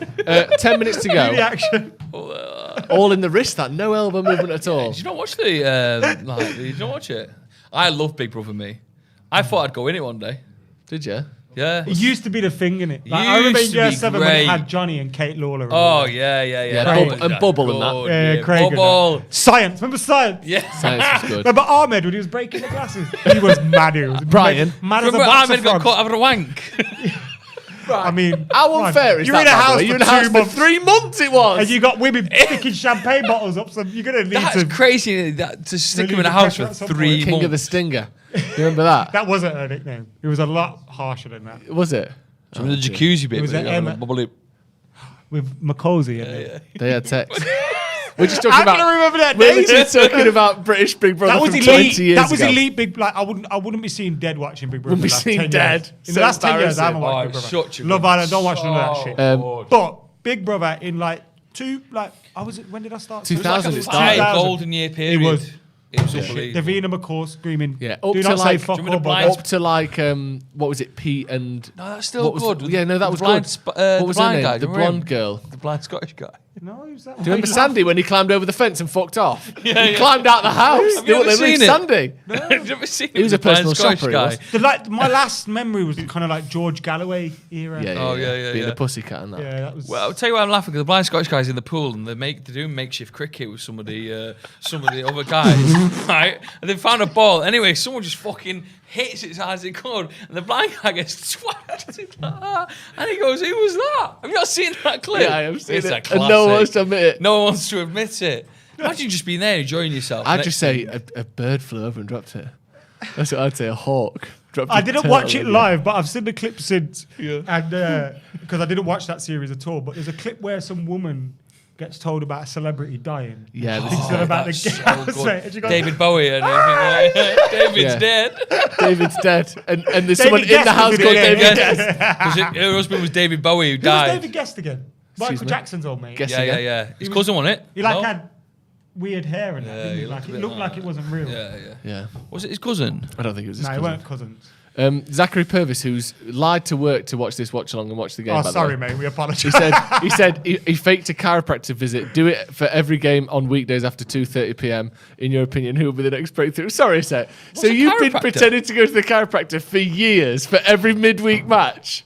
10 minutes to go. Reaction. All in the wrist, that no elbow movement at all. Did you not watch did you not watch it? I love Big Brother Me. I thought I'd go in it one day. Did you? Yeah. It used to be the thing, innit? Like, I remember in Used to year be 7 when it great. had Johnny and Kate Lawler. Oh yeah. and Bubble and that. Good, Yeah, Craig. and Bubble. that. Science. Remember Science? Yeah. Science was good. Remember Ahmed when he was breaking the glasses? He was mad. He was Brian. Mad as a Remember box of Ahmed got frogs. caught having a wank? I mean, How man, unfair is you're that? in a by the house way? for You're in a house 2 for months 3 months. It was. and you got women picking champagne bottles up, so you're gonna need That's to. crazy to stick Really him in a the house pressure for at some 3 point. King months. of the Stinger. You remember that? That wasn't her nickname. It was a lot harsher than that. Was it? Some of the jacuzzi bit. It was where an you have a Emma- bubbly- With Makosi in it. They had sex. We're just How talking can I about. remember that? We're name? just talking about British Big Brother That was from 20 elite. years That was ago. elite. Big. Like I wouldn't be seen dead watching Big Brother. Wouldn't be the last seen 10 dead. years. In So the last 10 years, I haven't embarrassing. watched Big Brother. Shut your Love mouth. Island. Don't watch none of that shit. Um, But Big Brother in like I was. When did I start? 2000 it Five started. 2000. golden year period. It was. It was unbelievable. Davina McCall screaming. Yeah, up Do to not say like- fuck do you remember all, the Bob. blind Up to like what was it? Pete and No, that's still what was good. Yeah, no, that The was blind good. sp- What was the her blind name? guy, The do you remember blonde girl. The blind Scottish guy. No, who's that? Do you remember Sandy when he climbed over the fence and fucked off? Yeah, He yeah. climbed out the house. Have you They ever leave seen it? Sandy. Have you ever seen He was the a personal blind Scottish shopper, he guy? was. My last memory was kind of like George Galloway era. Yeah, yeah. Being a pussycat and that. Yeah, that was. Well, I'll tell you why I'm laughing, because the blind Scottish guy's in the pool and they're doing makeshift cricket with some of the other guys, right? And they found a ball. Anyway, someone just fucking hits it as hard as it could, and the blind guy gets swacked like that. And he goes, "Who was that? Have you not seen that clip?" Yeah, I have seen It's it. a And classic. no one wants to admit it. No one wants to admit it. Imagine just being there enjoying yourself. I'd Next just thing- say a bird flew over and dropped it. That's what I'd say. A hawk dropped. I a didn't turtle watch it over. live, but I've seen the clip since. Yeah. And because I didn't watch that series at all, but there's a clip where some woman gets told about a celebrity dying. Yeah, this She is said about the that's so gas. good. And she goes, David Bowie and everything. David's Yeah. dead. David's dead, and there's David someone in Guest the house was in called it, David yeah. Guest. Because her husband was David Bowie, who Who was died. David Guest again? Michael me? Jackson's old mate. Guest. Yeah. His cousin won it. He like No? had weird hair and that. Yeah, Didn't he he? Like, looked a it bit looked like like it wasn't real. Yeah. Yeah, Was it his cousin? I don't think it was his No, they cousin. weren't cousins. Zachary Purvis, who's lied to work to watch this watch along and watch the game. Oh, by the sorry, way. mate. We apologise. He said he faked a chiropractor visit. Do it for every game on weekdays after 2:30 p.m. In your opinion, who will be the next breakthrough? Sorry, sir. So a you've been chiropractor? pretending to go to the chiropractor for years for every midweek match.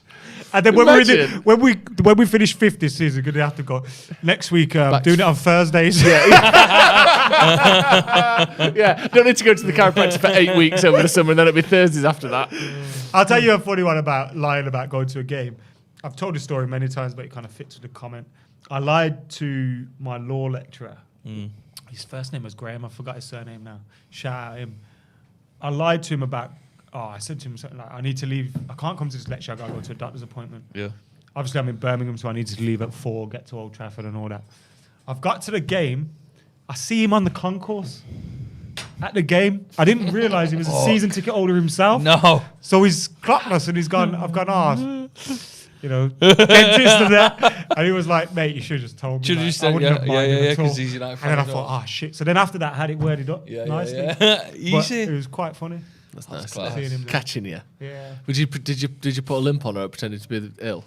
And then Imagine. when we finish fifth this season, we're gonna have to go next week. Back Doing it on Thursdays. Yeah, don't need to go to the chiropractor for 8 weeks over the summer, and then it'll be Thursdays after that. I'll tell you a funny one about lying about going to a game. I've told this story many times, but it kind of fits with the comment. I lied to my law lecturer. His first name was Graham. I forgot his surname now. Shout out him. I lied to him about. I said to him something like, "I need to leave. I can't come to this lecture. I got to go to a doctor's appointment." Yeah. Obviously, I'm in Birmingham, so I need to leave at 4, get to Old Trafford and all that. I've got to the game. I see him on the concourse at the game. I didn't realise he was a season ticket holder himself. No. So he's clocked us and he's gone, I've gone, dentist and that. And he was like, mate, you should have just told me. Should have like, just I said, wouldn't have minded at all. because he's United fan. And then I as well. thought, oh shit. So then after that, I had it worded up nicely. Yeah. But Easy. it was quite funny. That's nice. class. Seeing him there. Catching you. Yeah. Did you put a limp on her pretending to be ill?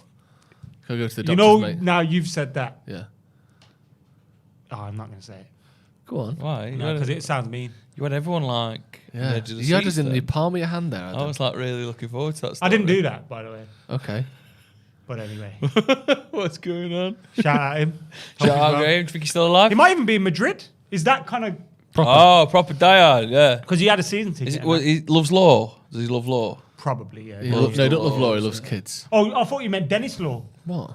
Can I go to the doctors, mate? Now you've said that. Yeah. Oh, I'm not going to say it. Go on. Why? Because it sounds mean. You had everyone like. Yeah. edge of the You had seats us in the then. palm of your hand there. I was like really looking forward to that. I didn't story. do that, by the way. Okay. But anyway, What's going on? shout out him. Shout out Graham. Do you think he's still alive? He might even be in Madrid. Is that kind of Proper diehard, yeah. because he had a season ticket? Is it, and well, that? he loves law. Does he love law? Probably, yeah. No, he don't love Law. He loves kids. Oh, I thought you meant Dennis Law. What?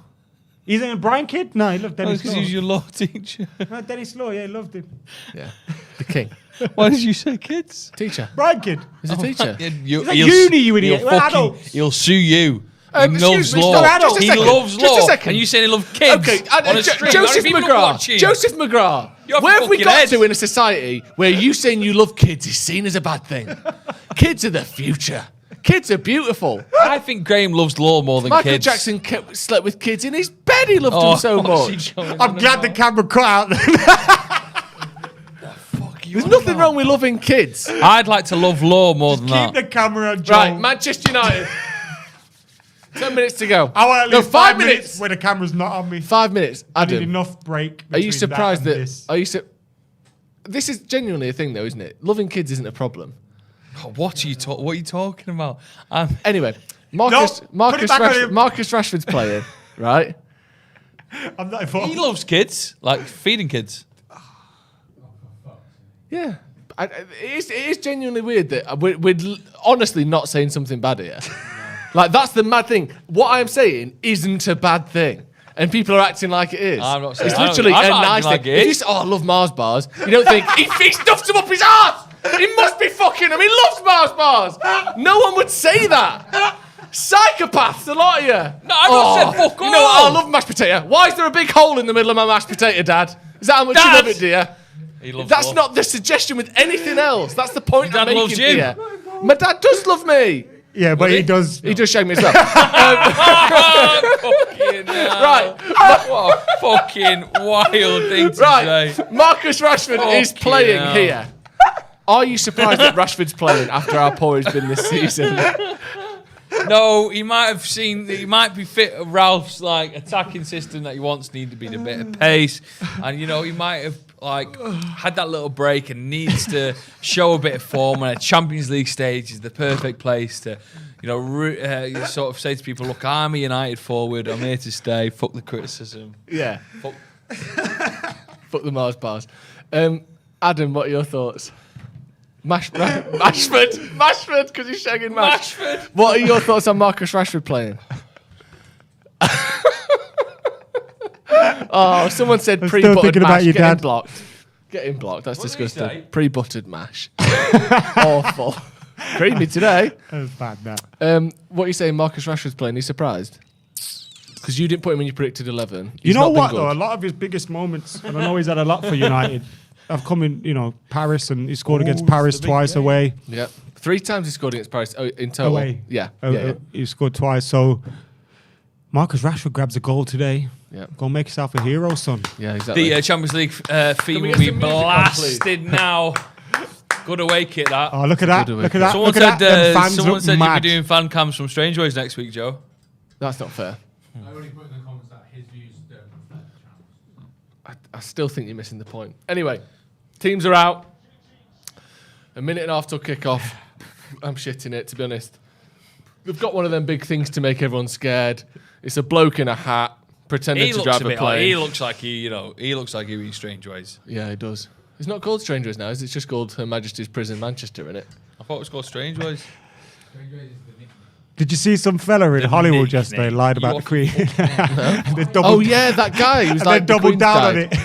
He's a Brian kid? No, he loved Dennis Because Law. he's your law teacher. No, Dennis Law, yeah, he loved him. Yeah. The king. Why did you say kids? Teacher. Brian kid. He's a teacher. He's like uni, you idiot. He'll, We're fucking, adults. he'll sue you. He Excuse loves me, law. stop. Just a He second. loves Just a law. second. And you saying he loves kids? Okay, on a stream. Joseph People McGrath. watching. Joseph McGrath. You have Where a have we fucking got head. to in a society where you saying you love kids is seen as a bad thing? Kids are the future. Kids are beautiful. I think Graham loves law more than Michael kids. Jackson slept with kids in his bed. He loved Oh, them so what's he much. going I'm on glad the about? camera cut out. There's nothing wrong with loving kids. I'd like to love law more than Keep that. the camera on Joel. Right, Manchester United. 10 minutes to go. I want at No, least 5 minutes. where the camera's not on me. 5 minutes. I need Adam, enough break. are you between surprised that? that? and this. Are you? This is genuinely a thing, though, isn't it? Loving kids isn't a problem. What are you talking about? Anyway, Marcus put it back on him. Marcus Rashford's playing, right? I'm not involved. He loves kids, like feeding kids. Yeah. It is genuinely weird that we're honestly not saying something bad here. Like, that's the mad thing. What I'm saying isn't a bad thing. And people are acting like it is. I'm not saying- It's I'm literally not a acting nice like thing. it If you is. say, oh, I love Mars bars, you don't think, he stuffed them up his ass! He must be fucking them. He loves Mars bars! No one would say that. Psychopaths, a lot of you. No, I've not said fuck You know what? I all. love mashed potato. Why is there a big hole in the middle of my mashed potato, Dad? Is that how much you Dad! love it, dear? He loves That's law. not the suggestion with anything else. That's the point Your I'm dad making loves you. here. My dad does love me. Yeah, but he does. He does shag me as well. Fucking hell. Right. What a fucking wild thing to Right. say. Marcus Rashford is Fucking playing hell. here. Are you surprised that Rashford's playing after how poor he's been this season? No, he might be fit of Ralph's like attacking system that he wants needed to be a bit of pace, and he might have like had that little break and needs to show a bit of form. And a Champions League stage is the perfect place to, sort of say to people, "Look, I'm a United forward. I'm here to stay. Fuck the criticism." Yeah. Fuck. Fuck the Mars bars. Adam, what are your thoughts? Mashford, because he's shagging Mash. Rashford. What are your thoughts on Marcus Rashford playing? Oh, someone said I'm still pre-buttered thinking mash. about your Get him dad. blocked. Get him blocked. That's What did he say? disgusting. Pre-buttered mash. Awful. Creamy today. That's bad now. What are you saying? Marcus Rashford's playing. Are you surprised? Because you didn't put him when you predicted 11. You He's know not been what, good. though? A lot of his biggest moments, and I know he's had a lot for United, have come in, Paris, and he scored against Paris twice away. Yeah. 3 times he scored against Paris in total. Away. Yeah. He scored twice. So Marcus Rashford grabs a goal today. Yeah. Go make yourself a hero, son. Yeah, exactly. The Champions League theme we will get be some music on, blasted now. Good away kit, that. Oh, look at that. Good away. Look at that. Someone Look at that. Them fans someone look said you'd mad. be doing fan cams from Strange Ways next week, Joe. That's not fair. I already put in the comments that his views don't reflect the channels. I still think you're missing the point. Anyway, teams are out. A minute and a half till kick-off. I'm shitting it, to be honest. We've got one of them big things to make everyone scared. It's a bloke in a hat pretending to drive a plane. He looks like he looks like he in Strange Ways. Yeah, he does. It's not called Strangers now, is it? It's just called Her Majesty's Prison Manchester, isn't it? I thought it was called Strange Ways. Strange Ways is the nickname. Did you see some fella in Hollywood yesterday lied about the Queen? They doubled- Oh, yeah, that guy. He was and like, then the doubled Queen's down on died. it.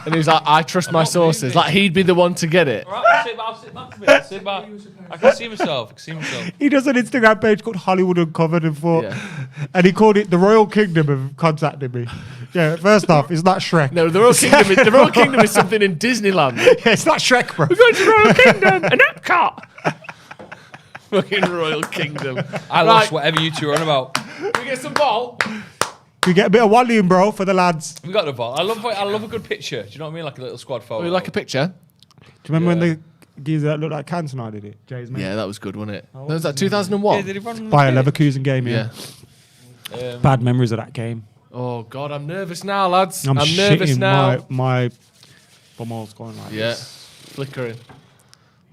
And he was like, I trust my sources. Like, he'd be the one to get it. Right, I'll sit back a bit. Sit back. I can see myself. He does an Instagram page called Hollywood Uncovered and thought, Yeah. and he called it the Royal Kingdom have contacted me. Yeah, first off, it's not Shrek. No, the Royal Kingdom is something in Disneyland. Yeah, it's not Shrek, bro. We're going to the Royal Kingdom and Epcot. Fucking Royal Kingdom. I lost whatever you two are on about. we get some ball? We get a bit of volume, bro, for the lads. We got the ball. I love a good picture. Do you know what I mean? Like a little squad photo. We like a picture? Do you remember when the geezer that looked like Cantona did it? Jay's mate? Yeah, that was good, wasn't it? That was that 2001? Yeah, did he run By a Leverkusen game, yeah. Bad memories of that game. Oh, God, I'm nervous now, lads. I'm nervous shitting now. My bumhole's going like this. Flickering.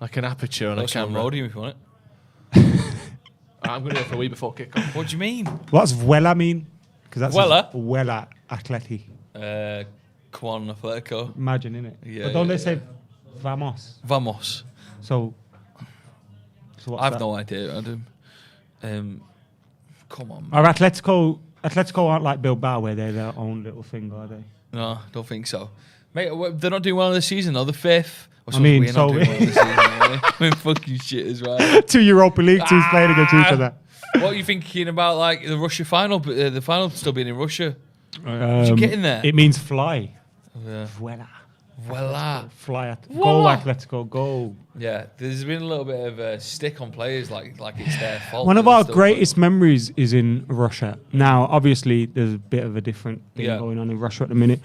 Like an aperture on a camera. Roadium if you want it. I'm going to go for a wee before kick-off. What do you mean? What's Vuela mean? Because that's Vuela? Vuela Atleti. Come on, Atletico. Imagine, innit? Yeah, but don't yeah, they say Vamos? Vamos. So what's I've that? no idea, Adam. Come on, man. Are Atletico aren't like Bilbao where they're their own little thing, are they? No, don't think so. Mate, they're not doing well this season, though. They're fifth. I mean, we're not doing well this season, are we? We're fucking shit as well. 2 Europa League teams playing against each other. What are you thinking about, like, the Russia final? The final still being in Russia. Did you get in there? It means fly. Yeah. Vuela. Voila. Fly. Go Atletico, go. Yeah, there's been a little bit of a stick on players, like it's their fault. One of that our they're still greatest memories is in Russia. Now, obviously, there's a bit of a different thing going on in Russia at the minute.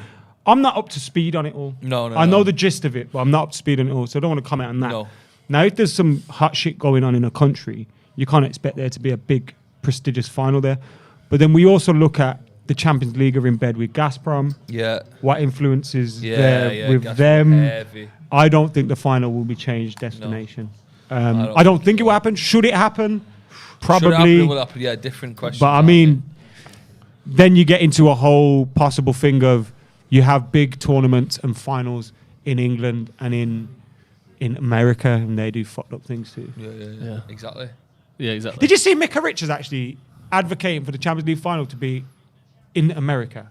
I'm not up to speed on it all. No. I know the gist of it, but I'm not up to speed on it all, so I don't want to comment on that. No. Now, if there's some hot shit going on in a country, you can't expect there to be a big, prestigious final there. But then we also look at the Champions League are in bed with Gazprom. Yeah. What influences there with Gazprom them? heavy. I don't think the final will be changed destination. I don't think it will happen. Should it happen? Probably. Should it happen, it will happen. Yeah, different question. But I mean, then you get into a whole possible thing of you have big tournaments and finals in England and in America, and they do fucked up things too. Yeah. Exactly. Yeah, exactly. Did you see Micah Richards actually advocating for the Champions League final to be in America?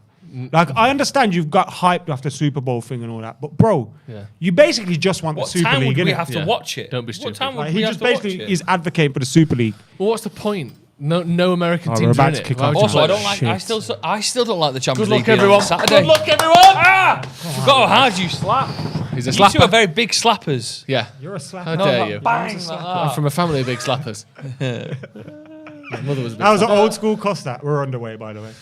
Like, I understand you've got hyped after Super Bowl thing and all that, but bro, you basically just want What the Super time League. would we innit? have to watch it? Don't be stupid. What time would Like, we he have just to watch basically it? is advocating for the Super League. Well, what's the point? No American Oh, we're teams are about in to it. kick Why off would you Also, I play don't it? like. I still don't like the Champions Good League luck, being on everyone. Saturday. Good luck, everyone. Forgot how hard you slap. He's a You two are slapper. very big slappers. Yeah. You're a slapper. How dare you? Bang like I'm that. from a family of big slappers. My mother was a big That was an slapper. old school Costa. We're underway, by the way.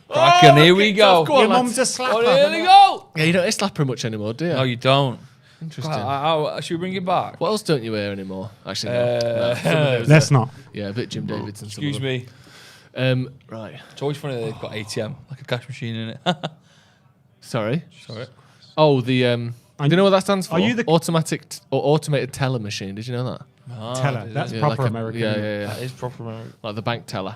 Cracking, here we go. Go on, Your lads. mum's a slapper. Oh, here we go. Yeah, you don't hear slapper much anymore, do you? No, you don't. Interesting. Should we bring it back? What else don't you hear anymore? Actually, no. Some of those Let's are- not. Yeah, a bit Jim Davidson. some of Excuse them. me. Right. It's always funny that they've got ATM, like a cash machine in it. Sorry. Sorry. Oh, the do you know what that stands for? Are you the- automated teller machine? Did you know that? Teller. That's Yeah, proper like a- American. Yeah, isn't it? yeah, yeah. That is proper American. Like the bank teller,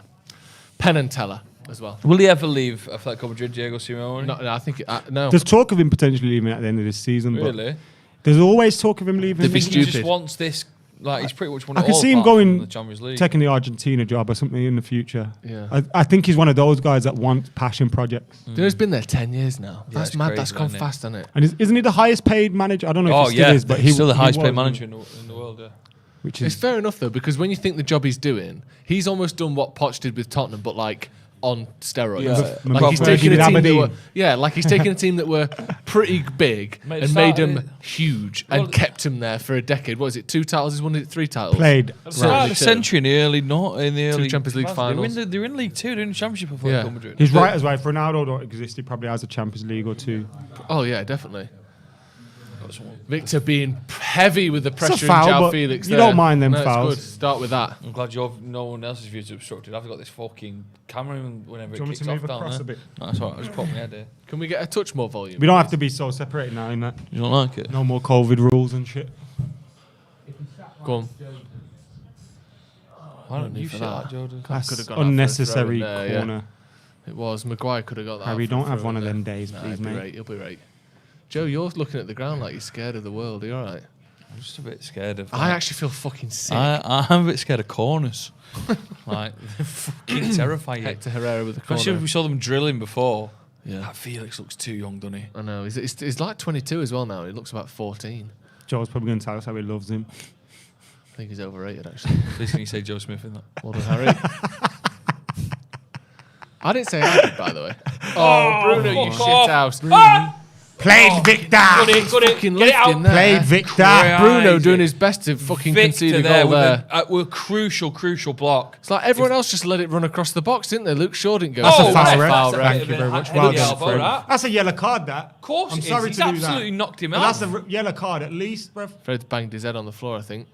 pen and teller as well. Will he ever leave Atletico Madrid, Diego Simeone? No, I think no. There's talk of him potentially leaving at the end of this season. Really? But there's always talk of him leaving. They'd I be think he just stupid. wants this. Like he's pretty much won I it could all see him apart from going, the Champions League. taking the Argentina job or something in the future. Yeah. I think he's one of those guys that wants passion projects. You know, he's been there 10 years now. That's it's mad. crazy, That's gone isn't it? fast, hasn't it? And isn't he the highest paid manager? I don't know if he still is, but he's still the highest paid was, manager in the world. Yeah. Which It's is fair enough though, because when you think the job he's doing, he's almost done what Poch did with Tottenham, but like on steroids. Yeah. Like he's Proper. taken a With team that Aberdeen. were, like he's taken a team that were pretty big Made and it made start, them huge Well, and kept him there for a decade. What is it? 2 titles? He's won it 3 titles. played. Start of the Two. century in the early Champions League finals. They're in League Two. They're in the Championship of Yeah. Atletico Madrid. He's right as well. If Ronaldo don't exist, he probably has a Champions League or two. Oh yeah, definitely. Victor being heavy with the pressure foul, and João but Felix. you there. don't mind them No, it's fouls. good. Start with that. I'm glad no one else's views are obstructed. I've got this fucking camera whenever Do you it want me kicks to move off down across there. a bit? No, that's alright. I just popped my head here. Can we get a touch more volume? We don't have to be so separated now in that. You don't like it? No more COVID rules and shit. Go on. Why don't need you for shit that. like Jordan? That's could've gone out for a unnecessary throw in there, corner. It was. Maguire could have got that. Harry, out for a don't have throw one in of there. them days, Nah, please, he'll be mate. right. He'll be right. Joe, you're looking at the ground like you're scared of the world. Are you all right? I'm just a bit scared of. I actually feel fucking sick. I'm a bit scared of corners. Like they're fucking terrifying. Hector Herrera with the corner. Especially if we saw them drilling before. Yeah. That Felix looks too young, doesn't he? I know. He's like 22 as well now. He looks about 14. Joe's probably going to tell us how he loves him. I think he's overrated, actually. Please can you say Joe Smith in that? Well done, Harry. I didn't say I did, by the way. Oh, Bruno, you shit house. Played Victor. Got it. Fucking Get it out. lifting there. Played Victor. Right. Bruno Isaac. doing his best to fucking concede a there goal there. with a crucial block. It's like everyone else just let it run across the box, didn't they? Luke Shaw didn't go. That's a Oh, foul, that's ref. a bit Thank of you a very much. head Well of the done, elbow, Fred. that. That's a yellow card, that. Of course I'm it is. sorry He's to do absolutely that. knocked him But out. that's a yellow card at least, bruv. Fred banged his head on the floor, I think.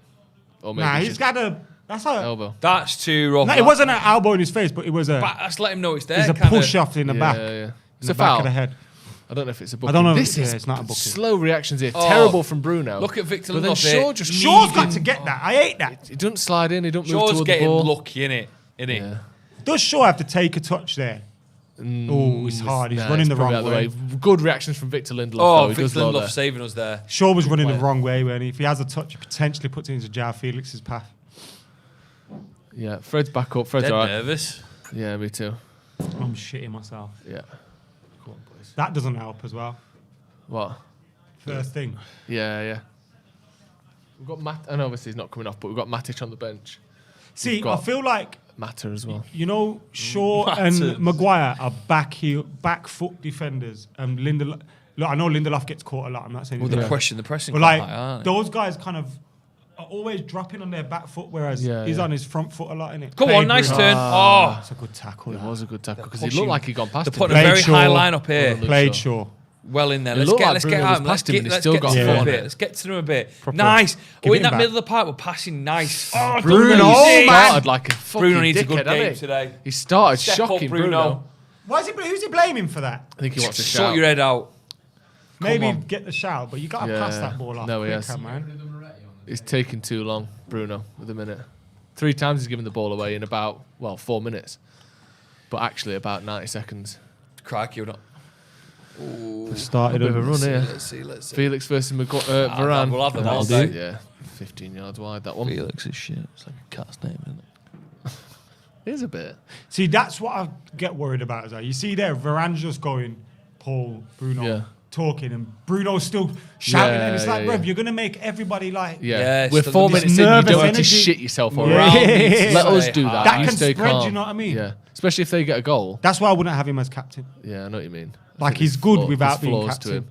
Or maybe Nah, he's just got a... That's a... elbow. That's too rough. No, it wasn't an elbow in his face, but it was a... That's let him know it's there. It's a kinda. push-off in the back. Yeah. In It's the a back foul. of the head. I don't know if it's a booking. I don't know. This Yeah, is it's not a booking. slow reactions here. Oh. Terrible from Bruno. Look at Victor But then Lindelof Shaw here. just Shaw's got to get that. I hate that. He doesn't slide in. He don't move Shaw's toward the getting ball. lucky, innit? Yeah. Does Shaw have to take a touch there? Oh, it's hard. He's Nah, running it's the probably wrong out way. Good reactions from Victor Lindelof. Oh, though. He does Victor well Lindelof there. saving us there. Shaw was running the Well. wrong way, when if he has a touch, he potentially puts it into Jao Felix's path. Yeah, Fred's back up. Fred's Dead alright. nervous. Yeah, me too. I'm shitting myself. Yeah. Come on, boys. That doesn't help as well. What? First thing. Yeah. We've got Matt, and obviously he's not coming off, but we've got Matic on the bench. See, We've got I feel like, Matter as well. you know, Shaw and Maguire are back foot defenders. And Lindelof, look, I know Lindelof gets caught a lot. I'm not saying Well, he the doesn't. pressing But quite like, high, aren't they? those guys kind of are always dropping on their back foot, whereas he's on his front foot a lot, innit? Come on, nice turn. Oh, That's a good tackle. It was a good tackle because he pushing- looked like he'd gone past they're him. putting a Played very Shaw. high line up here. Played Shaw. Well in there. It Let's looked get like let's Bruno get was out. Let's past him get and he let's still get got to them a forward. bit. Let's get to them a bit. Proper. Nice. Give Oh, it in that back. middle of the park, we're passing nice. Oh, Bruno, Bruno, oh, man. Started like a fucking Bruno needs a good dickhead, hasn't game he? today. He started Step shocking up, Bruno. Why is he? Who's he blaming for that? I think he wants a Sort shout. your head out. Maybe on. get the shout, but you got to pass Yeah. that ball off. No, he quicker, has. man. It's taking too long, Bruno, with a minute. 3 times he's given the ball away in about, 4 minutes. But actually about 90 seconds. Crikey, we're not. Started A bit of a run here. Let's see. Felix versus Varane. We'll have them all That'll day. do. Yeah, 15 yards wide, that one. Felix is shit. It's like a cat's name, isn't it? It is a bit. See, that's what I get worried about. As well. You see there, Varane's just going, Paul, Bruno, Yeah. talking, and Bruno's still shouting, Yeah, and it's like, yeah, Rev, yeah. you're going to make everybody like... Yeah, Yeah, we're it's 4 this minutes in, you nervous don't have to energy. shit yourself Yeah. around. Yeah. Let us do that. That You can stay spread, calm. you know what I mean? Yeah, especially if they get a goal. That's why I wouldn't have him as captain. Yeah, I know what you mean. I Like, think he's there's good there's without being flaws captain. to him.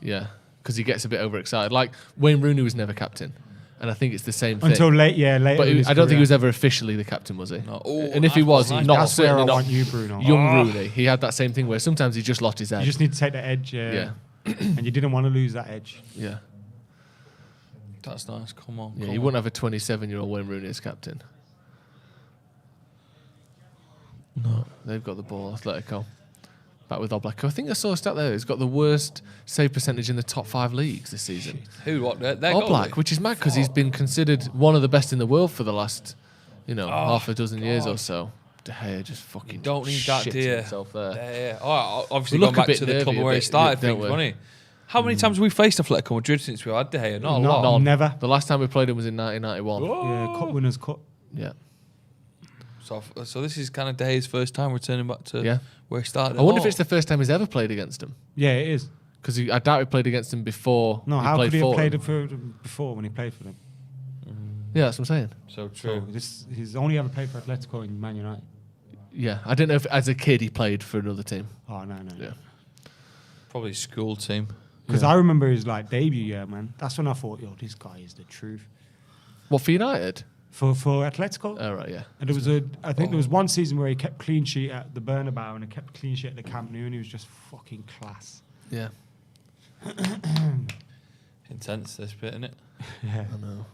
Yeah, because he gets a bit overexcited. Like, Wayne Rooney was never captain. And I think it's the same thing. Until later But in his I don't think he career. was ever officially the captain, was he? No. Oh, And if he was, nice. not That's where certainly I not want you, Bruno. young Rooney. He had that same thing where sometimes he just lost his You head. just need to take the edge, Yeah. and you didn't want to lose that edge. Yeah. That's nice. Come on. Yeah, come you on. wouldn't have a 27-year-old Wayne Rooney as captain. No. They've got the ball, Atletico. Back with Oblak. I think I saw a stat there. He's got the worst save percentage in the top 5 leagues this season. Who? What? They're Oblak, which is mad because he's been considered one of the best in the world for the last, half a dozen years or so. De Gea just fucking Don't need that, shits do you? himself there. Yeah. Oh, obviously We look going a back bit to the club nervy, where a he bit, started don't things, we? wasn't he? How many times have we faced Atletico Madrid since we had De Gea? Not a lot. Not never. The last time we played him was in 1991. Yeah, Cup Winners' Cup. Yeah. So this is kind of De Gea's first time returning back to Yeah. where he started. I wonder if it's the first time he's ever played against him. Yeah, it is. Because I doubt he played against him before. No, he how played could he have for played him. it for before when he played for them? Yeah, that's what I'm saying. so So true. he's only ever played for Atletico and Man United. Yeah, I don't know if as a kid he played for another team. Oh no. Yeah. Probably school team. Because I remember his debut year, man. That's when I thought, yo, this guy is the truth. What, for United? For Atletico. Oh, right, yeah. And I think there was one season where he kept clean sheet at the Bernabeu and he kept clean sheet at the Camp Nou, and he was just fucking class. Yeah. Intense, this bit, isn't it? Yeah. I know.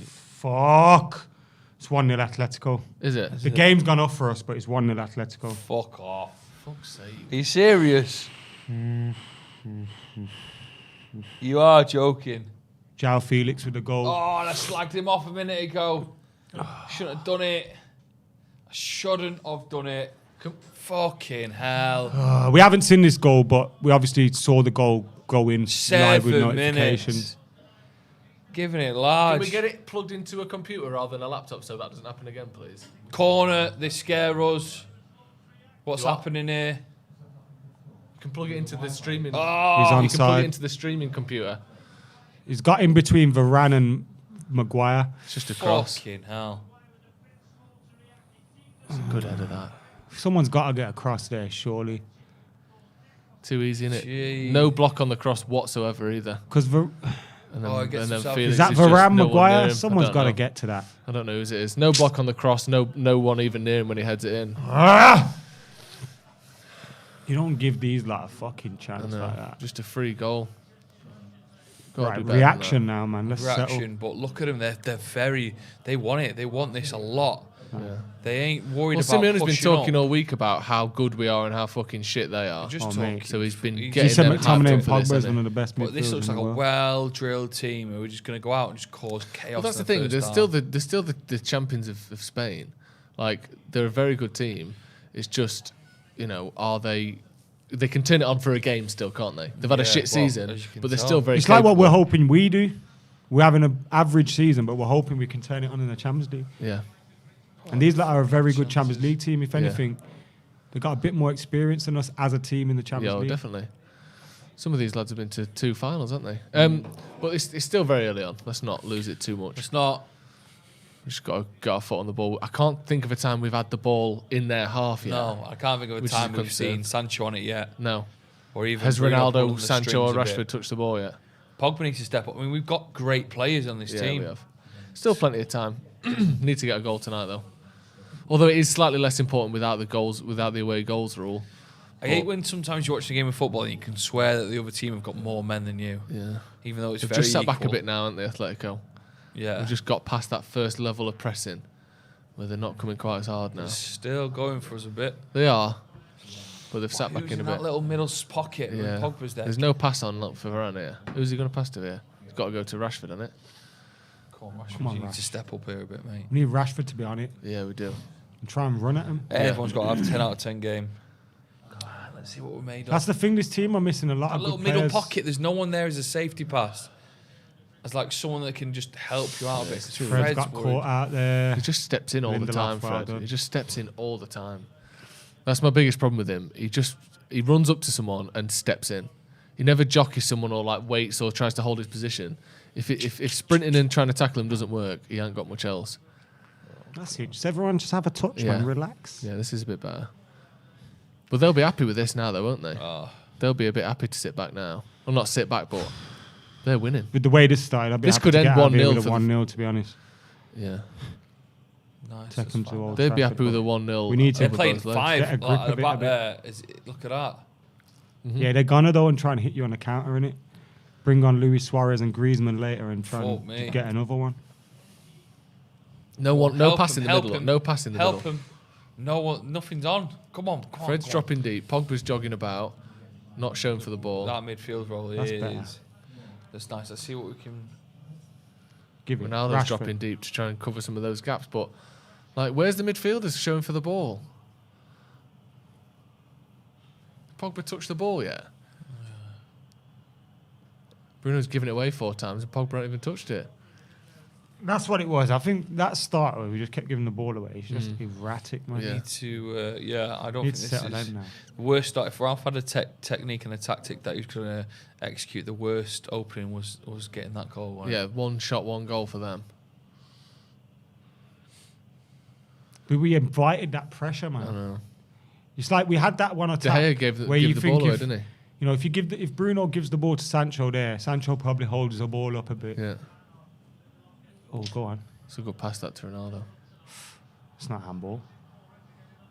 Fuck. It's 1-0 Atletico. Is it? The game's gone off for us, but it's 1-0 Atletico. Fuck off. Fuck's sake. Are you serious? You are joking. Jao Felix with the goal. Oh, I slagged him off a minute ago. Shouldn't have done it. I shouldn't have done it. Fucking hell. We haven't seen this goal, but we obviously saw the goal go in live with 7 notifications. minutes. Giving it large. Can we get it plugged into a computer rather than a laptop so that doesn't happen again, please? Corner, they scare us. What's What? happening here? You can plug it into the streaming. Oh, He's You can plug it onside. into the streaming computer. He's got in between Varane and Maguire. It's just a cross. fucking hell. It's a good header, that. Someone's got to get across there, surely. Too easy, innit? Gee. No block on the cross whatsoever either. Because And it gets then himself- Felix is that just Varane, no one near Maguire? him. Someone's I got to don't know. get to that. I don't know whose it is. No block on the cross. No one even near him when he heads it in. You don't give these like a fucking chance I know. like that. Just a free goal. Gotta Right, do better than reaction now, man. Let's settle. Reaction, but look at them. They're very. They want it. They want this a lot. They ain't worried Well, about. Simeone's been pushing talking up. all week about how good we are and how fucking shit they are. Just Oh, talking. mate. So he's been He getting said them hyped McTominay up and for Pogba this, is hasn't one he? of the best But this midfielders looks in like the a world. well-drilled team who are just going to go out and just cause chaos. Well, that's the in thing. first There's half. still the champions of Spain. Like they're a very good team. It's just, are they? They can turn it on for a game still, can't they? They've had a Yeah, shit well, season, as you can but they're tell. still very. It's like what capable. we're hoping we do. We're having an average season, but we're hoping we can turn it on in the Champions League. Yeah. And these are a very good Champions League team. If anything, they've got a bit more experience than us as a team in the Champions Yeah, League. definitely. Some of these lads have been to 2 finals, haven't they? But it's still very early on. Let's not lose it too much. It's not. We just got to get our foot on the ball. I can't think of a time we've had the ball in their half yet. No, I can't think of a Which is time a we've concern. seen Sancho on it yet. No. Or even Has Bruno pulling Ronaldo, the Sancho, or strings a Rashford bit. touched the ball yet? Pogba needs to step up. I mean, we've got great players on this Yeah, team. we have. Still plenty of time. Need to get a goal tonight, though. Although it is slightly less important without the away goals rule. I hate when sometimes you watch a game of football and you can swear that the other team have got more men than you. Yeah. Even though it's They've very just sat back a equal. bit now, haven't they, Atletico? Yeah. They've just got past that first level of pressing where they're not coming quite as hard now. They're still going for us a bit. They are, but they've sat back Who's in a that bit. little middle pocket Yeah. when Pogba's there? There's no pass on look for Varane here. Who's he going to pass to here? He's got to go to Rashford, hasn't it? Come on, Rashford. Come on, you need Rash. to step up here a bit, mate. We need Rashford to be on it Yeah, we do. and try and run at him. Everyone's got to have a 10 out of 10 game. God, let's see what we're made That's of. the thing. This team are missing a lot That of little good middle players. pocket, there's no one there as a safety pass. As like someone that can just help you out a bit. 'cause Fred's got worried. caught out there. He just steps in all the Lindelof, time, well Fred. done. He just steps in all the time. That's my biggest problem with him. He runs up to someone and steps in. He never jockeys someone or like waits or tries to hold his position. If sprinting and trying to tackle him doesn't work, he ain't got much else. That's it. Just everyone just have a touch, Yeah. man. Relax. Yeah, this is a bit better. But they'll be happy with this now, though, won't they? Oh. They'll be a bit happy to sit back now. Well, not sit back, but they're winning. With the way this started, I'd be This happy could to end get out of here 1-0 with for a the- 1-0, to be honest. Yeah. Nice. Take them that's to fine. Old They'd be Trafford, happy with but a 1-0. we need to- They're with playing both legs. five. Get a grip Like, of at it the a back bit. there. Look at that. Yeah, they're gonna though and try and hit you on the counter, innit? Bring on Luis Suarez and Griezmann later and try Fuck and me. get another one. No Help pass him, in the help middle. him. No pass in the Help middle. him. No one. Nothing's on. Come on. Fred's come on. dropping deep. Pogba's jogging about, not shown for the ball. That midfield role That's is. better. That's nice. Let's see what we can. Give it. Ronaldo's Rashford. dropping deep to try and cover some of those gaps. But, like, where's the midfielders showing for the ball? Pogba touched the ball yet? Bruno's given it away 4 times and Pogba hasn't even touched it. That's what it was. I think that started where we just kept giving the ball away. He's just erratic, man. Yeah. Need to. I don't Need think to this settle is down now. the worst start. If Ralph had a technique and a tactic that he was going to execute, the worst opening was getting that goal. wasn't it? Yeah, 1 shot, 1 goal for them. But we invited that pressure, man. I know. It's like we had that one De attack Gea gave the where you think ball away, if, didn't he? you know, if Bruno gives the ball to Sancho there, Sancho probably holds the ball up a bit. Yeah. Oh, go on. It's a good pass that to Ronaldo. It's not handball.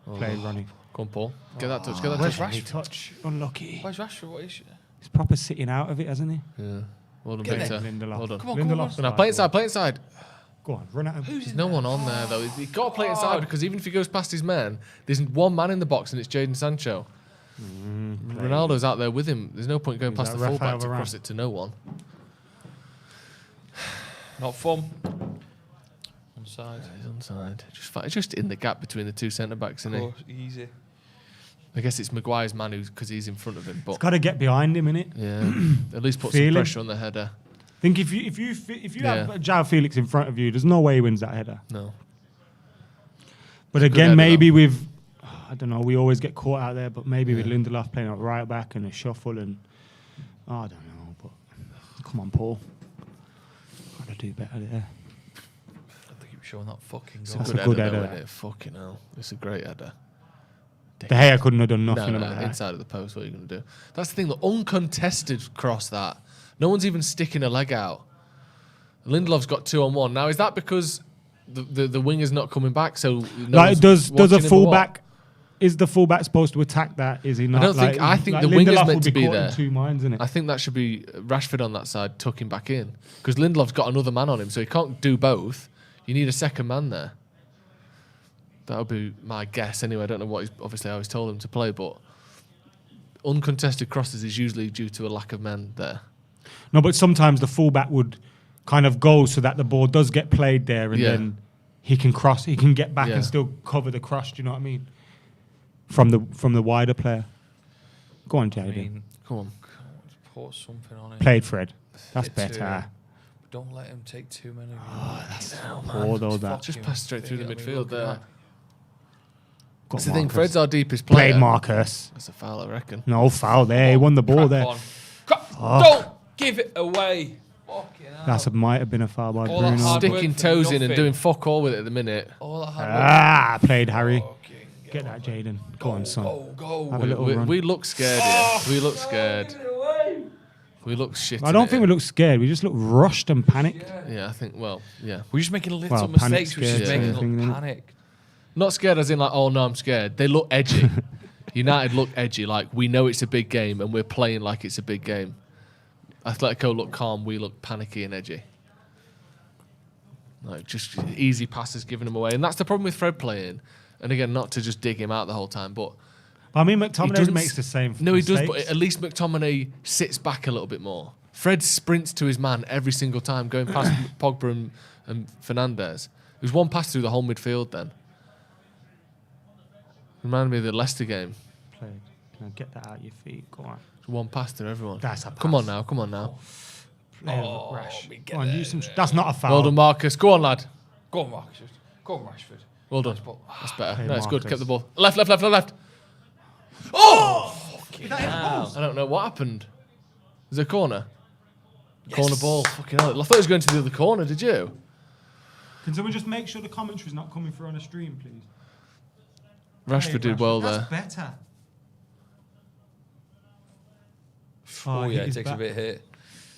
Oh. Play running. Come on, Paul. Get that touch. Get that Where's touch. Rashford? Touch. Unlucky. Where's Rashford? What is? He's proper sitting out of it, hasn't he? Yeah. Well done, Get Peter. Lindelof. Well done. Come on, Lindelof's come Now right, play go inside. Play inside. on. Go on, run at him. There's no one on there though. He's got to play inside because even if he goes past his man, there's one man in the box and it's Jadon Sancho. Ronaldo's out there with him. There's no point going Is past that the fullback Rafael to Varane? cross it to no one. Not fun. Onside. He's onside. Just in the gap between the 2 centre backs, isn't he? Course, easy. I guess it's Maguire's man because he's in front of him. But It's got to get behind him, innit? yeah, at least put Feel some him. pressure on the header. I think if you Yeah. have João Felix in front of you, there's no way he wins that header. No. But It's a good again, header, maybe with, I don't know, we always get caught out there, but maybe with Yeah. Lindelof playing at right back and a shuffle and, I don't know, but come on, Paul. Got to do better there. I think he was showing that fucking It's goal. That's a a good good header, though, header. isn't it? Fucking hell. It's a great header. De Gea couldn't have done nothing No, about that. inside of the post, what are you going to do? That's the thing, the uncontested cross that. No one's even sticking a leg out. Lindelof's got 2-on-1. Now, is that because the winger's not coming back? So does a fullback... Is the fullback supposed to attack that? Is he not? I think the Lindelof winger's would meant to be caught in there. 2 minds, isn't it? I think that should be Rashford on that side, tucking back in. Because Lindelof's got another man on him, so he can't do both. You need a second man there. That would be my guess anyway. I don't know obviously how he's told him to play, but uncontested crosses is usually due to a lack of men there. No, but sometimes the fullback would kind of go so that the ball does get played there, and then he can cross, he can get back and still cover the cross. Do you know what I mean? From the wider player. Go on, Jaden. Come on. Put something on it. Played Fred. That's better. Don't let him take too many. That's poor though. That Just pass straight through the midfield there. That's the thing. Fred's our deepest player. Played Marcus. That's a foul, I reckon. No foul there. He won the ball there. Don't give it away. That might have been a foul by Bruno. Sticking toes in and doing fuck all with it at the minute. Played Harry. Get that, Jaden. Go on, son. Go. Have a little run. We look scared here. We look scared. We look shit. I don't think we look scared. We just look rushed and panicked. Yeah, I think. Well, yeah. We're just making little mistakes. We're just making little panic. Not scared as in like, oh no, I'm scared. They look edgy. United look edgy. Like we know it's a big game and we're playing like it's a big game. Atletico look calm. We look panicky and edgy. Like just easy passes giving them away, and that's the problem with Fred playing. And again, not to just dig him out the whole time, but I mean, McTominay makes the same. No, he does, but at least McTominay sits back a little bit more. Fred sprints to his man every single time, going past Pogba and Fernandes. It was one pass through the whole midfield then. Reminded me of the Leicester game. Played. Now get that out your feet. Go on. One pass through everyone. That's a pass. Come on now. Rash. Go on, that's not a foul. Well done, Marcus. Go on, lad. Go on, Marcus. Go on, Rashford. Well done. That's better. Hey, No, it's good. Marcus. Kept the ball. Left. Oh! I don't know what happened. Is it a corner? Yes. Corner ball. Fucking hell. I thought it was going to the other corner, did you? Can someone just make sure the commentary's not coming through on a stream, please? Rashford did well there. That's better. Oh, yeah, it takes a bit hit.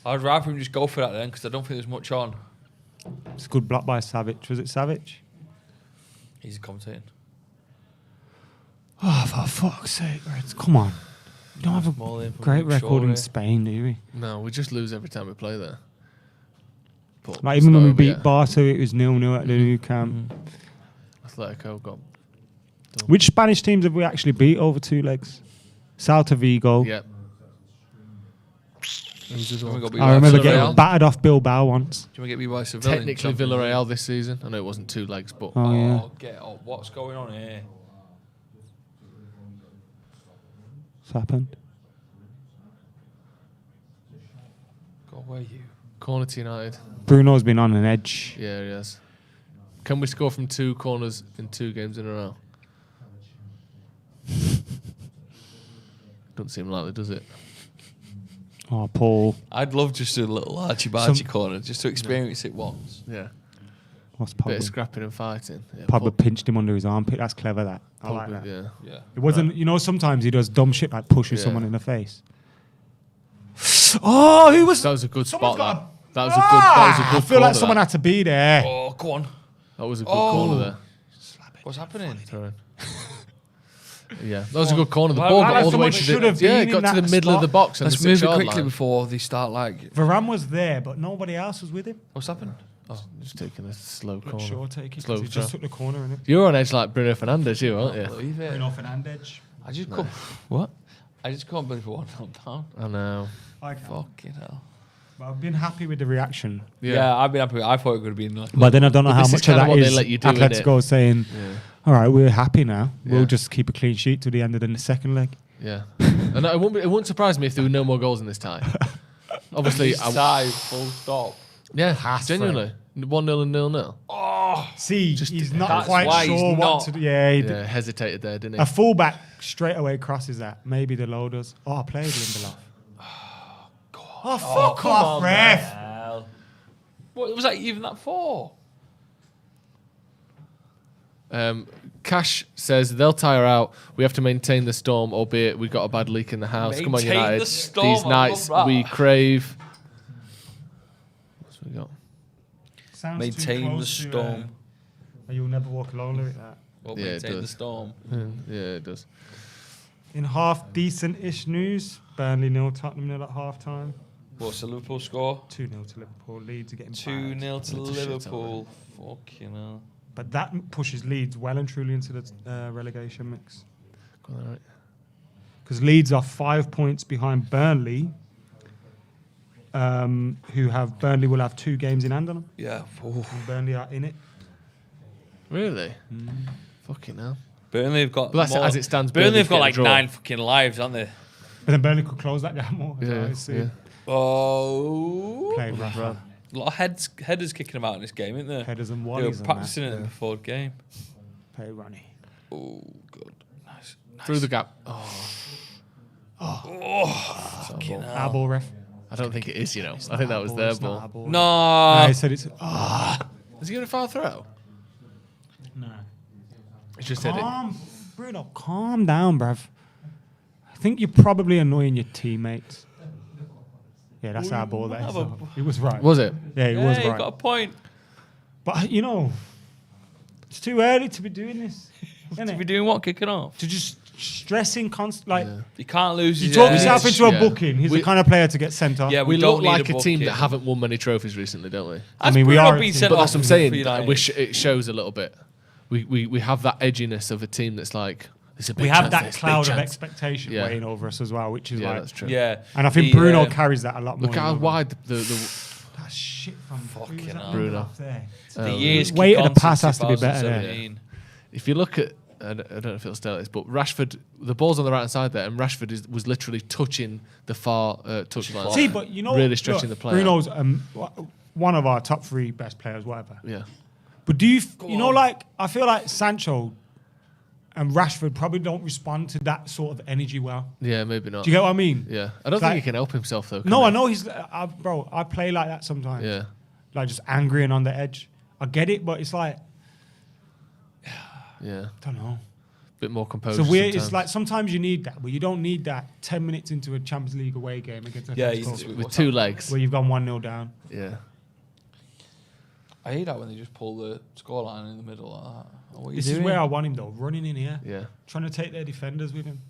I'd rather him just go for that then, because I don't think there's much on. It's a good block by Savage. Was it Savage? He's commentating. Oh, for fuck's sake, Reds. Come on. We don't have a great record in Spain, do we? No, we just lose every time we play there. But like even when we beat Barca, it was 0-0 at the new camp. Atletico got done. Which Spanish teams have we actually beat over 2 legs? Celta Vigo. Yep. I remember getting battered off Bilbao once. Do you want to get beat by Sevilla? Technically Villarreal this season. I know it wasn't 2 legs, but... Get up. What's going on here? What's happened? Go away, you. Corner to United. Bruno's been on an edge. Yeah, he has. Can we score from 2 corners in 2 games in a row? Doesn't seem likely, does it? Oh, Paul. I'd love just a little archie-barchie corner, just to experience it once. Yeah. What's Bit Pogba? of scrapping and fighting. Yeah, Pogba pinched him under his armpit. That's clever, that. I like that. Yeah. It wasn't, you know, sometimes he does dumb shit like pushes someone in the face. Oh, who was... That was a good spot, that. That was a good I feel like someone had to be there. Oh, go on. That was a good corner there. What's happening? Sorry. Yeah, that was a good corner. The ball got all the way to the middle of the box. Let's move it quickly before they start like... Varane was there, but nobody else was with him. What's happened? Oh, just taking a slow corner. Sure, take it. Slow He just took the corner, innit? You're on edge like Bruno Fernandes, you, aren't you? Believe it. Bruno Fernandes. I just can't... What? I just can't believe we're 1-0 down. I know. Fucking hell. But I've been happy with the reaction. Yeah, I've been happy. I thought it would have been like... But then I don't know how this much is of kind of that what they is let you do, Atletico saying, all right, we're happy now. Yeah. We'll just keep a clean sheet to the end of the second leg. Yeah. And it wouldn't surprise me if there were no more goals in this tie. Obviously, tie, full stop. Yeah, genuinely. 1-0 and 0-0. Oh, see, he's not that's quite why sure he's what not. to do. Yeah, Yeah, hesitated there, didn't he? a fullback straight away crosses that. Maybe the low does. Oh, I played Lindelof. Oh, fuck off, ref. What was that even that for? Cash says they'll tire out. We have to maintain the storm, albeit we got a bad leak in the house. Come on, Maintain United. the storm, These I nights love that. we crave. What's we got? Sounds Maintain too the close to, storm. You'll never walk alone like that. Well, Yeah, it maintain the does. storm. Yeah, it does. In half decent-ish news, Burnley 0, Tottenham 0 at half time. What's the Liverpool score? 2-0 to Liverpool. Leeds are getting 2-0 to That's a shit Liverpool. Fucking hell. But that pushes Leeds well and truly into the relegation mix. All right. Because Leeds are 5 points behind Burnley, Burnley will have 2 games in hand on them. Yeah. And Burnley are in it. Really? Fucking hell. Burnley have got. But that's more, as it stands. Burnley have Burnley's got getting a like draw. 9 fucking lives, haven't they? But then Burnley could close that gap more. Yeah. Oh. Playing rough. A lot of headers kicking them out in this game, isn't there? Headers and They wallies were and that. practicing it before the game. Play Ronnie. Oh, good. Nice. Through the gap. Fucking hell. Our ball, ref. I don't think it is, you know. I think that was their It's not ball. our ball. No. I said it's. Is he going to foul throw? No. He just said it. Bruno, calm down, bruv. I think you're probably annoying your teammates. Yeah, that's our ball. That is. He was right. Was it? Yeah, he was Hey, right. got a point. But you know, it's too early to be doing this. To Isn't be it? doing what? Kicking off? To just stressing constant. Like You can't lose. you his talk edge. yourself into a Yeah. booking. He's the kind of player to get sent off. Yeah, We don't look need like a team booking. that haven't won many trophies recently, don't we? Has we Bruno are a been team. sent But off that's what I'm for saying. United? It shows a little bit. We have that edginess of a team that's like, it's a big we have chance, that it's a big cloud of chance. expectation Yeah. weighing over us as well, which is Yeah, like. that's true. Yeah. And I think The, Bruno carries that a lot more. Look how than wide the that shit from Fucking who was that hell. Bruno. off there? The years Weight kick of on the pass since has to be better there. 2017. if you look at, I don't know if it'll stay like this, but Rashford, the ball's on the right hand side there, and Rashford was literally touching the far touchline. See, but you know, really stretching the play. Bruno's one of our top 3 best players, whatever. Yeah. But do you, like, I feel like Sancho and Rashford probably don't respond to that sort of energy well. Yeah, maybe not. Do you get what I mean? Yeah. I don't It's think like- he can help himself though. No, can I he? know he's, bro, I play like that sometimes. Yeah. Like just angry and on the edge. I get it, but it's like, Yeah. I don't know. Bit more composure. So weird. sometimes. It's like sometimes you need that, but you don't need that 10 minutes into a Champions League away game against Yeah, Atletico with 2 legs. where you've gone 1-0 down. Yeah. I hate that when they just pull the scoreline in the middle like that. What are you This doing? is where I want him though, running in here, Yeah. trying to take their defenders with him.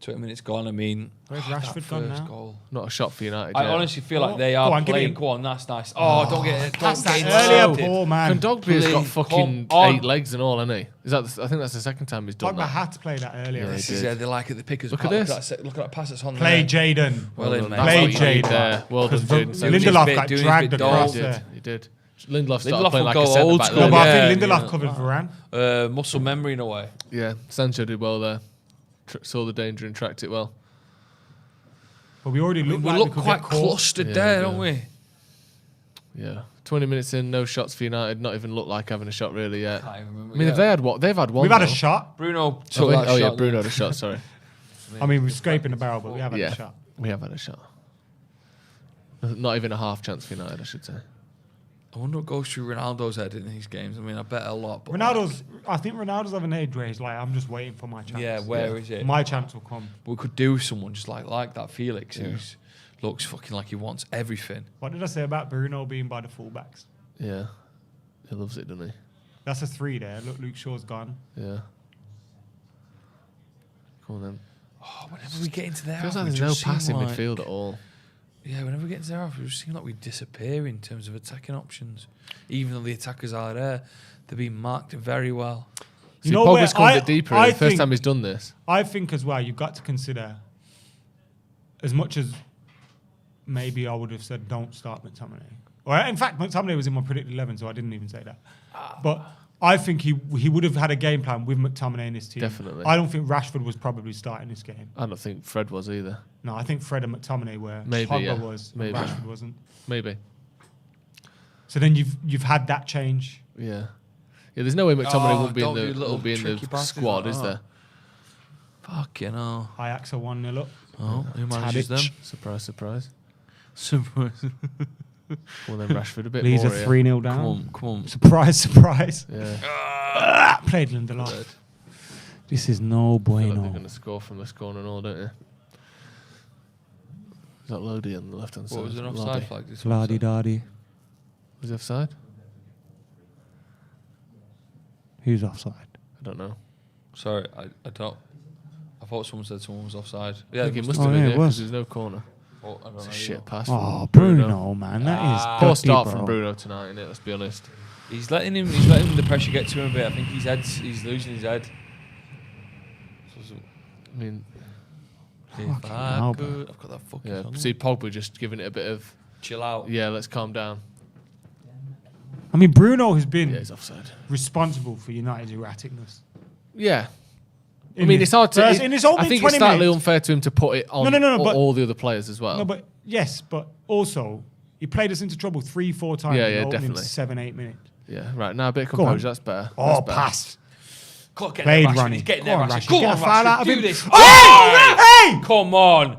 20 minutes gone. I mean, Where's that Rashford gone first now? goal. Not a shot for United. I yet. honestly feel like they Go are on, give it playing. him. Go on, that's nice. Oh, don't get it. Don't That's get that earlier insulted. ball, man. Kondogbia's got Please, fucking come on. 8 legs and all, hasn't he? Is that? I think that's the second time he's done Pogba that. had to play that earlier. Yeah, right? he did. Yeah, they like it. The pickers. Look at this. Look at that pass that's on Play there. Jaden. Well in, mate. That's Play what you need Jaden. there. Well done, Because Jaden. Doing his Lindelof bit, got doing his dragged bit, across He there. did. He did. Lindelof started Lindelof playing will like a go centre old back. school. No, then. but I Yeah, think Lindelof yeah. covered Varane. Muscle memory in a way. Yeah, Sancho did well there. Saw the danger and tracked it well. But we already We looked like look we could quite get caught. clustered Yeah, there, yeah. don't we? Yeah. 20 minutes in, no shots for United. Not even looked like having a shot really yet. Can't even remember. I mean, have they had what? They've had one. We've had a though. shot. Bruno Oh, took that oh yeah, shot. Bruno had a shot. Sorry. I mean, we're scraping the barrel, but we have had Yeah, a shot. we have had a shot. Not even a half chance for United, I should say. I wonder what goes through Ronaldo's head in these games. I mean, I bet a lot. But I think Ronaldo's having an age where he's like, I'm just waiting for my chance. yeah, where is it? My chance will come. We could do with someone just like that Felix, who looks fucking like he wants everything. What did I say about Bruno being by the fullbacks? Yeah. He loves it, doesn't he? That's a 3 there. Look, Luke Shaw's gone. Yeah. Come on then. Oh, whenever we get into their Feels half, like we there's no just seem passing like- midfield at all. Yeah, whenever we get into their half, we just seem like we disappear in terms of attacking options. Even though the attackers are there, they're being marked very well. See, know where Pogba's come a bit deeper. I The first think- time he's done this. I think as well, you've got to consider, as much as maybe I would have said don't start McTominay. Or in fact, McTominay was in my predicted 11, so I didn't even say that. But I think he would have had a game plan with McTominay in his team. Definitely. I don't think Rashford was probably starting this game. I don't think Fred was either. No, I think Fred and McTominay were. Maybe, Pogba yeah. was. Maybe. Rashford wasn't. Maybe. So then you've had that change. Yeah. Yeah, there's no way McTominay Oh, won't be in don't do the, little won't be in tricky the passes squad, like is that. there? Fucking hell. Ajax are 1-0 up. Oh, who manages them? Surprise, surprise. Surprise. Well, then Rashford a bit Leeds more are here. 3-0 down. Come on. Surprise, surprise. Yeah. Played Lindelof. This is no I feel like bueno. they're going to score from this corner and all, don't you? Is that Lodi on the left-hand side? What was an offside Lodi. flag? This Lardy dardy. Was he offside? Who's offside? I don't know. Sorry, I don't. I thought someone said someone was offside. Yeah, I think it must Oh, have been yeah, it there because was. there's no corner. Oh, I don't It's know. a shit pass. Oh, from Bruno, man. That is Poor dirty, start bro. from Bruno tonight, innit? Let's be honest. He's letting the pressure get to him a bit. I think he's losing his head. I mean, If I hell, could, I've got that fucking yeah. song. See, Pogba just giving it a bit of, Chill out. yeah, let's calm down. I mean, Bruno has been Yeah, he's offside. responsible for United's erraticness. Yeah. I In mean, his it's hard to. first- in his only I think 20 it's slightly minutes. unfair to him to put it on No, but- all the other players as well. No, but yes, but also he played us into trouble 3-4 times. Yeah, in yeah, the opening definitely. 7-8 minutes. Yeah, right. Now a bit of Go on. composure. That's better. Oh, That's better. pass. Go on, get Played there, Rashford. Ronnie. He's getting Go there, on, Rashford. Rashford. Go Get on, a foul out Rashford. of Do him. this. Hey! Come on. Did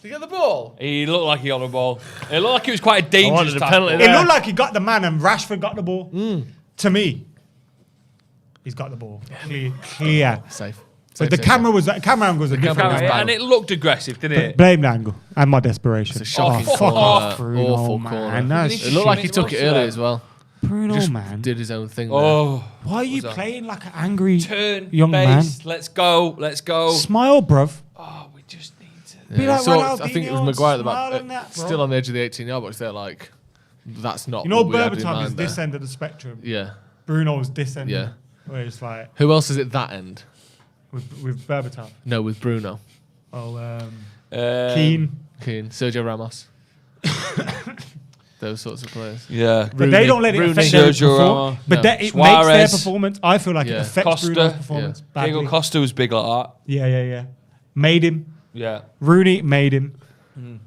you get the ball? He looked like he got the ball. It looked like it was quite a dangerous wanted a tackle. penalty It there. looked like he got the man and Rashford got the ball. To me, he's got the ball. Clear. Safe. But the camera angle was a different camera was angle. bad. And it looked aggressive, didn't it? Blame the angle and my desperation. It's a shocking fuck corner. off, Bruno, Awful man. corner. That's It looked like he shit. took it early as well. Bruno, Just man. did his own thing there. Oh, Why are you was that? playing like an angry turn, young base. Let's go. Let's go. man? Smile, bruv. Oh, we just need to. Be like So Ronaldinho I think it was and Mcgrath at the smile back, and that, bro. still on the edge of the 18-yard box. They're like, that's not. You know, what we had in Berbatov is mind this there. end of the spectrum. Yeah, Bruno's this end. Yeah. Where it's like who else is at that end? with Berbatov. No, with Bruno, Oh, Keane. Sergio Ramos, those sorts of players. Yeah. But they don't let it affect their Sergio performance. Ramos. But No. it makes Suarez. their performance. I feel like it Yeah. affects Costa. Bruno's performance badly. Diego Costa was big like that. Yeah. Made him. Yeah. Rooney made him.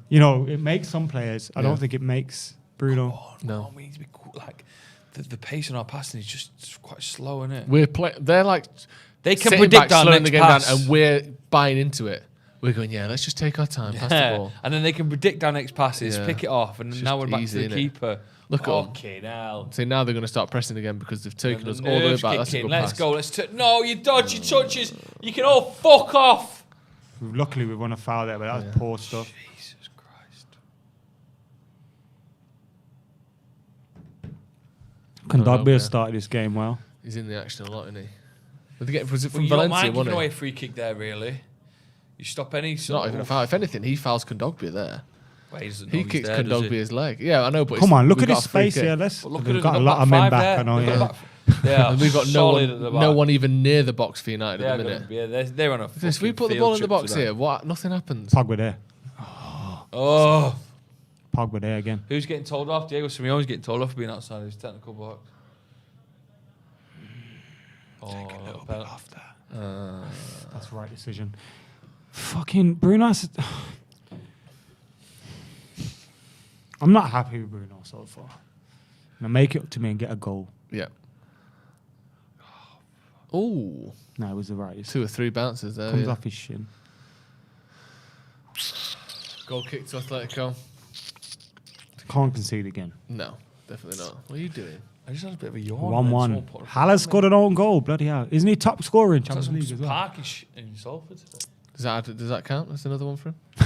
You know, it makes some players. I don't think it makes Bruno. No. We need to be cool. Like the pace on our passing is just quite slow, isn't it? They're like They can sitting predict back, our slowing next the game pass. down, and we're buying into it. We're going, yeah, let's just take our time, pass the ball. And then they can predict our next passes, Yeah. pick it off, and It's now just we're back easy, to the innit? keeper. Look at 'em. Okay, now. So now they're going to start pressing again because they've taken And us the all the way nerves back. kick That's a in. good Let's pass. go. No, you dodgy touches. You can all fuck off. Luckily, we won a foul there, but that was poor stuff. Jesus Christ. Kondogbia started this game well. He's in the action a lot, isn't he? But they get was it Well, from you don't Valencia, mind giving wasn't away it? a free kick there, really. You stop any It's sort not even a of- foul. If anything, he fouls Kondogbia there. Well, he doesn't know He he's kicks there, does he? Kondogbia's leg. Yeah, I know, but Come on, look we've at got his a free space kick. here. Let's. Well, look at We've us, got a we've lot of men five back. there. I know. We've Yeah. got Yeah, And we've got solid at the back. no one even near the box for United Yeah, at the minute. yeah, they're on a. If we fucking put the field ball in the trip box today. here, what? Nothing happens. Pogba there. Oh, Pogba there again. who's getting told off? Diego Simeone's getting told off for being outside his technical box. Take a little bit off that. That's the right decision. Fucking Bruno. I'm not happy with Bruno so far. Now make it up to me and get a goal. Yeah. Oh, No, it was the right decision. 2 or 3 bounces there. Comes yeah. off his shin. Goal kick to Atletico. Can't concede again. No, definitely not. What are you doing? I just had a bit of a yawn. 1-1. Haller scored an own goal. Bloody hell. Isn't he top scorer in Champions League as well? Parkish in Salford. Does that count? That's another one for him. Do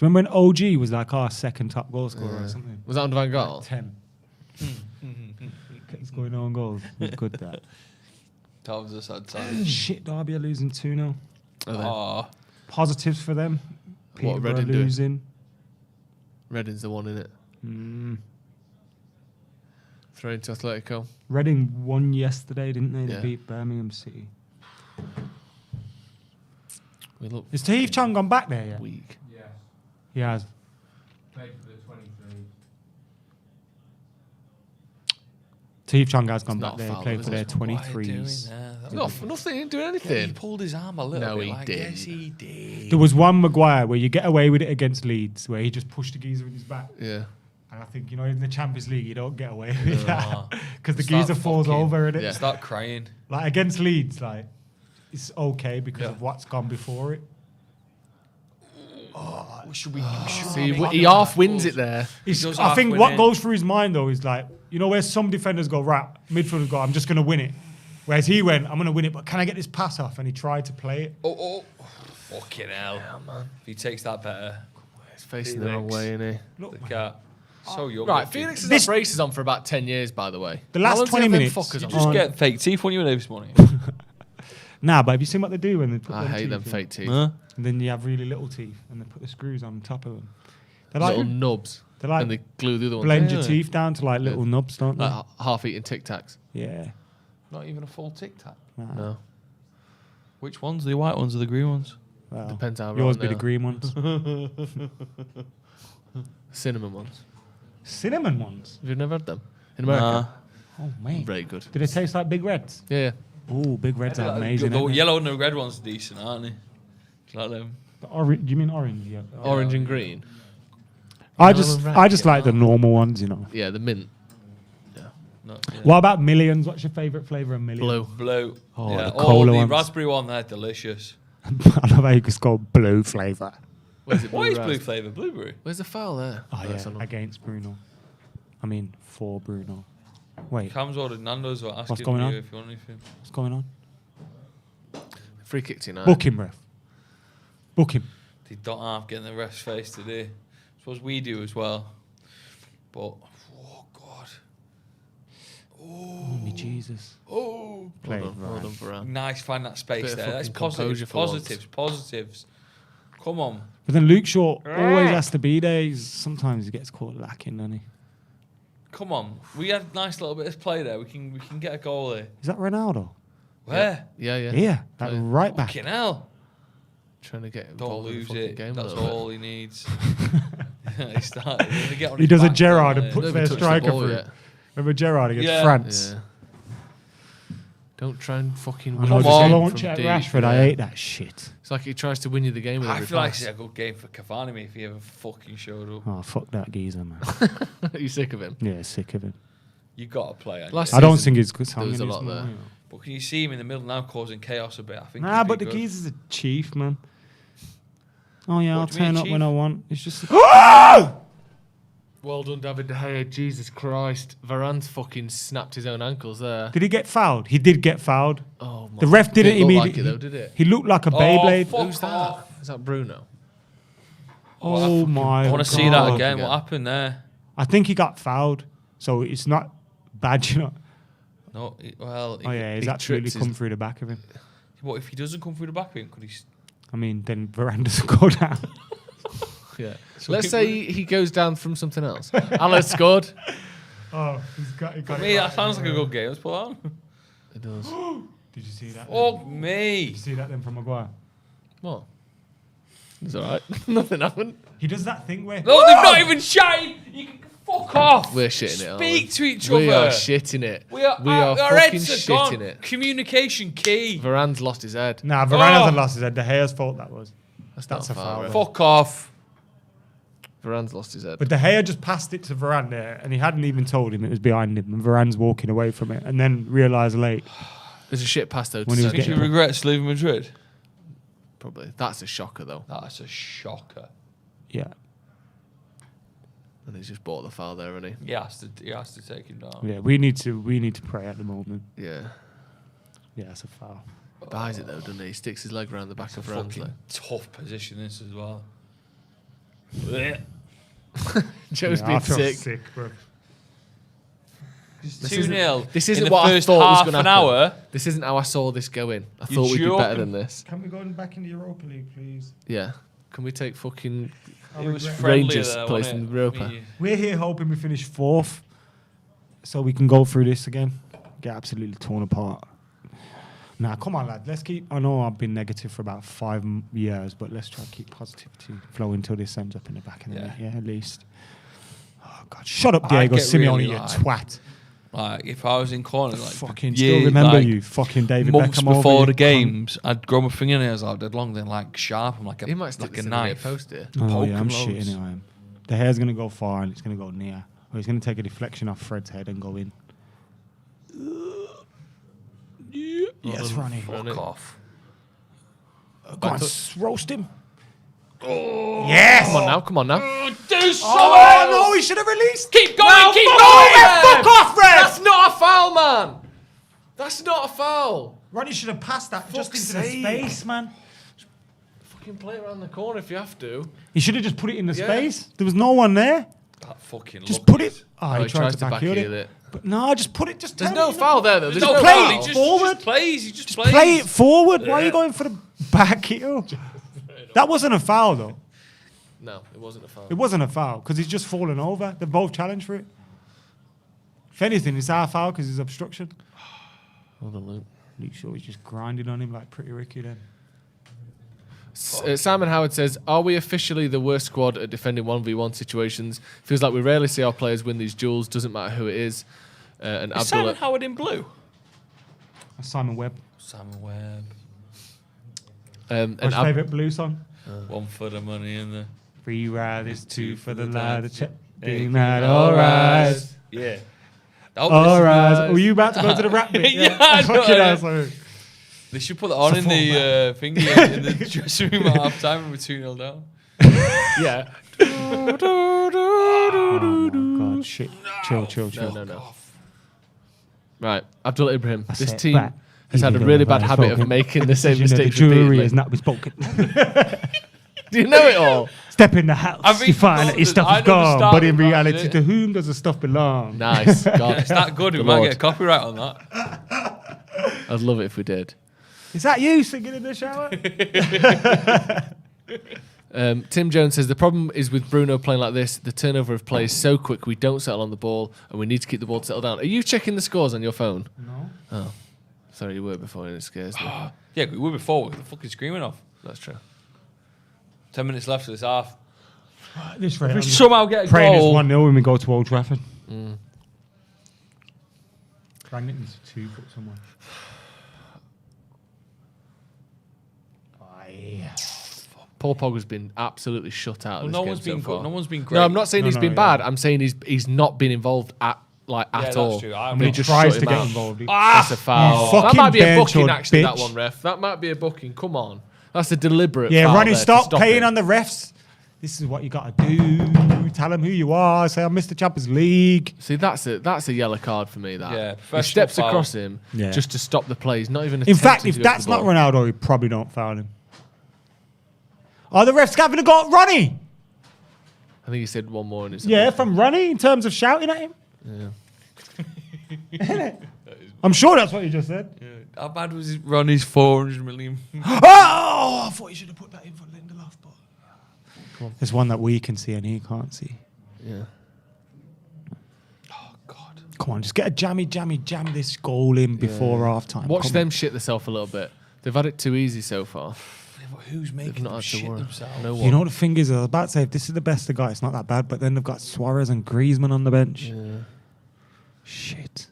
you remember when OG was like our second top goal scorer or something? Was that under Van Gaal? 10. Kept scoring own goals. It was good that. That was a sad time. Shit, Derby are losing 2-0. Oh, Positives for them. What, Peterborough Reading doing? losing. Reading's the one in it. Throw into Atletico. Reading won yesterday, didn't they? They Yeah. beat Birmingham City. We look Is Tahith Chong gone back there yet? weak. He has. Tahith Chong has gone It's back not there. foul, He played is for it? their what are you doing 23s. there? That No, was- nothing. He didn't do Yeah, anything. he pulled his arm a little No, bit. he like, didn't. Yes, he did. There was one Maguire where you get away with it against Leeds, where he just pushed the geezer in his back. Yeah. And I think, in the Champions League, you don't get away with that. Because the Start geezer falls fucking- over in it. Yeah. Start crying. Like, against Leeds, like, it's okay because of what's gone before it. Should we? See, he half wins it there. I think what goes through his mind though is like, you know, where some defenders go, right, midfielders go, I'm just going to win it. Whereas he went, I'm going to win it, but can I get this pass off? And he tried to play it. Fucking hell, man. If he takes that better. He's facing the wrong way, isn't he? The cat. So young. Right, Felix has had braces on for about 10 years, by the way. The last 20 minutes. You just get fake teeth when you were there this morning. Nah, but have you seen what they do when they put I hate teeth them in? fake teeth. And then you have really little teeth, and they put the screws on top of them. They're like Little nubs. They're like and they glue the other ones. blend your teeth down to like little nubs, don't they? Like half-eaten Tic Tacs. Yeah. Not even a full Tic Tac. No. Which ones? The white ones or the green ones? Well, Depends how yours rotten be they the are. green ones. Cinnamon ones. Cinnamon ones? Have you never had them? In America? Oh, mate. Very good. Do they taste like Big Reds? Yeah. Oh, Big Reds are amazing. The aren't they? yellow and the red ones are decent, aren't they? Do you like them? The orange? Do you mean orange? Yeah. Orange and green. I just like the normal ones, you know. Yeah, the mint. What about Millions? What's your favourite flavour of Millions? Blue. Oh, Yeah. the cola the ones. raspberry one, they're delicious. I love how you just go blue flavour. Where's it? What is blue ras? flavour? Blueberry. Where's the foul there? Oh, yeah, against Bruno. I mean, for Bruno. Wait, Cam's ordered Nando's or asking What's going you on? if you want anything. what's going on? Free kick tonight. Book him, ref. Book him. They don't have getting the ref's face today. Suppose we do as well. But, oh, God. Oh, me Jesus. Oh. Play Well done, Varane. Nice, find that space Bit of there. That's fucking positives, composure for positives. Come on. But then Luke Shaw always has to be there. Sometimes he gets caught lacking, doesn't he? Come on. We had a nice little bit of play there. We can get a goal there. Is that Ronaldo? Where? Yeah. Yeah, that right back. Fucking hell. Trying to get Don't involved in the lose fucking it. game. That's a little all he needs. He started. He does a Gerrard and bit. puts Never their touched the striker ball through. yet. Remember Gerrard against Yeah. France? Yeah. Don't try and fucking I win know, the just game launch from it at deep. Rashford. I hate that shit. It's like he tries to win you the game with I every feel like pass. it's a good game for Cavani mate, if he ever fucking showed up. Oh, fuck that geezer, man. Are you sick of him? Yeah, sick of him. You got to play. Last I don't season, think he's good. there was a lot there. But can you see him in the middle now causing chaos a bit? I think. Nah, he'd be but the good. geezer's a chief, man. Oh, yeah, What I'll do you mean, turn up chief? when I want. It's just... Well done, David De Gea. Jesus Christ. Varane's fucking snapped his own ankles there. Did he get fouled? He did get fouled. Oh my. The ref didn't look immediately... like it though, did it? He looked like a Beyblade. fuck Who's that? off. Is that Bruno? Oh, my I want to see that God. again. What happened there? I think he got fouled, so it's not bad, you know. No, well. Oh, yeah, he's he absolutely trips come his- through the back of him. What if he doesn't come through the back of him? Could he? I mean, then Varane doesn't go down. Yeah. Let's say he goes down from something else. Alan scored. Oh, he's got For me, that sounds like a good game. Let's put on. It does. Did you see that? Fuck Did me. you see that then from Maguire? What? It's alright. Nothing happened. He does that thing where... No, they've not even chatting. You can fuck off. We're shitting it. aren't we? Speak to each other. We are shitting it. We are our fucking heads are shitting gone. it. Communication key. Varane's lost his head. Nah, Varane hasn't lost his head. De Gea's fault that was. That's not a foul, foul. right? Fuck off. Varane's lost his head. But De Gea just passed it to Varane there, and he hadn't even told him it was behind him, and Varane's walking away from it, and then realised late. There's a shit pass though. When he was Think he getting- regrets leaving Madrid? Probably. That's a shocker though. That's a shocker. Yeah. And he's just bought the foul there, hasn't He has to take him down. Yeah, we need to pray at the moment. he? Yeah. Yeah, it's a foul. Buys it though, doesn't he? He sticks his leg around the back of Varane's Fucking leg. tough position this as well. Joe's Yeah, I been feel sick. bro. 2-0. This isn't in the what I first thought was half going to an happen. hour. This isn't how I saw this going. I You're thought we'd be better joking. than this. Can we go back in the Europa League, please? Yeah. Can we take fucking It was friendlier Rangers there, place wasn't in it? Europa? I mean, We're here hoping we finish 4th, so we can go through this again. Get absolutely torn apart. Nah, come on, lad. Let's keep... I know I've been negative for about 5 years, but let's try to keep positivity flowing until this ends up in the back of the net. Yeah, at least. Oh, God. Shut up, I Diego get Simeone, really you like- twat. Like, if I was in corner, like, Fucking still remember you, fucking David months Beckham over before you, the cunt. games, I'd grow my fingernails out dead long, then like sharp. I'm like He might stick like this a in the near knife. post here. Oh, Poke yeah, I'm him shitting loads. it, I am. The hair's going to go far and it's going to go near. Or he's going to take a deflection off Fred's head and go in. Yes, Ronnie. Fuck off. Go on, roast him. Oh, Yes! Come on now. Do something! Oh, no, he should have released. Keep going, No, keep fuck going! off, Fuck off, Ref! That's not a foul, man. That's not a foul. Ronnie should have passed that just Fuck's into the sake. space, man. Fucking play it around the corner if you have to. He should have just put it in the Yeah. space. There was no one there. That fucking Just look put is- it. Oh, he tried to backheel it. But no, just put it. Just There's turn no it in foul there, though. There's Just no play foul. it He just forward. plays. He just plays. Play it forward. Why are you going for the back heel? That wasn't a foul, though. No, it wasn't a foul. It wasn't a foul because he's just fallen over. They've both challenged for it. If anything, it's our foul because it's obstruction. Hold on, Luke. Luke Shaw's just grinding on him like Pretty Ricky then. Simon Howard says, are we officially the worst squad at defending 1v1 situations? Feels like we rarely see our players win these duels, doesn't matter who it is. And Is Abdullah, Simon Howard in blue? That's Simon Webb. Simon Webb. and What's your favourite blue song? One for the money and the... 3 riders, 2 for the ladder. Check. Hey, Being that all right. Yeah. All right. Were you about to go to the rap bit? Yeah, I know, Fucking yeah. asshole. They should put that on in the thingy in the dressing room at half time when we're 2-0 down. yeah. Oh my God, shit. Chill. No. Right, Abdullah Ibrahim. That's This it. team Right. has had a Even really though bad I've habit of spoken. making the same Decision of mistakes the jury repeatedly. has not been spoken. Do you know it all? Step in the house, I think you find that your stuff I is never gone. started But in that, reality, did it? to whom does the stuff belong? Nice. God. It's that good. We Good might Lord. get a copyright on that. I'd love it if we did. Is that you singing in the shower? Tim Jones says the problem is with Bruno playing like this, the turnover of play is so quick we don't settle on the ball and we need to keep the ball settled down. Are you checking the scores on your phone? No. Oh. Sorry, you were before and it scares me. Yeah, we were before. We're fucking screaming off. That's true. 10 minutes left for this half. This If rate, we I'm somehow get a praying it's goal... 1-0 when we go to Old Trafford. Rangnick needs 2 foot somewhere. Paul Pogba's been absolutely shut out. Of this game so far. No one's been great. No, I'm not saying he's been yeah. bad. I'm saying he's not been involved at that's all. true. I They mean, he just tries shut to him get out. involved. That's a foul. You That fucking might be a bench booking, or actually, that bitch. one, ref. That might be a booking. Come on. That's a deliberate Yeah, foul Ronnie, there to stop playing it. on the refs. This is what you got to do. Tell them who you are. Say, I'm Mr. Champions League. See, that's a yellow card for me, that. Yeah, He professional steps foul. across him Yeah. just to stop the play. He's not even In fact, attempting if to go for that's the not ball. Ronaldo, he probably don't foul him. Oh, the ref's having a go at Ronnie. I think he said one more. And it's Yeah, from Ronnie in terms of shouting at him. Yeah. I'm sure that's what you just said. How bad was Ronnie's 400 million? Oh, I thought you should have put that in for Lindelof. But there's one that we can see and he can't see. Yeah. Oh, God. Come on, just get a jam this goal in before half time. Watch them shit themselves a little bit. They've had it too easy so far. Yeah, but who's making not them had to shit worry. themselves? No You one. know what the thing is? I was about to say, if this is the best they got, it's not that bad. But then they've got Suarez and Griezmann on the bench. Yeah. Shit.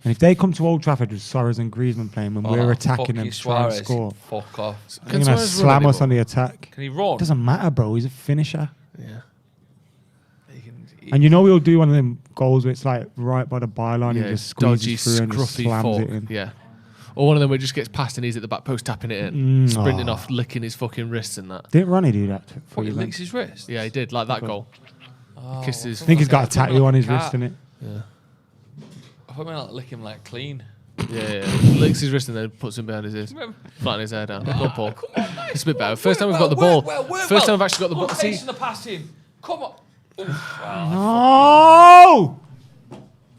And if they come to Old Trafford with Suarez and Griezmann playing when we're attacking them to try and score, Fuck off. they're going to Suarez run slam us anymore? on the attack. Can he run? Doesn't matter, bro. He's a finisher. Yeah. And you know he'll do one of them goals where it's like right by the byline and Yeah, just dodgy, squeezes through and just scruffy slams fork. it in. Yeah. Or one of them where it just gets past and he's at the back post tapping it in. Sprinting oh. off, licking his fucking wrists and that. Didn't Ronnie do that for What, he you? then? licks his wrist? Yeah, he did. Like that goal. Oh, Kissed his... I think he's got a I thought tattoo on his cat. wrist, innit? Yeah. I thought we like lick him like clean. Yeah. Licks his wrist and then puts him behind his ears. Flatten his hair down. Go on, Paul. It's a bit better. First time we've got the ball. First time we've actually got the ball. Good See, pace in the passing. Come on. Oof. No!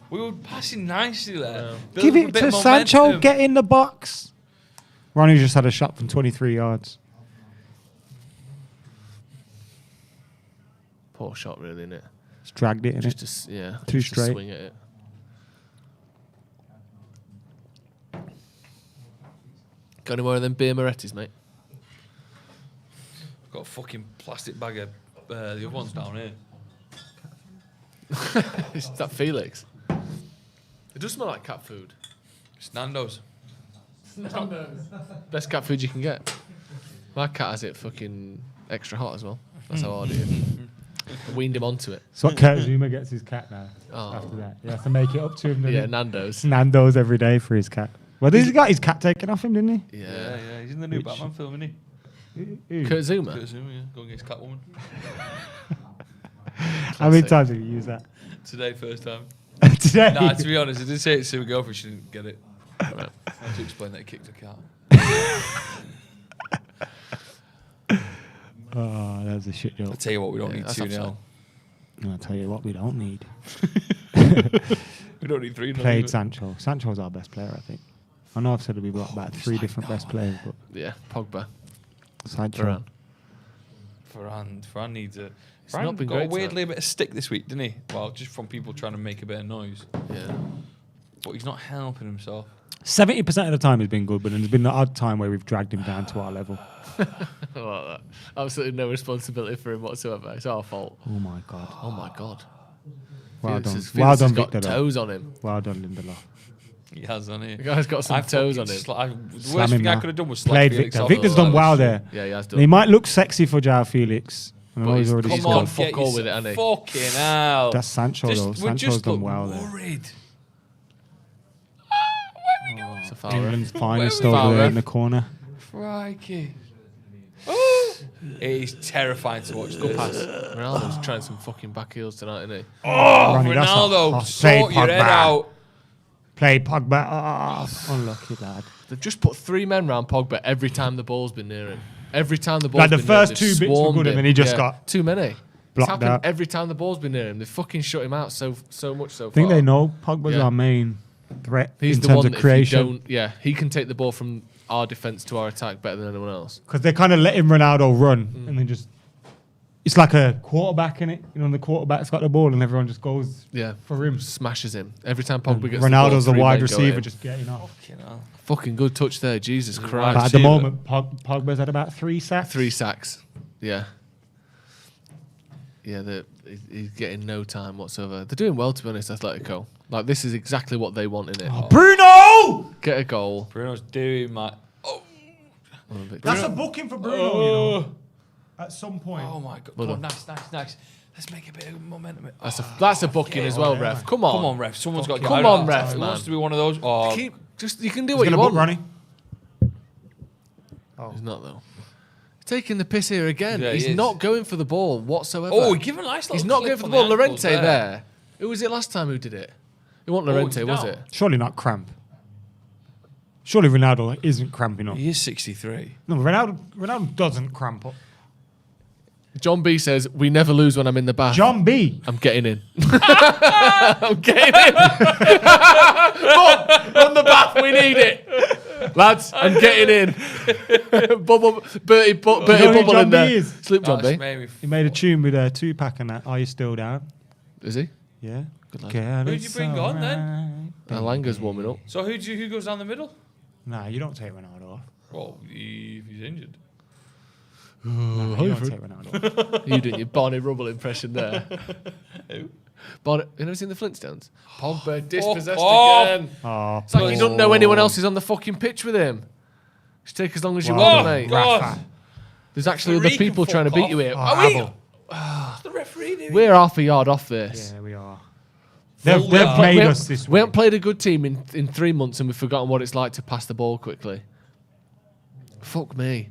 We were passing nicely there. Give Building a it bit to of Sancho. momentum. Get in the box. Ronnie just had a shot from 23 yards. poor shot, really, innit? Just dragged it, innit? Just to, yeah, Too just to straight. swing at it. Got any more of them beer Moretti's, mate? I've got a fucking plastic bag of the other ones down here. Is that Felix? It does smell like cat food. It's Nando's. Best cat food you can get. My cat has it fucking extra hot as well. That's how I do it. I weaned him onto it. So what Kurt Zuma gets his cat now. Oh. After that, he has to make it up to him. Yeah, Yeah, Nando's. Nando's every day for his cat. Well, he's got his cat taken off him, didn't he? Yeah. Yeah, he's in the new Which- Batman film, isn't he? Kurt Zuma. Kurt Zuma, yeah. Go against Catwoman. How many times have you used that? Today, first time. Today? Nah, to be honest, I did say it to my girlfriend. She didn't get it. Right. I had to explain that he kicked a cat. Oh, that's a shit joke. I'll tell you what, we don't need 2-0. I'll tell you what we don't need. We don't need 3-0. Played Sancho. Sancho's our best player, I think. I know I've said we've got about 3 different best players, but Yeah, Pogba. Sancho. Varane needs a... It's not been got great weirdly a bit of stick this week, didn't he? Well, just from people trying to make a bit of noise. Yeah. But he's not helping himself. 70% of the time he's been good, but there's been the odd time where we've dragged him down to our level. I like that. Absolutely no responsibility for him whatsoever. It's our fault. Oh my god. Oh my god. Well done. Felix Well done, has got Victor. toes on him. Well done, Lindelof. He has, hasn't he? The guy's got some toes on him. The worst thing I could have done was slag Played Felix Victor. off. Victor's done well there. Yeah, he has done. He might look sexy for João Felix. I know But he's already come scored. on, fuck all with it, hasn't he? Fucking hell. That's Sancho, though. Sancho's done well there. Worried. It's a foul. England's Where finest we over foul, there ref? in the corner. Crikey. Oh. It is terrifying to watch this. Pass. Ronaldo's trying some fucking back heels tonight, isn't he? Oh, Ronnie, that's Ronaldo, not- sort your head out. Play Pogba. Oh, unlucky lad. They've just put 3 men round Pogba every time the ball's been near him. Every time the ball's Like the been first near him, 2 they've bits were swarmed good, him. and then he just got too many. It's blocked happened out. every time the ball's been near him. They fucking shut him out so much so far. I think they know Pogba's Yeah. our main threat He's in the terms one of that if creation. you don't, yeah, he can take the ball from our defence to our attack better than anyone else. Because they kind of let him Ronaldo run, and then just... It's like a quarterback, in it. You know, the quarterback's got the ball, and everyone just goes for him. Smashes him. Every time Pogba gets Ronaldo's the a ball, 3 wide men go at receiver, him. just getting off. Fucking good touch there, Jesus Christ. But at the moment, Pogba's had about 3 sacks. 3 sacks. Yeah. Yeah, he's getting no time whatsoever. They're doing well, to be honest, Atletico. Like, this is exactly what they want in it. Oh, Bruno! Get a goal. Bruno's doing my... That's a booking for Bruno, you know. At some point. Oh my god. Well Oh, done. nice. Let's make a bit of momentum. That's a booking as well, ref. Come on. Come on, ref. Someone's got to Come get on, out. ref, Who man. wants to be one of those? Oh, You can do He's what you gonna want. book Ronnie. He's not, though. Taking the piss here again. Yeah, He's he is. not going for the ball whatsoever. Oh, he gave a nice little He's not clip going for the on ball. the Llorente ankles there. Who was it last time who did it? It wasn't Llorente, was it? Surely not cramp. Surely Ronaldo isn't cramping up. He is 63. No, Ronaldo doesn't cramp up. John B says, we never lose when I'm in the bath. John B. I'm getting in. I'm getting in. Run the bath, we need it. Lads, I'm getting in. Bertie Bubble in there. Is? Sleep, John B. He made a tune with a 2-pack and that. Are you still down? Is he? Yeah. Good lad. Girl, Who'd you it's bring on then? Alanga's warming up. So who goes down the middle? Nah, you don't take Ronaldo off. Well, if he's injured. Nah, you don't take Ronaldo off. You doing your Barney Rubble impression there. Who? Barney, you never seen the Flintstones? Pogba dispossessed again. Oh, It's like you don't know anyone else is on the fucking pitch with him. Just take as long as you Well want, done, mate. God. There's actually other people trying to beat you here. Oh, Are we? Abel. What's the referee doing? We're half a yard off this. Yeah, we are. Full They've yard. made We us haven't- this We way. haven't played a good team in 3 months and we've forgotten what it's like to pass the ball quickly. Fuck me.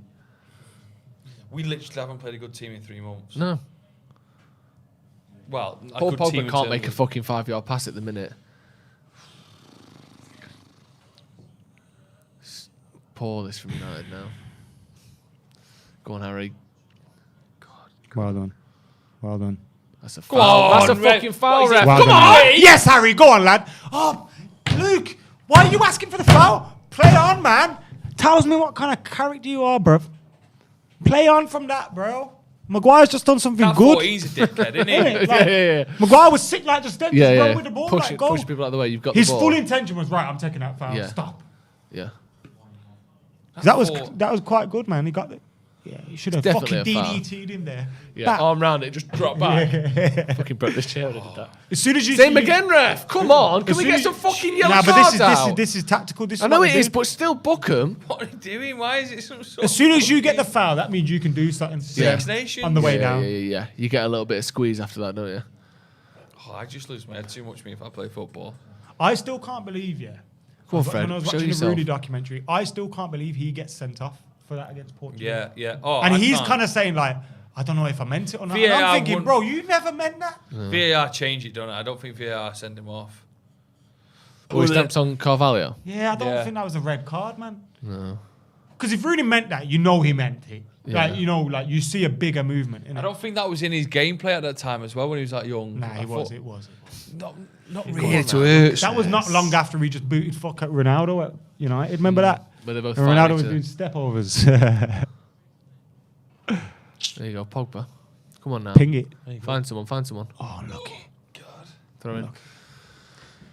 We literally haven't played a good team in 3 months. No. Well, a Paul good team Pogba in can't terms make a of- fucking 5-yard pass at the minute. Poor this from United now. Go on, Harry. Well done. Well done. That's a foul. That's a fucking foul, ref. Well Come done, on! mate. Yes, Harry, go on, lad. Oh, Luke, why are you asking for the foul? Play on, man. Tells me what kind of character you are, bruv. Play on from that, bro. Maguire's just done something That good. 14's a dickhead, isn't he? Innit? Like, Yeah. Maguire was sick like just then. Yeah, just run yeah. with the ball, Push like, it, go. push people out of the way. You've got His the ball. full intention was, right, I'm taking that foul. Yeah. Stop. Yeah. That was Four. that was quite good, man. He got the... Yeah, he should have Definitely fucking a foul. DDT'd him there. Yeah. Back. Arm round it, just drop back. Fucking broke this chair when I did that. As soon as you Same see- again, ref. Come on. Can As we soon get as- some fucking yellow Nah, but cards out? this is tactical. This is I know what it they is, do. but still book them. What are you doing? Why is it so As soon as you get the foul, that means you can do something Six Nations? on the way Yeah, down. yeah. You get a little bit of squeeze after that, don't you? Oh, I just lose my head too much me if I play football. I still can't believe, Come on, when Fred. I was Show watching the yourself. Rooney documentary, I still can't believe he gets sent off for that against Portugal. Yeah. Oh, and he's kind of saying like, I don't know if I meant it or not. And I'm thinking, bro, you never meant that. VAR changed it, don't it? I don't think VAR sent him off. Or he stamps on Carvalho. Yeah, I don't think that was a red card, man. No. Because if Rooney meant that, you know he meant it. Yeah. Like, you know, like you see a bigger movement. I don't think that was in his gameplay at that time as well when he was that young. Nah, it was. Not really to hurt. That was not long after he just booted fuck at Ronaldo at United. Remember that? But they both and Ronaldo was doing step overs. There you go, Pogba. Come on now. Ping it. Find someone. Oh, lucky. God. Throw in.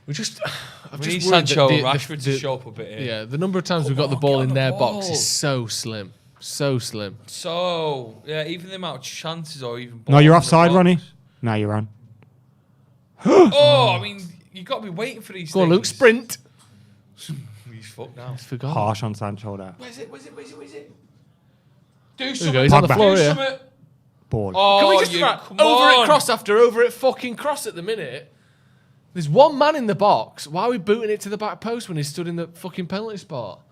We need Sancho and Rashford to show up a bit here. Yeah, the number of times we've got the ball in their box is so slim. So slim. So, yeah, even the amount of chances or even... No, you're offside, Ronnie. Now you're on. I mean, you've got to be waiting for these Go things. on, Luke, sprint. He's fucked now. He's forgotten. Harsh on Sancho there. Where's it? Do There you something. go, he's on the floor here. Ball. Oh, Can we just come over on. it cross after over it fucking cross at the minute? There's one man in the box. Why are we booting it to the back post when he stood in the fucking penalty spot?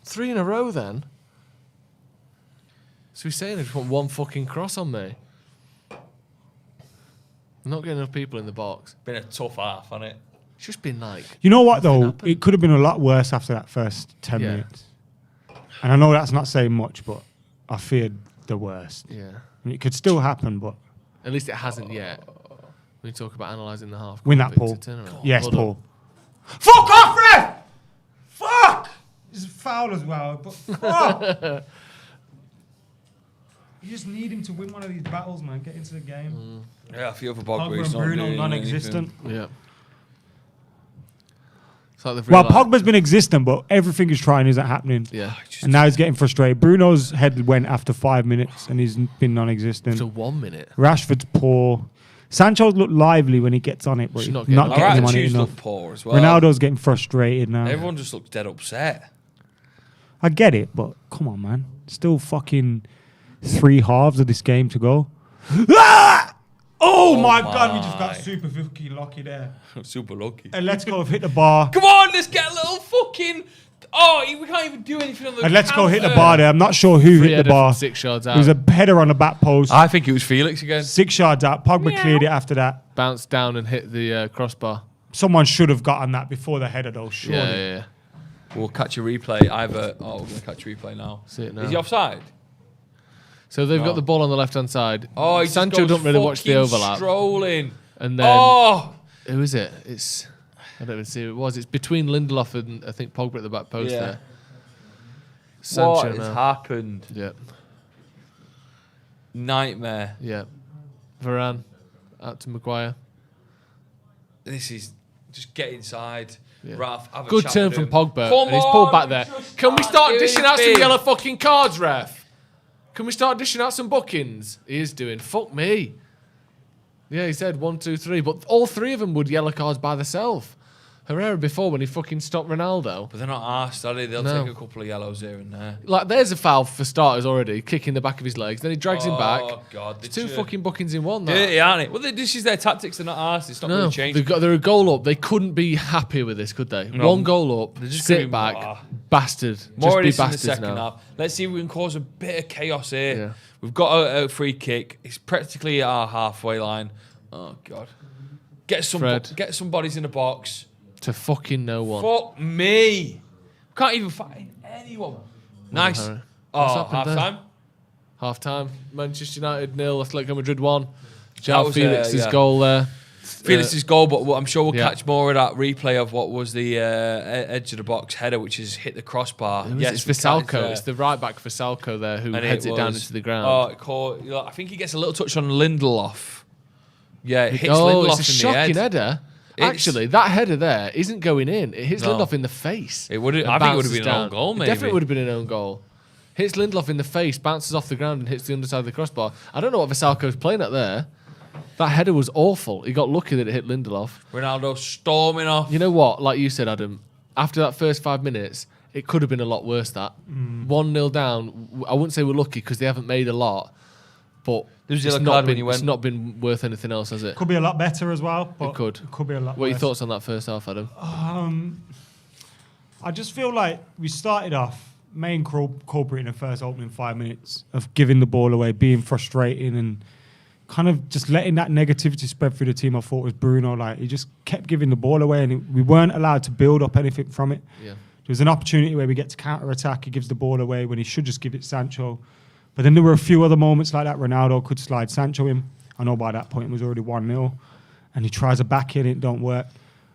3 in a row then. So he's saying I just want one fucking cross on me. I'm not getting enough people in the box. Been a tough half, hasn't it? It's just been like... You know what, though? It could have been a lot worse after that first 10 minutes. And I know that's not saying much, but I feared the worst. Yeah. I mean, it could still happen, but... At least it hasn't yet. We talk about analysing the half. Win that, Paul. Turnaround. Yes, Hold Paul. Fuck off, ref! Fuck! It's a foul as well, but fuck! You just need him to win one of these battles, man. Get into the game. Yeah, I feel for Pogba Pogba. He's and not Bruno doing non-existent. anything. Yeah. It's like Well, Pogba's been existent, but everything he's trying isn't happening. Yeah. And now he's getting frustrated. Bruno's head went after 5 minutes, and he's been non-existent. After 1 minute. Rashford's poor. Sancho's look lively when he gets on it, but She's not not getting getting him on it attitudes enough. look poor as well. Ronaldo's getting frustrated now. Everyone just looks dead upset. I get it, but come on, man. Still fucking 3 halves of this game to go. Ah! Oh my God, we just got super fucking lucky there. Super lucky. Atletico have hit the bar. Come on, let's get a little fucking... Oh, we can't even do anything on the Atletico hit the bar there. I'm not sure who hit the bar. 6 yards It out. was a header on the back post. I think it was Felix again. 6 yards out. Pogba cleared it after that. Bounced down and hit the crossbar. Someone should have gotten that before the header, though, surely. Yeah. We'll catch a replay. We're going to catch a replay now. See it now. Is he offside? So they've got the ball on the left-hand side. Oh, he Sancho just goes don't really watch the fucking overlap. Strolling. And then... Who is it? It's... I don't even see who it was. It's between Lindelof and I think Pogba at the back post there. Sancho What has now. happened? Yeah. Nightmare. Yeah. Varane out to Maguire. This is just get inside. Yeah. Ralph, have a Good chat turn with from him. Pogba. Come and he's pulled on, back there. just Can we start do dishing out some anything. yellow fucking cards, ref? Can we start dishing out some bookings? He is doing. Fuck me. Yeah, he said 1, 2, 3. But all 3 of them would yellow cards by themselves. Herrera before when he fucking stopped Ronaldo. But they're not arsed, are they? They'll No. take a couple of yellows here and there. Like, there's a foul for starters already, kicking the back of his legs. Then he drags him back. Oh, God. It's 2 fucking bookings in one, that. Dirty, aren't it? Well, this is their tactics. They're not arsed. It's not No, really changed. they're a goal up. They couldn't be happy with this, could they? No. 1 goal up, They're just sit gonna be- back, bastard. More of just this be in the bastards second now. half. Let's see if we can cause a bit of chaos here. Yeah. We've got a free kick. It's practically at our halfway line. Oh, God. Get some bodies in the box. To fucking no one. Fuck me. Can't even find anyone. Nice. What's Oh, happened half there? time. Half time. Manchester United 0, Atletico Madrid 1. That João was, Felix's goal there. Felix's goal, but I'm sure we'll yeah. catch more of that replay of what was the edge of the box header, which has hit the crossbar. It's Visalco. It's the right back Visalco there who heads it down into the ground. I think he gets a little touch on Lindelof. Yeah, it hits It's a Lindelof in the shocking head. header. Actually, that header there isn't going in. It hits No. Lindelof in the face. It would. I think it would have bounces been an down. own goal. Maybe It definitely would have been an own goal. Hits Lindelof in the face, bounces off the ground and hits the underside of the crossbar. I don't know what Visalco's playing at there. That header was awful. He got lucky that it hit Lindelof. Ronaldo storming off. You know what? Like you said, Adam, after that first 5 minutes, it could have been a lot worse, that. 1-0 down. I wouldn't say we're lucky because they haven't made a lot. But There's it's the not, card when been, he went. it's not been worth anything else, has it? Could be a lot better as well. But It could. It could be a lot What are your worse. thoughts on that first half, Adam? I just feel like we started off main culprit in the first opening 5 minutes of giving the ball away, being frustrating and kind of just letting that negativity spread through the team. I thought was Bruno. Like, he just kept giving the ball away, and we weren't allowed to build up anything from it. Yeah. There was an opportunity where we get to counter-attack. He gives the ball away when he should just give it Sancho. But then there were a few other moments like that. Ronaldo could slide Sancho in. I know by that point it was already 1-0. And he tries a back in, it don't work.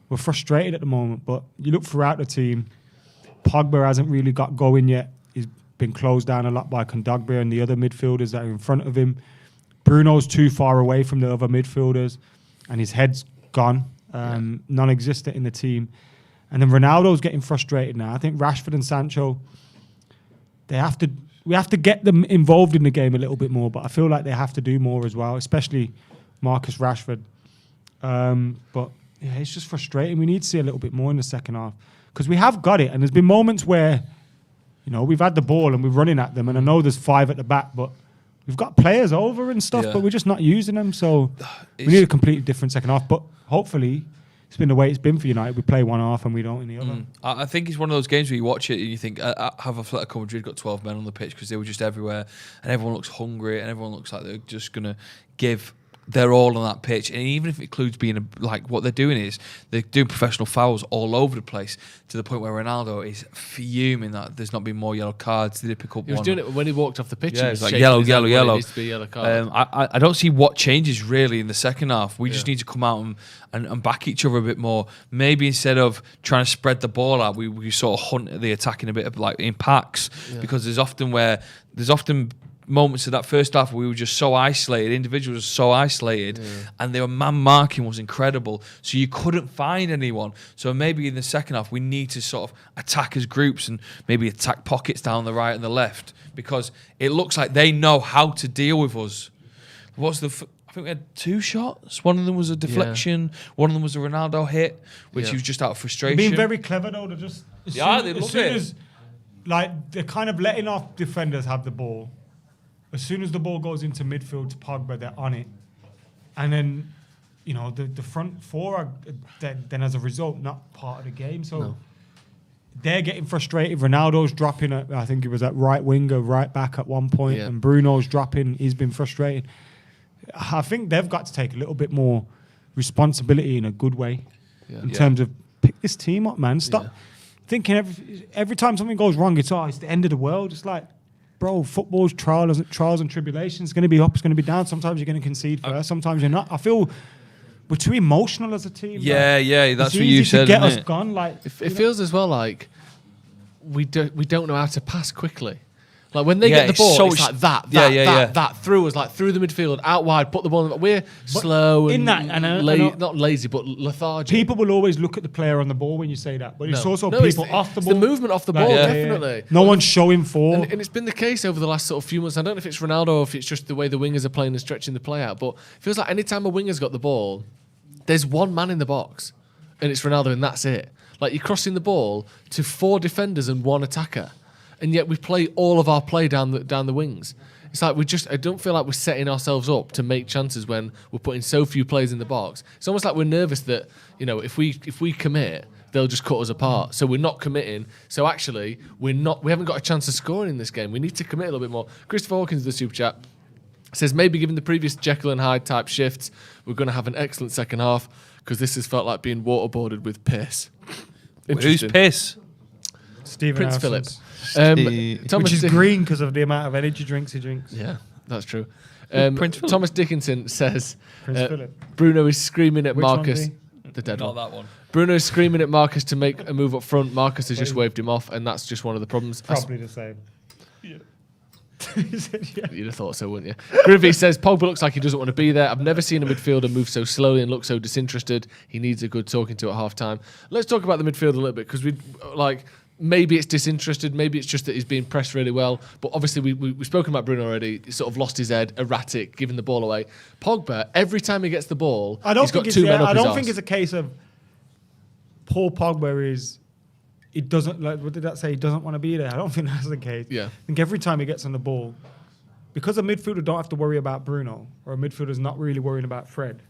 We're frustrated at the moment, but you look throughout the team, Pogba hasn't really got going yet. He's been closed down a lot by Kondogbia and the other midfielders that are in front of him. Bruno's too far away from the other midfielders, and his head's gone, non-existent in the team. And then Ronaldo's getting frustrated now. I think Rashford and Sancho, we have to get them involved in the game a little bit more, but I feel like they have to do more as well, especially Marcus Rashford. But yeah, it's just frustrating. We need to see a little bit more in the second half because we have got it, and there's been moments where, you know, we've had the ball and we're running at them, and I know there's 5 at the back, but we've got players over and stuff, but we're just not using them. So we need a completely different second half. But hopefully, it's been the way it's been for United. We play one half and we don't in the other. I think it's one of those games where you watch it and you think, have Atletico Madrid got 12 men on the pitch because they were just everywhere, and everyone looks hungry and everyone looks like they're just going to give their all on that pitch. And even if it includes being like what they're doing is they're doing professional fouls all over the place to the point where Ronaldo is fuming that there's not been more yellow cards. They did pick up He was doing it when he walked off the pitch. Yeah, he was like shaking yellow, his head when it yellow. needs to be a yellow card. I don't see what changes really in the second half. We just need to come out and back each other a bit more. Maybe instead of trying to spread the ball out, we sort of hunt the attacking a bit of like in packs, because there's often moments of that first half where we were just so isolated, individuals were so isolated, and their man marking was incredible, so you couldn't find anyone. So maybe in the second half we need to sort of attack as groups and maybe attack pockets down the right and the left, because it looks like they know how to deal with us. I think we had 2 shots. One of them was a deflection, one of them was a Ronaldo hit, which he was just out of frustration. They're being very clever though. They're just they love it. Like, they're kind of letting off defenders have the ball. As soon as the ball goes into midfield to Pogba, they're on it. And then, you know, the front 4 are then as a result not part of the game. So they're getting frustrated. Ronaldo's dropping I think he was at right winger, right back at one point, and Bruno's dropping. He's been frustrated. I think they've got to take a little bit more responsibility in a good way in terms of pick this team up, man. Stop thinking every time something goes wrong, it's the end of the world. It's like, bro, football's trials and tribulations. It's going to be up, it's going to be down. Sometimes you're going to concede first, sometimes you're not. I feel we're too emotional as a team. That's what you said. To get us gone. Like, it feels as well like we don't know how to pass quickly. Like when they get the ball, it's like that through us, like through the midfield, out wide, put the ball. We're slow and not lazy, but lethargic. People will always look at the player on the ball when you say that, but it's also people off the ball. It's the movement off the ball, definitely. No one's showing form. And it's been the case over the last sort of few months. I don't know if it's Ronaldo or if it's just the way the wingers are playing and stretching the play out, but it feels like any time a winger's got the ball, there's one man in the box, and it's Ronaldo, and that's it. Like, you're crossing the ball to 4 defenders and 1 attacker. And yet we play all of our play down the wings. It's like I don't feel like we're setting ourselves up to make chances when we're putting so few players in the box. It's almost like we're nervous that, you know, if we commit, they'll just cut us apart. So we're not committing. So actually, we haven't got a chance of scoring in this game. We need to commit a little bit more. Christopher Hawkins, the super chat, says maybe given the previous Jekyll and Hyde type shifts, we're going to have an excellent second half because this has felt like being waterboarded with piss. Who's piss? Stephen Prince Philip. Thomas Which is green because of the amount of energy drinks he drinks. Yeah, that's true. Thomas Dickinson says Philip. Bruno is screaming at Which Marcus. one's The dead Not one. that one. Bruno is screaming at Marcus to make a move up front. Marcus has just waved him off, and that's just one of the problems. Probably the same. He said, yeah. You'd have thought so, wouldn't you? Griffey says Pogba looks like he doesn't want to be there. I've never seen a midfielder move so slowly and look so disinterested. He needs a good talking to at half time. Let's talk about the midfield a little bit because maybe it's disinterested, maybe it's just that he's being pressed really well. But obviously, we've spoken about Bruno already. He sort of lost his head, erratic, giving the ball away. Pogba, every time he gets the ball, he's got 2 men up his arse. I don't think it's a case of Paul Pogba he doesn't, like, what did that say? He doesn't want to be there. I don't think that's the case. Yeah. I think every time he gets on the ball, because a midfielder don't have to worry about Bruno, or a midfielder's not really worrying about Fred,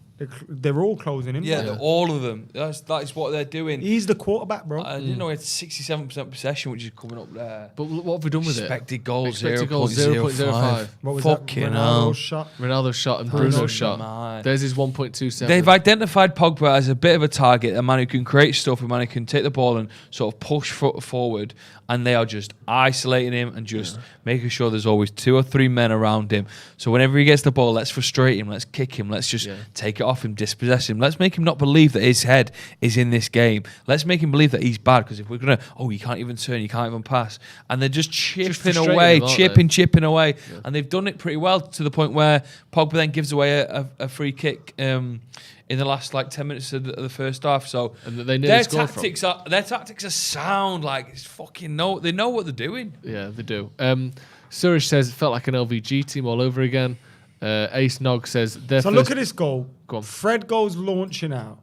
They're all closing in. Yeah, bro. all of them. That is what they're doing. He's the quarterback, bro. I didn't know he had 67% possession, which is coming up there. But what have we done with Expected goals, Expected goals 0.05. What was Fucking that? hell. Ronaldo's shot. Ronaldo's shot and Bruno's shot. There's his 1.27. They've identified Pogba as a bit of a target, a man who can create stuff, a man who can take the ball and sort of push forward, and they are just isolating him and just making sure there's always 2 or 3 men around him. So whenever he gets the ball, let's frustrate him, let's kick him, let's just take it off him, dispossess him. Let's make him not believe that his head is in this game. Let's make him believe that he's bad, because if we're going to, you can't even turn, you can't even pass. And they're just chipping away, chipping away. Yeah. And they've done it pretty well to the point where Pogba then gives away a free kick in the last 10 minutes of the first half. So and they their tactics are sound. Like, it's fucking they know what they're doing. Yeah, they do. Surish says it felt like an LVG team all over again. Ace Nog says look at this goal. Go on. Fred goes launching out,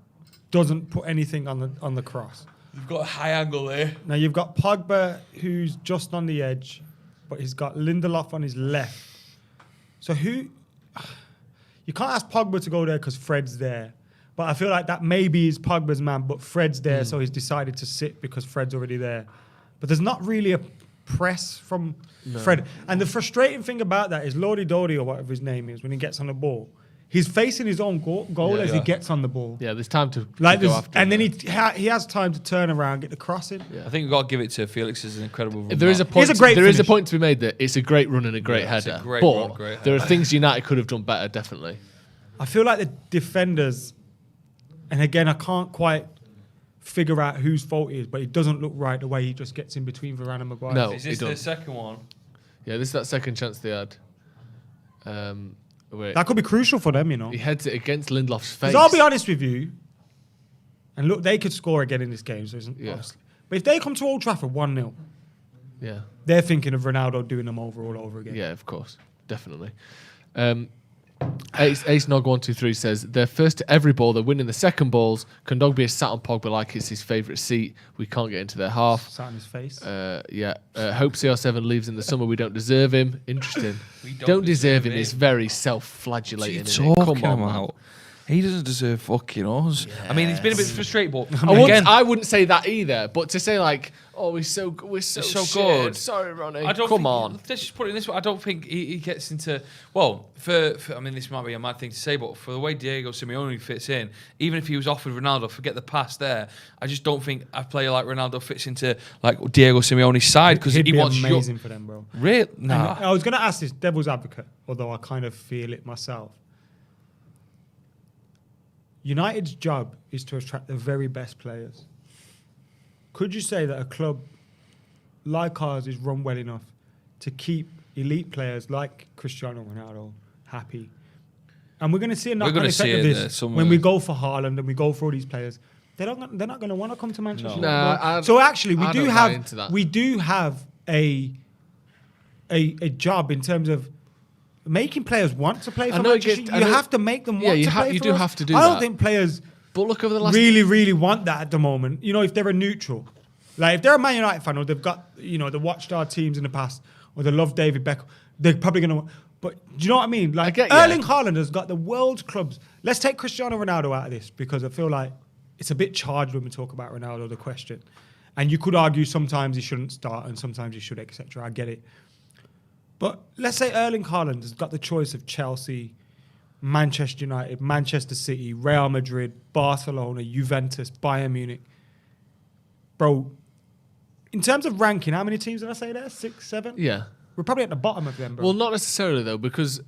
doesn't put anything on the cross. You've got a high angle there. Now you've got Pogba, who's just on the edge, but he's got Lindelof on his left. So you can't ask Pogba to go there because Fred's there. But I feel like that maybe is Pogba's man, but Fred's there, so he's decided to sit because Fred's already there. But there's not really a press from Fred. And the frustrating thing about that is Lodi Dodi, or whatever his name is, when he gets on the ball, he's facing his own goal as he gets on the ball. Yeah, there's time to go after and then he has time to turn around, get the crossing. Yeah. I think we've got to give it to Felix as an incredible run. There is a point to be made that it's a great run and a great header. There are things United could have done better, definitely. I feel like the defenders, and again, I can't quite figure out whose fault it is, but it doesn't look right the way he just gets in between Varane and Maguire. No, is this the second one? Yeah, this is that second chance they had. That could be crucial for them, you know. He heads it against Lindelof's face. Because I'll be honest with you, and look, they could score again in this game, so but if they come to Old Trafford 1-0, they're thinking of Ronaldo doing them all over again. Yeah, of course, definitely. Ace Nog 123 says they're first to every ball. They're winning the second balls. Kondogbia is sat on Pogba like it's his favourite seat. We can't get into their half. Sat on his face. Hope CR7 leaves in the summer. We don't deserve him. Interesting. We don't deserve him. It's very self-flagellating. Come on. He doesn't deserve fucking us. Yes. I mean, he's been a bit frustrated, but I wouldn't say that either. But to say we're so good. Sorry, Ronnie. Come on. Let's just put it this way. I don't think he gets into. Well, for I mean, this might be a mad thing to say, but for the way Diego Simeone fits in, even if he was offered Ronaldo, forget the pass there. I just don't think a player like Ronaldo fits into Diego Simeone's side because he wants amazing for them, bro. Really? Nah. I was going to ask this devil's advocate, although I kind of feel it myself. United's job is to attract the very best players. Could you say that a club like ours is run well enough to keep elite players like Cristiano Ronaldo happy? And we're going to see a knock-on effect of this when we go for Haaland and we go for all these players. They're not going to want to come to Manchester. No. So actually, we do have a job in terms of making players want to play for Manchester. You have to make them want to play for us. You do have to do that. I don't think players really want that at the moment. You know, if they're a neutral. Like, if they're a Man United fan or they've got, the watchdog teams in the past or they love David Beckham, they're probably going to... But do you know what I mean? Like, Erling Haaland has got the world's clubs. Let's take Cristiano Ronaldo out of this because I feel like it's a bit charged when we talk about Ronaldo, the question. And you could argue sometimes he shouldn't start and sometimes he should, etc. I get it. But let's say Erling Haaland has got the choice of Chelsea, Manchester United, Manchester City, Real Madrid, Barcelona, Juventus, Bayern Munich. Bro, in terms of ranking, how many teams did I say there? 6, 7? Yeah. We're probably at the bottom of them, bro. Well, not necessarily, though, because...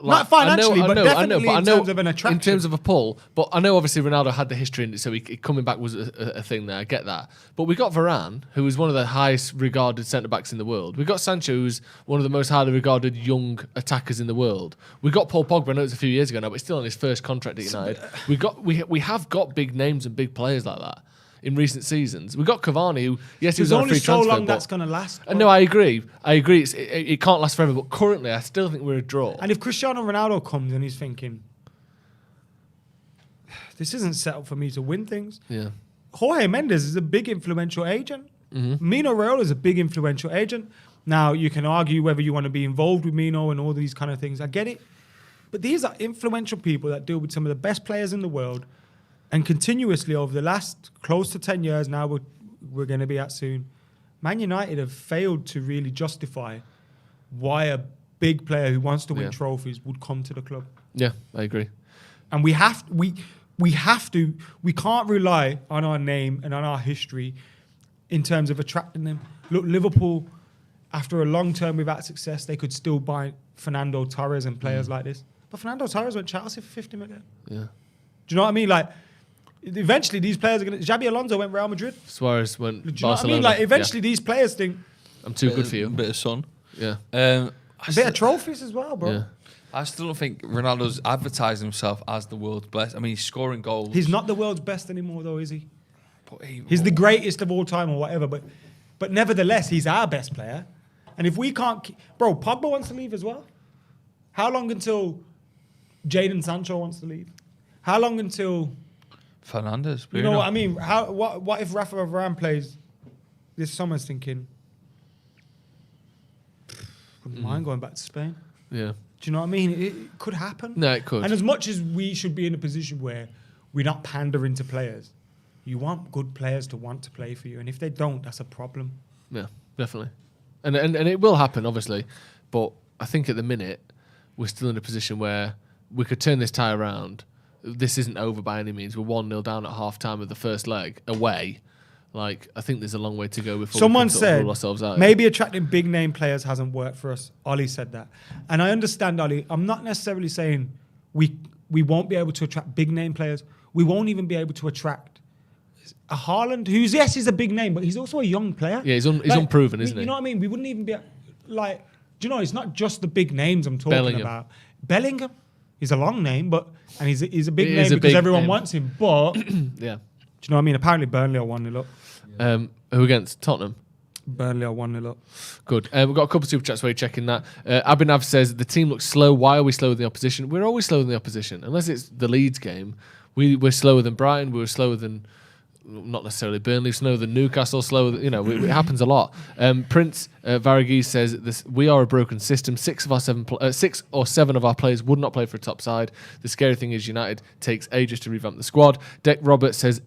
Not financially, but definitely in terms of an attraction. In terms of a pull. But I know, obviously, Ronaldo had the history in it, so coming back was a thing there. I get that. But we got Varane, who was one of the highest regarded centre-backs in the world. We got Sancho, who's one of the most highly regarded young attackers in the world. We got Paul Pogba, I know it's a few years ago now, but he's still on his first contract at United. We have got big names and big players like that in recent seasons. We got Cavani, who, yes, he was on a free transfer. There's only so long that's going to last. No, I agree. It can't last forever, but currently I still think we're a draw. And if Cristiano Ronaldo comes and he's thinking, this isn't set up for me to win things. Yeah. Jorge Mendes is a big influential agent. Mm-hmm. Mino Raiola is a big influential agent. Now, you can argue whether you want to be involved with Mino and all these kind of things. I get it. But these are influential people that deal with some of the best players in the world, and continuously over the last close to 10 years now, we're going to be at soon, Man United have failed to really justify why a big player who wants to win trophies would come to the club. Yeah, I agree. And we can't rely on our name and on our history in terms of attracting them. Look, Liverpool, after a long term without success, they could still buy Fernando Torres and players like this. But Fernando Torres went Chelsea for 50 million. Yeah. Do you know what I mean? Like, eventually these players are going to... Xabi Alonso went Real Madrid. Suarez went Do you know what I Barcelona. mean? Like, eventually these players think... I'm too good for you. A bit of sun. Yeah. A bit of trophies as well, bro. Yeah. I still don't think Ronaldo's advertising himself as the world's best. I mean, he's scoring goals. He's not the world's best anymore, though, is he? He's the greatest of all time or whatever, but nevertheless, he's our best player. And if we can't... Bro, Pogba wants to leave as well. How long until Jadon Sancho wants to leave? How long until... Fernandes, You know what I mean? What if Rafa Varane plays this summer's thinking... Wouldn't mind going back to Spain. Yeah. Do you know what I mean? It could happen. No, it could. And as much as we should be in a position where we're not pandering to players, you want good players to want to play for you. And if they don't, that's a problem. Yeah, definitely. And it will happen, obviously. But I think at the minute, we're still in a position where we could turn this tie around. This isn't over by any means. We're 1-0 down at half-time of the first leg, away. Like, I think there's a long way to go before Someone we can sort of said rule ourselves out. maybe attracting big name players hasn't worked for us. Ollie said that. And I understand, Ollie. I'm not necessarily saying we won't be able to attract big name players. We won't even be able to attract a Haaland, who's, yes, he's a big name, but he's also a young player. Yeah, he's unproven, isn't he? You know what I mean? We wouldn't even be, like, do you know, it's not just the big names I'm talking about. Bellingham, he's a long name, and he's a big name because everyone wants him. But, yeah. Do you know what I mean? Apparently Burnley are 1-0 up. Who against? Tottenham? Burnley are 1-0 up. Good. We've got a couple of super chats where you're checking that. Abhinav says, the team looks slow. Why are we slower than the opposition? We're always slower than the opposition. Unless it's the Leeds game. We're slower than Brighton. We were slower than... Not necessarily Burnley, slower than Newcastle, slower than, it happens a lot. Prince Varaghi says, we are a broken system. 6 or 7 of our players would not play for a top side. The scary thing is United takes ages to revamp the squad. Deck Robert says,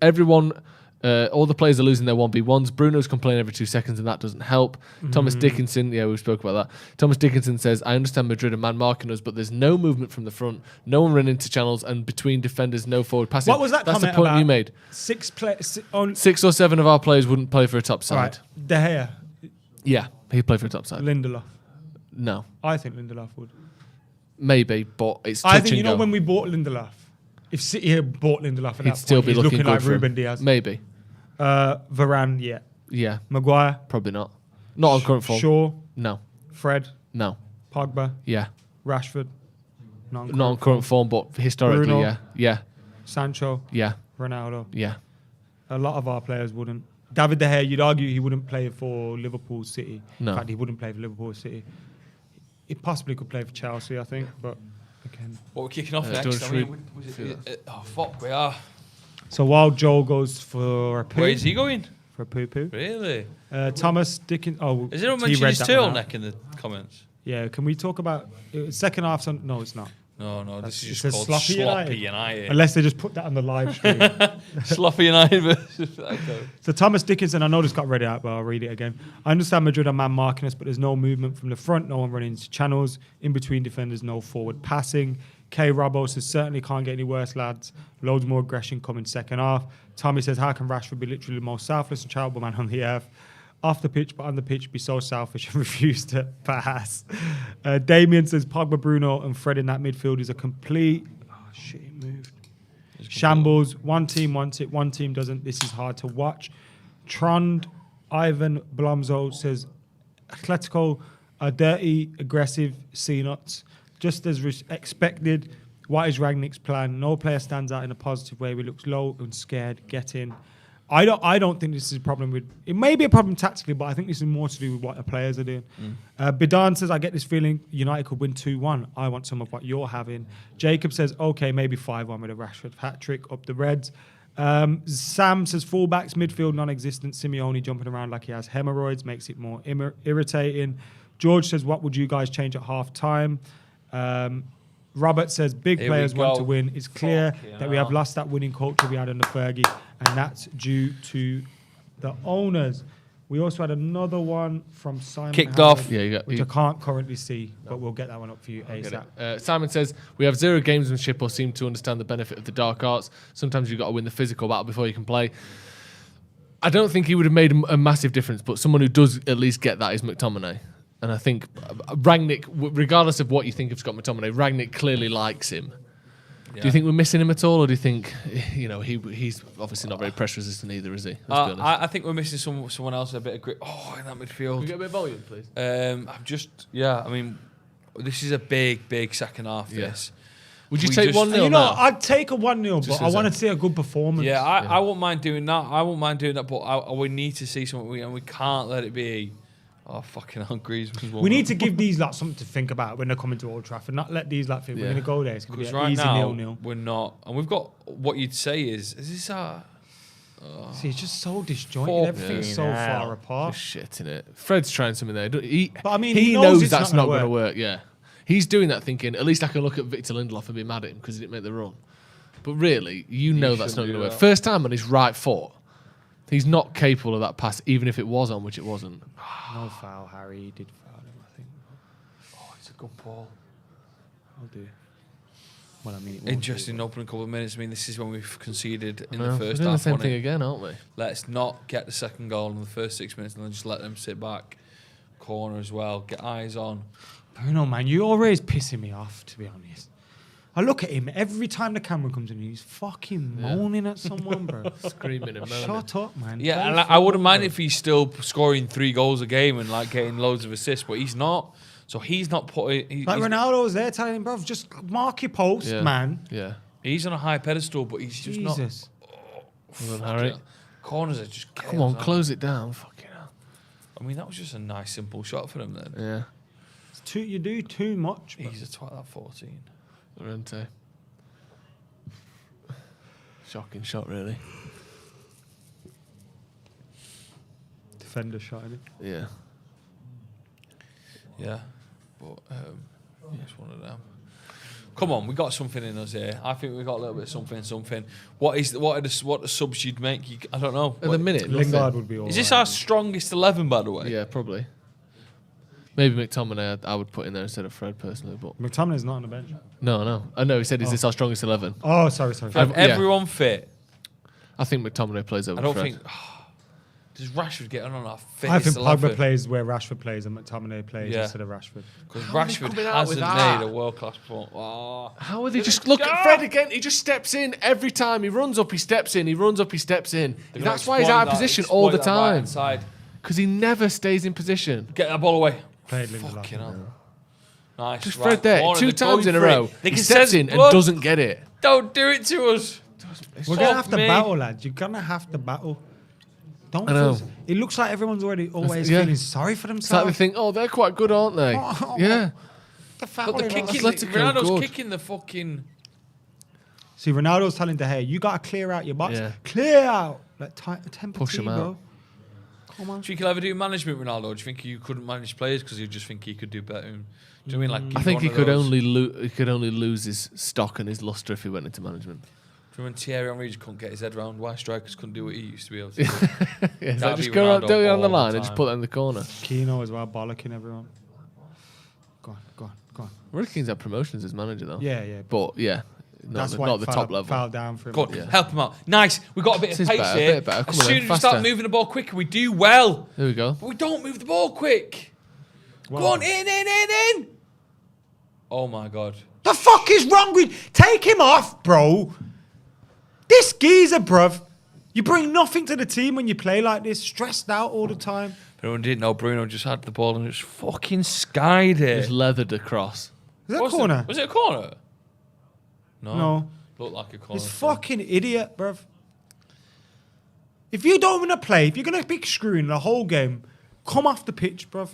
all the players are losing their 1v1s. Bruno's complaining every 2 seconds and that doesn't help. Thomas Dickinson, we spoke about that. Thomas Dickinson says, I understand Madrid are man marking us, but there's no movement from the front, no one running into channels, and between defenders, no forward passing. What was that That's comment the point about you made. 6 or 7 of our players wouldn't play for a top side. Right. De Gea. Yeah, he'd play for a top side. Lindelof. No. I think Lindelof would. Maybe, but it's touch I think, and go. when we bought Lindelof, if City had bought Lindelof at he'd that still point, be he's looking good like for Ruben him. Diaz. Maybe. Varane, yeah. Yeah. Maguire. Probably not. Not on current form. Shaw. No. Fred. No. Pogba. Yeah. Rashford. Not on current form, but historically, Bruno. yeah. Yeah. Sancho. Yeah. Ronaldo. Yeah. A lot of our players wouldn't. David De Gea, you'd argue he wouldn't play for Liverpool City. No. In fact, he wouldn't play for Liverpool City. He possibly could play for Chelsea, I think, but again. What we're kicking off next? Fuck, we are. So while Joel goes for a poo. Where is he going? For a poo-poo. Really? Thomas Dickens. Oh, is anyone he mentioning read his that one out. turtleneck in the comments? Yeah, can we talk about second half? No, it's not. No, this is It just says called Sloppy United. Unless they just put that on the live stream. Sloppy United versus... So Thomas Dickinson, I know this got read out, but I'll read it again. I understand Madrid are man marking us, but there's no movement from the front, no one running into channels. In between defenders, no forward passing. K. Robbo says, certainly can't get any worse, lads. Loads more aggression coming second half. Tommy says, how can Rashford be literally the most selfless and charitable man on the earth? Off the pitch, but on the pitch, be so selfish and refuse to pass. Damien says, Pogba, Bruno and Fred in that midfield is a complete... Oh, shit, he moved. Shambles. One team wants it, one team doesn't. This is hard to watch. Trond Ivan Blomzo says, Atletico are dirty, aggressive C-nuts. Just as expected. What is Rangnick's plan? No player stands out in a positive way. We look low and scared. Get in. I don't think this is a problem with... It may be a problem tactically, but I think this is more to do with what the players are doing. Bidan says, I get this feeling United could win 2-1. I want some of what you're having. Jacob says, okay, maybe 5-1 with a Rashford hat-trick up the Reds. Sam says, fullbacks, midfield, non-existent. Simeone jumping around like he has hemorrhoids makes it more irritating. George says, what would you guys change at half-time? Robert says big Here players we want go. to win. It's clear Fucking that we have hell. lost that winning culture we had under Fergie, and that's due to the owners. We also had another one from Simon Kicked Howard, off. Yeah, which I can't currently see, but we'll get that one up for you ASAP. Simon says, we have zero gamesmanship or seem to understand the benefit of the dark arts. Sometimes you've got to win the physical battle before you can play. I don't think he would have made a massive difference, but someone who does at least get that is McTominay. And I think Rangnick, regardless of what you think of Scott McTominay, Rangnick clearly likes him. Yeah. Do you think we're missing him at all, or do you think, he's obviously not very pressure resistant either, is he? Let's be honest. I think we're missing someone else with a bit of grip. Oh, in that midfield. Can we get a bit of volume, please? I mean, this is a big second half. Yeah. This. Would you We take just- 1-0 You know, now? I'd take a 1-0, but I want to see a good performance. Yeah, I won't mind doing that. But we need to see something, and we can't let it be. Oh, fucking hell, Griezmann's We need to give these lot something to think about when they're coming to Old Trafford. Not let these lot think we're going to go there. It's going to be Because an right easy now 0-0. we're not, and we've got what you'd say is this our? See, it's just so disjointed. Everything's so far apart. Just shit, innit? Fred's trying something there. But I mean, he he knows knows it's that's not not gonna going to work. Yeah, he's doing that thinking, at least I can look at Victor Lindelof and be mad at him because he didn't make the run. But really, you know that's not going to work. First time on his right foot, he's not capable of that pass, even if it was on, which it wasn't. No foul, Harry. He did foul him, I think. Oh, it's a good ball. I'll do. Well, I mean, Interesting opening couple of minutes. I mean, this is when we've conceded in Well, the we're first doing half. the same wasn't thing it? again, aren't we? Let's not get the second goal in the first 6 minutes and then just let them sit back. Corner as well. Get eyes on. Bruno, man, you're always pissing me off, to be honest. I look at him every time the camera comes in, he's fucking moaning at someone, bro. Screaming and moaning. Shut up, man. Yeah, Play and I wouldn't football, mind bro. if he's still scoring 3 goals a game and like getting loads of assists, but he's not. So he's not putting. Like Ronaldo's there telling him, bro, just mark your post, Yeah. man. Yeah. He's on a high pedestal, but he's just not. Jesus. Well done, Harry. Corners are just. Come on, chaos, close it down. Fucking hell. I mean, that was just a nice, simple shot for him then. Yeah. You do too much, bro. He's a twat at 14. Llorente. Shocking shot, really. Defender shot in it. Yeah. Yeah, but it's one of them. Come on, we got something in us here. I think we got a little bit of something. What are the subs you'd make? I don't know. At the minute, Lingard would be all Is this right. our strongest 11, by the way? Yeah, probably. Maybe McTominay I would put in there instead of Fred personally, but McTominay's not on the bench. no. I know he said, "Is this our strongest 11?" Oh, sorry. Everyone fit. I think McTominay plays over I don't Fred. think. Does Rashford get on our fit? I think Pogba plays where Rashford plays and McTominay plays Yeah. instead of Rashford. Because How are they Rashford coming out with hasn't that? made a world class point. Oh. How are they just look at Fred again? He just steps in every time. He runs up, he steps in. He runs up, he steps in. That's why he's out of position all the time. Because he never stays in position. Get that ball away. Played Lindelof. Fucking hell. Nice. Just right. Fred there, Corner, 2 they're times going in a for it. row. They He can steps sense in and blood. doesn't get it. Don't do it to us. We're going to have to battle, lads. You're going to have to battle. Don't I know. feel, it looks like everyone's already always Yeah. feeling sorry for It's like themselves. they think, oh, they're quite good, aren't they? Yeah. The But the kicking, Atletico Ronaldo's good. kicking the fucking. See, Ronaldo's telling De Gea, you got to clear out your box. Yeah. Clear out. Like, temper Push him bro. out. Come on. Do you think he'll ever do management, Ronaldo? Do you think you couldn't manage players because you just think he could do better? Do you mean like? I think he could only lose his stock and his luster if he went into management. Do you remember Thierry Henry just couldn't get his head around why strikers couldn't do what he used to be able to do? Yeah, That'd just be go Ronaldo do it on the all line the and just time. put it in the corner. Keno as well, bollocking everyone. Go on. Roy Keane's had promotions as manager though. Yeah. But yeah, not the it top level. Fell down for him. Go on, help him out. Nice. We got a bit This of is pace better, here. bit better. Come As on soon then, as we start faster. moving the ball quicker, we do well. There we go. But we don't move the ball quick. Wow. Go on, in. Oh my god. The fuck is wrong with... Take him off, bro. This geezer, bruv. You bring nothing to the team when you play like this. Stressed out all the time. Everyone didn't know Bruno just had the ball and just fucking skied it. Just leathered across. Is that a corner? Was it a corner? No. Looked like a corner. This fucking idiot, bruv. If you don't want to play, if you're going to be screwing the whole game, come off the pitch, bruv.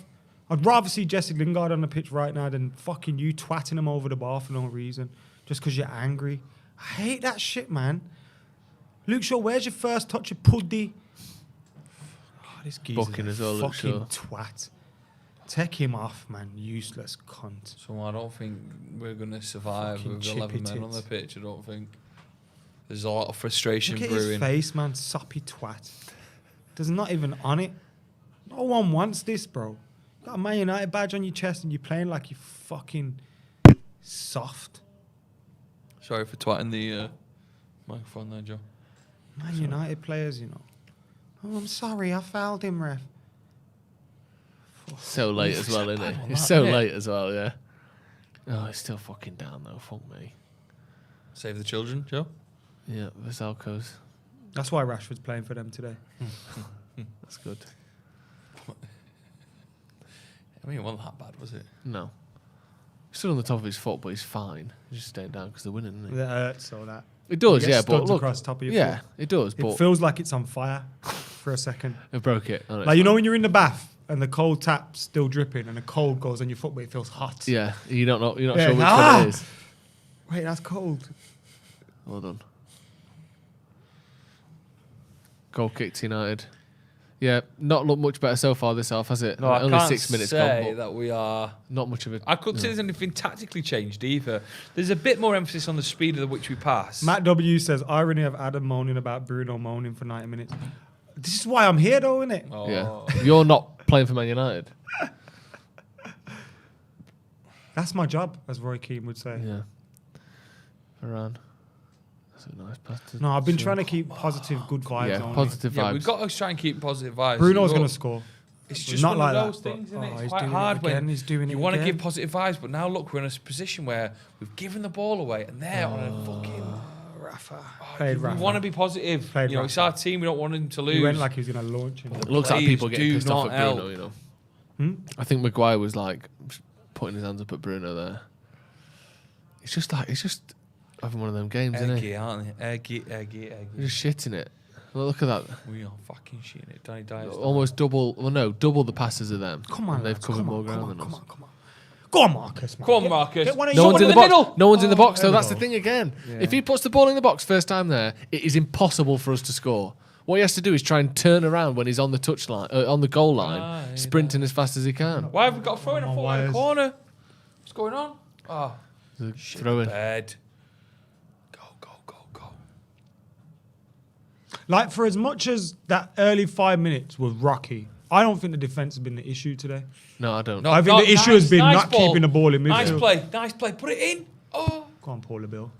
I'd rather see Jesse Lingard on the pitch right now than fucking you twatting him over the bar for no reason. Just because you're angry. I hate that shit, man. Luke Shaw, where's your first touch of puddy? Oh, this geezer's Booking a as well, Luke fucking Shaw. twat. Take him off, man. Useless cunt. So I don't think we're going to survive Fucking with chippy 11 men on the tits. pitch. I don't think. There's a lot of frustration Look at brewing. his face, man. Soppy twat. There's not even on it. No one wants this, bro. You got a Man United badge on your chest and you're playing like you fucking soft. Sorry for twatting the microphone there, Joe. Man United players, you know. Oh, I'm sorry. I fouled him, ref. So late as well, isn't bad it? one, It's that, so innit? late as well, yeah. Oh, it's still fucking down though. Fuck me. Save the children, Joe. Yeah, Vasalco's. That's why Rashford's playing for them today. That's good. I mean, it wasn't that bad, was it? No. He's still on the top of his foot, but he's fine. He's just staying down because they're winning, isn't That hurts or that. it? It does, You get yeah, but studs look. across the top of your Yeah, foot. it does, It but feels like it's on fire for a second. it broke it. Oh, no, Like, it's you know fine. when you're in the bath and the cold tap's still dripping and the cold goes on your foot, but it feels hot. Yeah, you don't know. You're not Yeah. sure which Ah! one it is. Wait, that's cold. Well done. Goal kick to United. Yeah, not looked much better so far this half, has it? No, I Only can't 6 minutes say gone, but that we are. not much of it. I couldn't say there's anything tactically changed either. There's a bit more emphasis on the speed of which we pass. Matt W says, irony of Adam moaning about Bruno moaning for 90 minutes. This is why I'm here, though, isn't it? Oh. Yeah, you're not playing for Man United. That's my job, as Roy Keane would say. Yeah. Varane. That's a nice pass. No, I've been trying to keep positive, good vibes Yeah, only. positive Yeah, vibes. we've got to try and keep positive vibes. Bruno's Look, going to score. It's just not one like of those that, but- things, isn't oh, it? It's he's quite doing it hard again, when he's doing you it want to again. give positive vibes, but now look, we're in a position where we've given the ball away and they're on a fucking... Rafa. Played we Rafa. want to be positive. Played You know, it's Rafa. our team. We don't want him to lose. He went like he was going to launch him. It looks like Players people getting do pissed off not at Bruno, help. you know. Hmm? I think Maguire was like putting his hands up at Bruno there. It's just having one of them games, isn't Eggy, it? aren't they? Eggy. You're just shitting it. Well, look at that. We are fucking shitting it. Danny Dyer's Almost double the passes of them. Come on, And they've lads, covered come more on, ground come than on, us. come on, come on. Go on, Marcus. Man. Come on, Marcus. Get one of No your- one's in the in the box. middle. No one's in the box, there though. we That's go. the thing again. Yeah. If he puts the ball in the box first time there, it is impossible for us to score. What he has to do is try and turn around when he's on the touch line, on the goal line, sprinting as fast as he can. Why have we got a throw in a Oh, foot in wires. the corner? What's going on? Oh, shit. Throw in. Bed. Go. Like, for as much as that early 5 minutes was rocky, I don't think the defence has been the issue today. No, I don't. No, I think the issue has been not ball. keeping the ball in Nice midfield. play. Put it in. Oh, Go on, Paula Bill.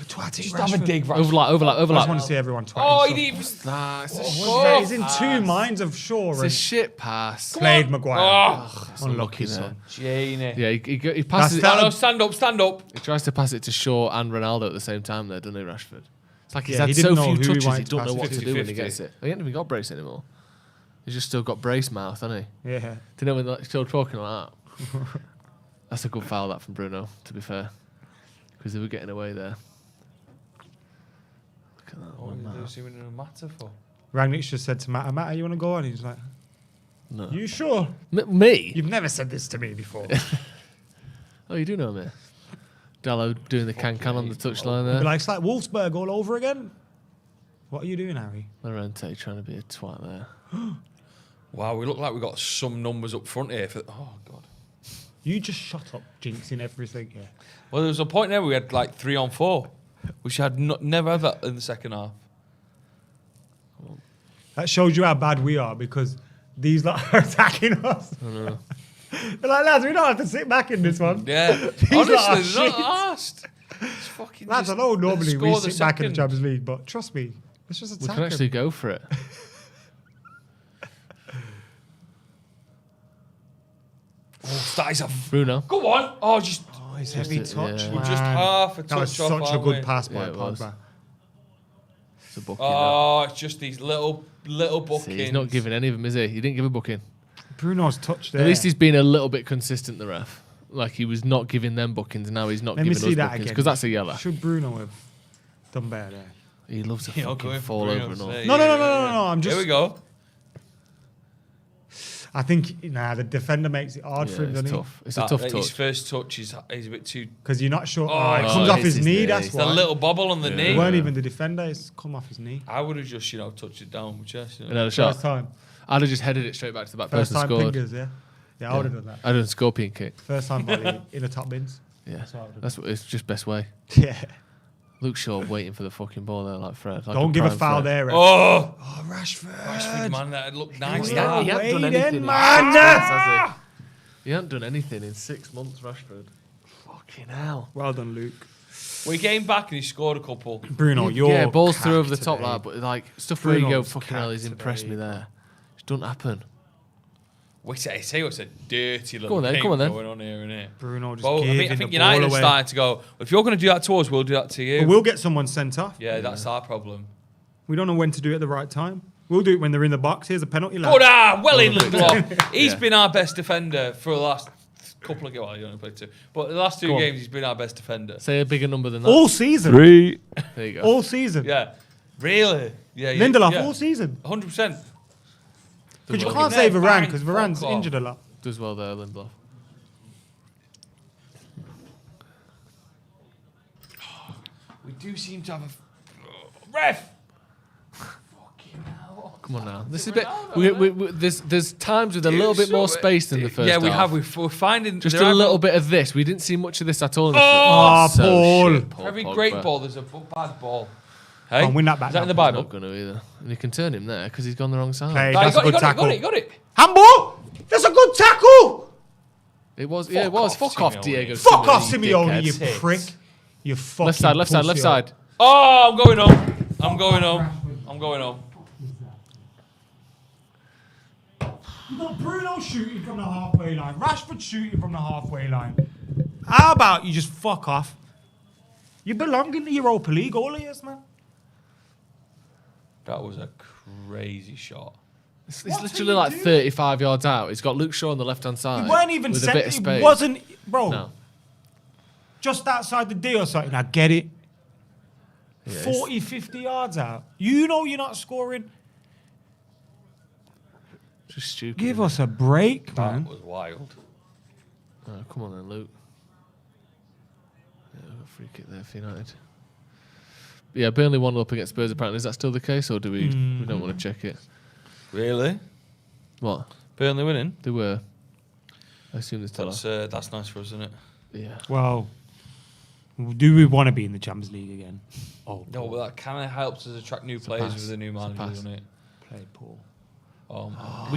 Twatty just have a dig, right? Overlap. I just want to see everyone twatting. Oh, stuff. he didn't even. Nah, it's a, Oh, He's in two minds of Shaw it's a and shit pass. played Maguire. Oh, Unlucky, there. son. Janie. Yeah, he passes That's it. that- No, stand up. He tries to pass it to Shaw and Ronaldo at the same time there, doesn't he, Rashford? It's like he's Yeah, had he so didn't know few who he touches, he wanted to don't know pass what it to to. do when he 50-50. gets it. He ain't even got brace anymore. He's just still got brace mouth, hasn't he? Yeah. Do you know when they're still talking like that? That's a good foul, that, from Bruno, to be fair. Because they were getting away there. Look at that Oh, one, you're that. doing a matter for. Rangnick just said to Matt, you want to go on? He's like, No. you sure? Me? You've never said this to me before. Oh, you do know me. Dallo doing the can-can on the touchline Be there. like, it's like Wolfsburg all over again. What are you doing, Harry? Lorente trying to be a twat there. Wow, we look like we got some numbers up front here. Oh, God. You just shut up, jinxing everything. Yeah. Well, there was a point there where we had like 3 on 4, which had never had that in the second half. That shows you how bad we are because these lot are attacking us. They're like, lads, we don't have to sit back in this one. Yeah. These lot are Honestly, they're shit. not asked. It's fucking Lads, I just- know normally we score the sit back in the second. Champions League, but trust me, let's just We attack can actually them. go for it. Oh, that is a... Bruno. Go on. Oh, just... Oh, it's heavy Just- touch, yeah. man. Just half a That was touch off, such a aren't we? good pass by Yeah, it was. Pogba. It's a booking. Oh, it's just these little bookings. See, he's not giving any of them, is he? He didn't give a booking. Bruno's touch there. At least he's been a little bit consistent, the ref. Like, he was not giving them bookings, now he's not Let me giving see us that bookings. again. Because that's a yellow. Should Bruno have done better there? He loves to Yeah, I'll fucking go in for fall Bruno, over and all. say. No. I'm just. Here we go. I think the defender makes it hard for him, it's doesn't tough. It's a tough His touch. first touch is a bit too... Because you're not sure. Oh, Oh, it no, comes it off hits his his knee. knee. That's It's why. a little bobble on the knee. It weren't even the defender. It's come off his knee. I would have just, touched it down with chest. Another First shot. time. I'd have just headed it straight back to the back First person time scored. fingers, yeah. Yeah, I would have done that. I'd have done a scorpion kick. First time volley in the top bins. Yeah, what I would've that's what it's just best way. Yeah. Luke Shaw waiting for the fucking ball there, like Fred. Like Don't give a prime foul Fred. there, Ref. Oh, Rashford. man, that looked nice. He that. hasn't done Wait anything. in, in man. 6 months, has he? He hasn't done anything in 6 months, Rashford. Fucking hell. Well done, Luke. We came back and he scored a couple. Bruno, you're Yeah, balls through over the cack top, today. like, but like stuff where you go, Bruno's fucking hell, he's cack impressed today. me there. It doesn't happen. We say it's a dirty little Go on then, game come on then. going on here and here. Bruno just Well, giving I think the United ball are away. starting to go, if you're going to do that to us, we'll do that to you. But we'll get someone sent off. Yeah, that's our problem. We don't know when to do it at the right time. We'll do it when they're in the box. Here's a penalty, lad. Good, well in, Lindelof. He's been our best defender for the last couple of games. Well, he only played 2. But the last 2 Go on. games, he's been our best defender. Say a bigger number than that. All season. 3. There you go. All season. Yeah. Really? Yeah. Lindelof, yeah. all season. 100%. Because you well. can't say Bang, Varane, because fuck Varane's off. injured a lot. Does well there, Lindelof. We do seem to have a... Ref! Come on now. This is a bit. There's times with a little bit more space than the first. Yeah, we half. have. We're finding... Just there a are- little bit of this. We didn't see much of this at all. In the Oh, first. So Paul. shit, Paul Every Pogba. great ball, there's a bad ball. Hey? Can't win that back Is that now. in the He's Bible? not going to either. And you can turn him there because he's gone the wrong side. Play. No, That's a good got tackle. Got it. Handball! That's a good tackle! It was. Yeah, it was. Fuck off, Simeone. Diego. Fuck off, Simeone, Simeone, you dickhead. prick. You fucking Left side. Left pussy. side. Oh, I'm going home. You got Bruno shooting from the halfway line. Rashford shooting from the halfway line. How about you just fuck off? You belong in the Europa League, all of us, man. That was a crazy shot. It's What literally are you like doing? 35 yards out. He's got Luke Shaw on the left hand side. He weren't even with a set. bit of It space. wasn't, bro. No. Just outside the D or something. I get it. Yeah, 40, 50 yards out. You know you're not scoring. Just stupid. Give us a break, That man. was wild. Oh, come on then, Luke. Yeah, got a free kick there for United. Yeah, Burnley 1-0 up against Spurs apparently. Is that still the case, or do we don't want to check it? Really? What? Burnley winning? They were. I assume they're still off. That's nice for us, isn't it? Yeah. Well, do we want to be in the Champions League again? Oh, No, but that kind of helps us attract new players pass. with a new It's a manager, pass. doesn't it? play Paul. Oh, man.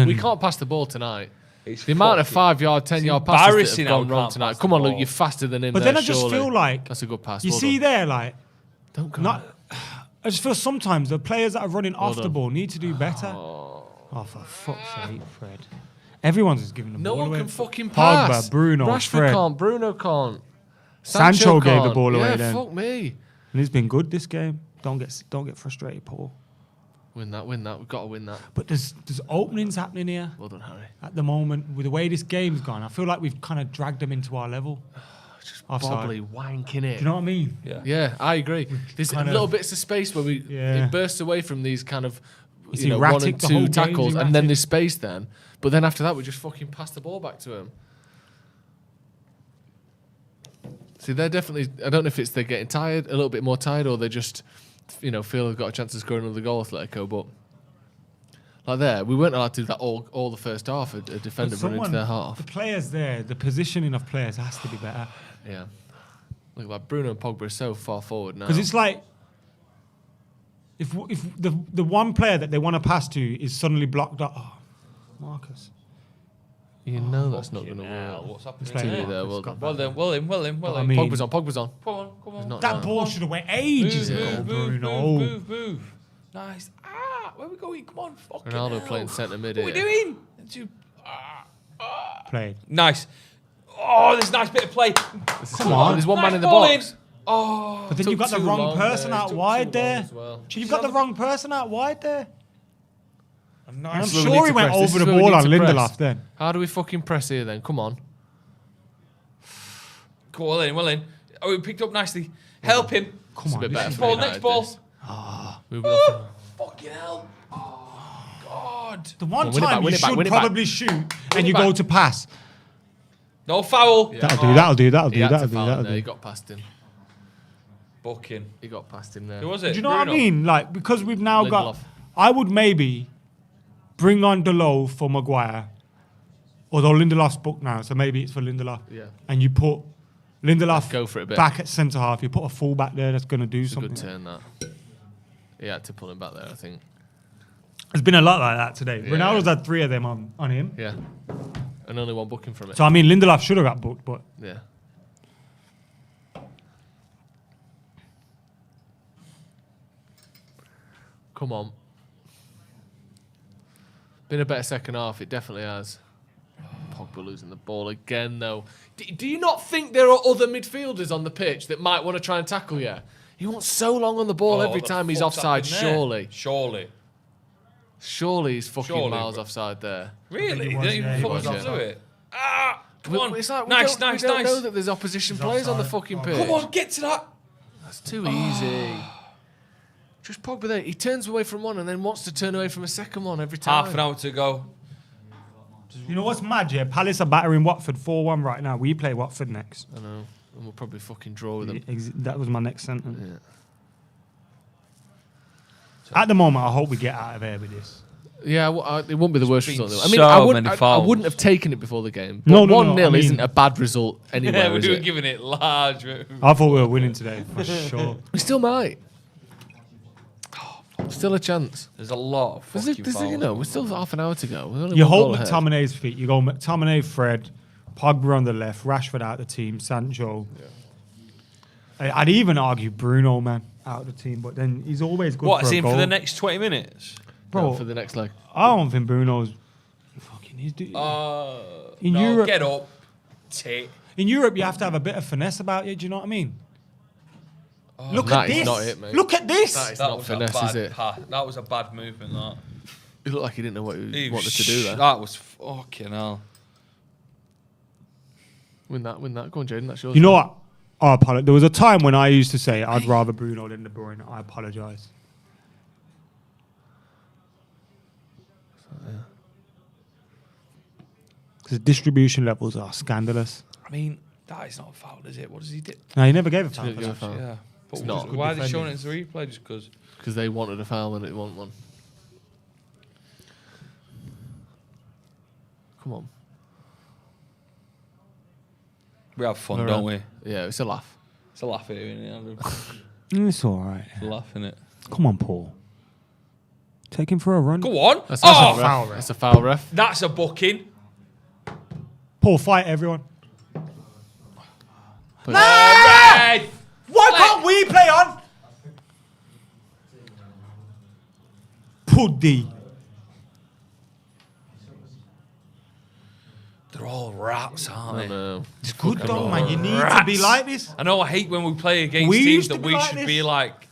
We can't pass the ball tonight. It's The amount of fucking- 5-yard, 10-yard it's passes that embarrassing have how gone we wrong can't tonight. pass Come the on, Luke, ball. you're faster than in But there. then I just surely. feel like That's a good pass. you Well see done. there, like Don't go. not. I just feel sometimes the players that are running off the done. ball need to do better. Oh, for fuck's sake, Fred! Everyone's just giving the No ball one away. can fucking Pogba, pass. Bruno, Rashford Fred. can't. Bruno can't. Sancho gave the can't. ball away Yeah, then. fuck me. And he's been good this game. Don't get frustrated, Paul. Win that. We've got to win that. But there's openings happening here Well done, Harry. at the moment with the way this game's gone. I feel like we've kind of dragged them into our level. Just Offside. bobbly wanking it. Do you know what I mean? Yeah. Yeah, I agree. There's kinda- little bits of space where Yeah. it bursts away from these kind of It's you know, 1 erratic, and the whole 2 game's tackles, and then erratic. there's space then. But then after that, we just fucking pass the ball back to him. See, they're definitely. I don't know if it's they're getting tired, a little bit more tired, or they just, feel they've got a chance to score another goal, Atletico. But like there, we weren't allowed to do that all the first half. A defender But running into their half. The players there, the positioning of players has to be better. Yeah. Look, like Bruno and Pogba are so far forward now. Because it's like, if the one player that they want to pass to is suddenly blocked up, Marcus. you know that's not going to Hell, work. what's happening He's playing here? well. there, well He's got done. Well in. I mean, Pogba's on. Come on. He's not that down. ball should have went ages ago, Bruno. Move. Nice. Where are we going? Come on, fucking Ronaldo hell. playing centre mid What are we here. doing? Played. Nice. Oh, there's a nice bit of play. Come on. There's one man in the ball box. Oh, But then Took you've got the too wrong long person there. out Took wide too long there. as well. You've got the wrong person out wide there. And I'm This is where we sure need he to went press. This over is the where we ball need on to press. Lindelof then. How do we fucking press here then? Come on. Go well in. Oh, he picked up nicely. Help him. Come It's a on. bit this better is- for Ball, United, next ball. this. Moving off. Fucking hell. Oh, God. The one Well, win it time back, you win it back, should win it back. probably shoot it and you back. go to pass. No foul. Yeah. That'll do. He had to foul him there. He got past him. Booking. He got past him there. Who was it? Do you know what I Bruno? mean? Like, because we've now got. Lindelof. I would maybe bring on Delo for Maguire. Although Lindelof's booked now, so maybe it's for Lindelof. Yeah. And you put Lindelof Go for it a bit. back at centre half. You put a full back there that's going to do It's a something. good turn, that. He had to pull him back there, I think. There's been a lot like that today. Yeah. Ronaldo's had 3 of them on him. Yeah. And only one booking from it. So, I mean, Lindelof should have got booked, but... Yeah. Come on. Been a better second half, it definitely has. Pogba losing the ball again, though. Do you not think there are other midfielders on the pitch that might want to try and tackle you? He wants so long on the ball every time he's offside, surely. Surely he's fucking miles offside there. Really? He was, didn't yeah, even he was fucking do offside. it. Ah, come on. It's like nice. we don't know that there's opposition players on the fucking pitch. Come on, get to that. That's too easy. Just Pogba there. He turns away from one and then wants to turn away from a second one every time. Half an hour to go. You know what's mad, yeah? Palace are battering Watford 4-1 right now. We play Watford next. I know. And we'll probably fucking draw with them. That was my next sentence. Yeah. At the moment, I hope we get out of here with this. Yeah, it won't be the worst been result. I mean, so I wouldn't have fouls. taken it before the game. No, But no, 1-0 no, I mean- isn't a bad result anywhere, Yeah, is we were it? giving it large. I thought we were winning today, for sure. We still might. Still a chance. There's a lot of fucking fouls. We're still half an hour to go. We're only You one goal hold ahead. McTominay's feet. You go McTominay, Fred, Pogba on the left, Rashford out the team, Sancho. I'd even argue Bruno, man, out of the team, but then he's always good What, for is a he in goal. for the next 20 minutes? Bro, For the next leg. I don't think Bruno's fucking... In No, Europe, get up. Tit. in Europe, you have to have a bit of finesse about you. Do you know what I mean? Look that at is this. not it, mate. Look at this. That is not finesse, is it? That was a bad movement, that. It looked like he didn't know what he He wanted to do there. That was fucking hell. Win that. Go on, Jaden. That's yours. You know what? I apologize. There was a time when I used to say I'd rather Bruno than De Bruyne. I apologise. Because the distribution levels are scandalous. I mean, that is not a foul, is it? What does he do? No, he never gave a foul. Give for a that. foul. Yeah. But It's not. why are they Good showing it as a replay? Just because? Because they wanted a foul and they didn't want one. Come on. We have fun, All don't right. we? Yeah, it's a laugh. It's a laugh here, isn't it? It's all right. It's a laugh, isn't it? Come on, Paul. Take him for a run. Go on. That's Oh, a foul ref. That's a foul ref. that's a booking. Paul, fight everyone. Red. Why can't we play on? Puddy. They're all rats, aren't I they? know. It's good though, on. man. You need to Rats. be like this. I know I hate when we play against We teams used to that be we like should this. be like.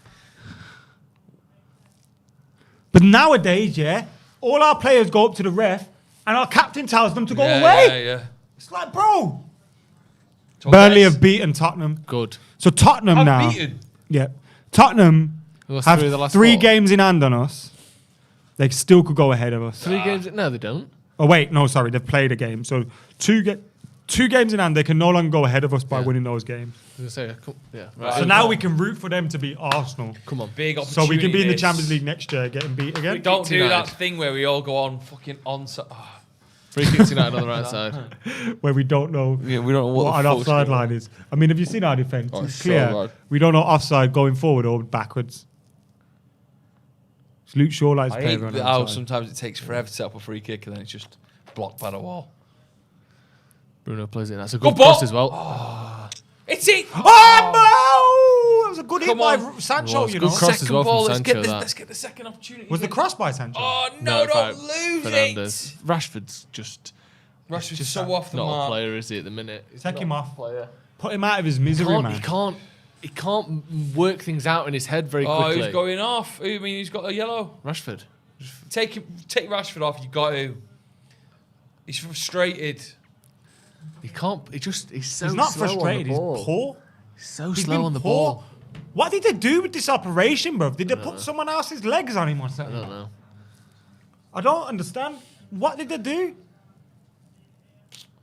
But nowadays, yeah, all our players go up to the ref and our captain tells them to go Yeah, away. yeah. It's like, bro. So Burnley guys, have beaten Tottenham. Good. So Tottenham I've now. beaten. Yeah. Tottenham Who lost have three of the last three four? games in hand on us. They still could go ahead of us. 3 games. No, they don't. Oh, wait. No, sorry. They've played a game. So two games in hand, they can no longer go ahead of us by Yeah. winning those games. I was going to say, yeah. Right. So now we can root for them to beat Arsenal. Come on. Big So opportunity. we can be in the this. Champions League next year, getting beat again. We don't do United. that thing where we all go on fucking on. Free kicks United on the right side. Where we don't know Yeah, we don't know what the an fuck's offside going line on. is. I mean, have you seen our defence? Oh, It's so clear. bad. We don't know offside going forward or backwards. It's Luke Shaw likes I to play hate everyone how outside. sometimes it takes forever to set up a free kick and then it's just blocked by the wall. Bruno plays it. That's a Good good cross ball. as well. It's it. Oh, no! That was a good hit Come by on. Sancho, Well, it's you good know. cross as Second well from ball. Let's Sancho, get, this, that. let's get the second opportunity. Was the cross by Sancho? Oh no! Don't if lose Fernandes. it. Rashford's just Rashford's so off the not a mark. player, is he, at the minute? He's Take not him a off. Player. Put him out of his misery, man. He can't work things out in his head very Oh, quickly. who's going off? I mean, he's got a yellow. Rashford. Take Rashford off. You got to. He's frustrated. He can't. He's so He's not slow frustrated. on the He's ball. poor. He's so He's slow been on the poor. ball. What did they do with this operation, bro? Did they put someone else's legs on him or I something? don't know. I don't understand. What did they do?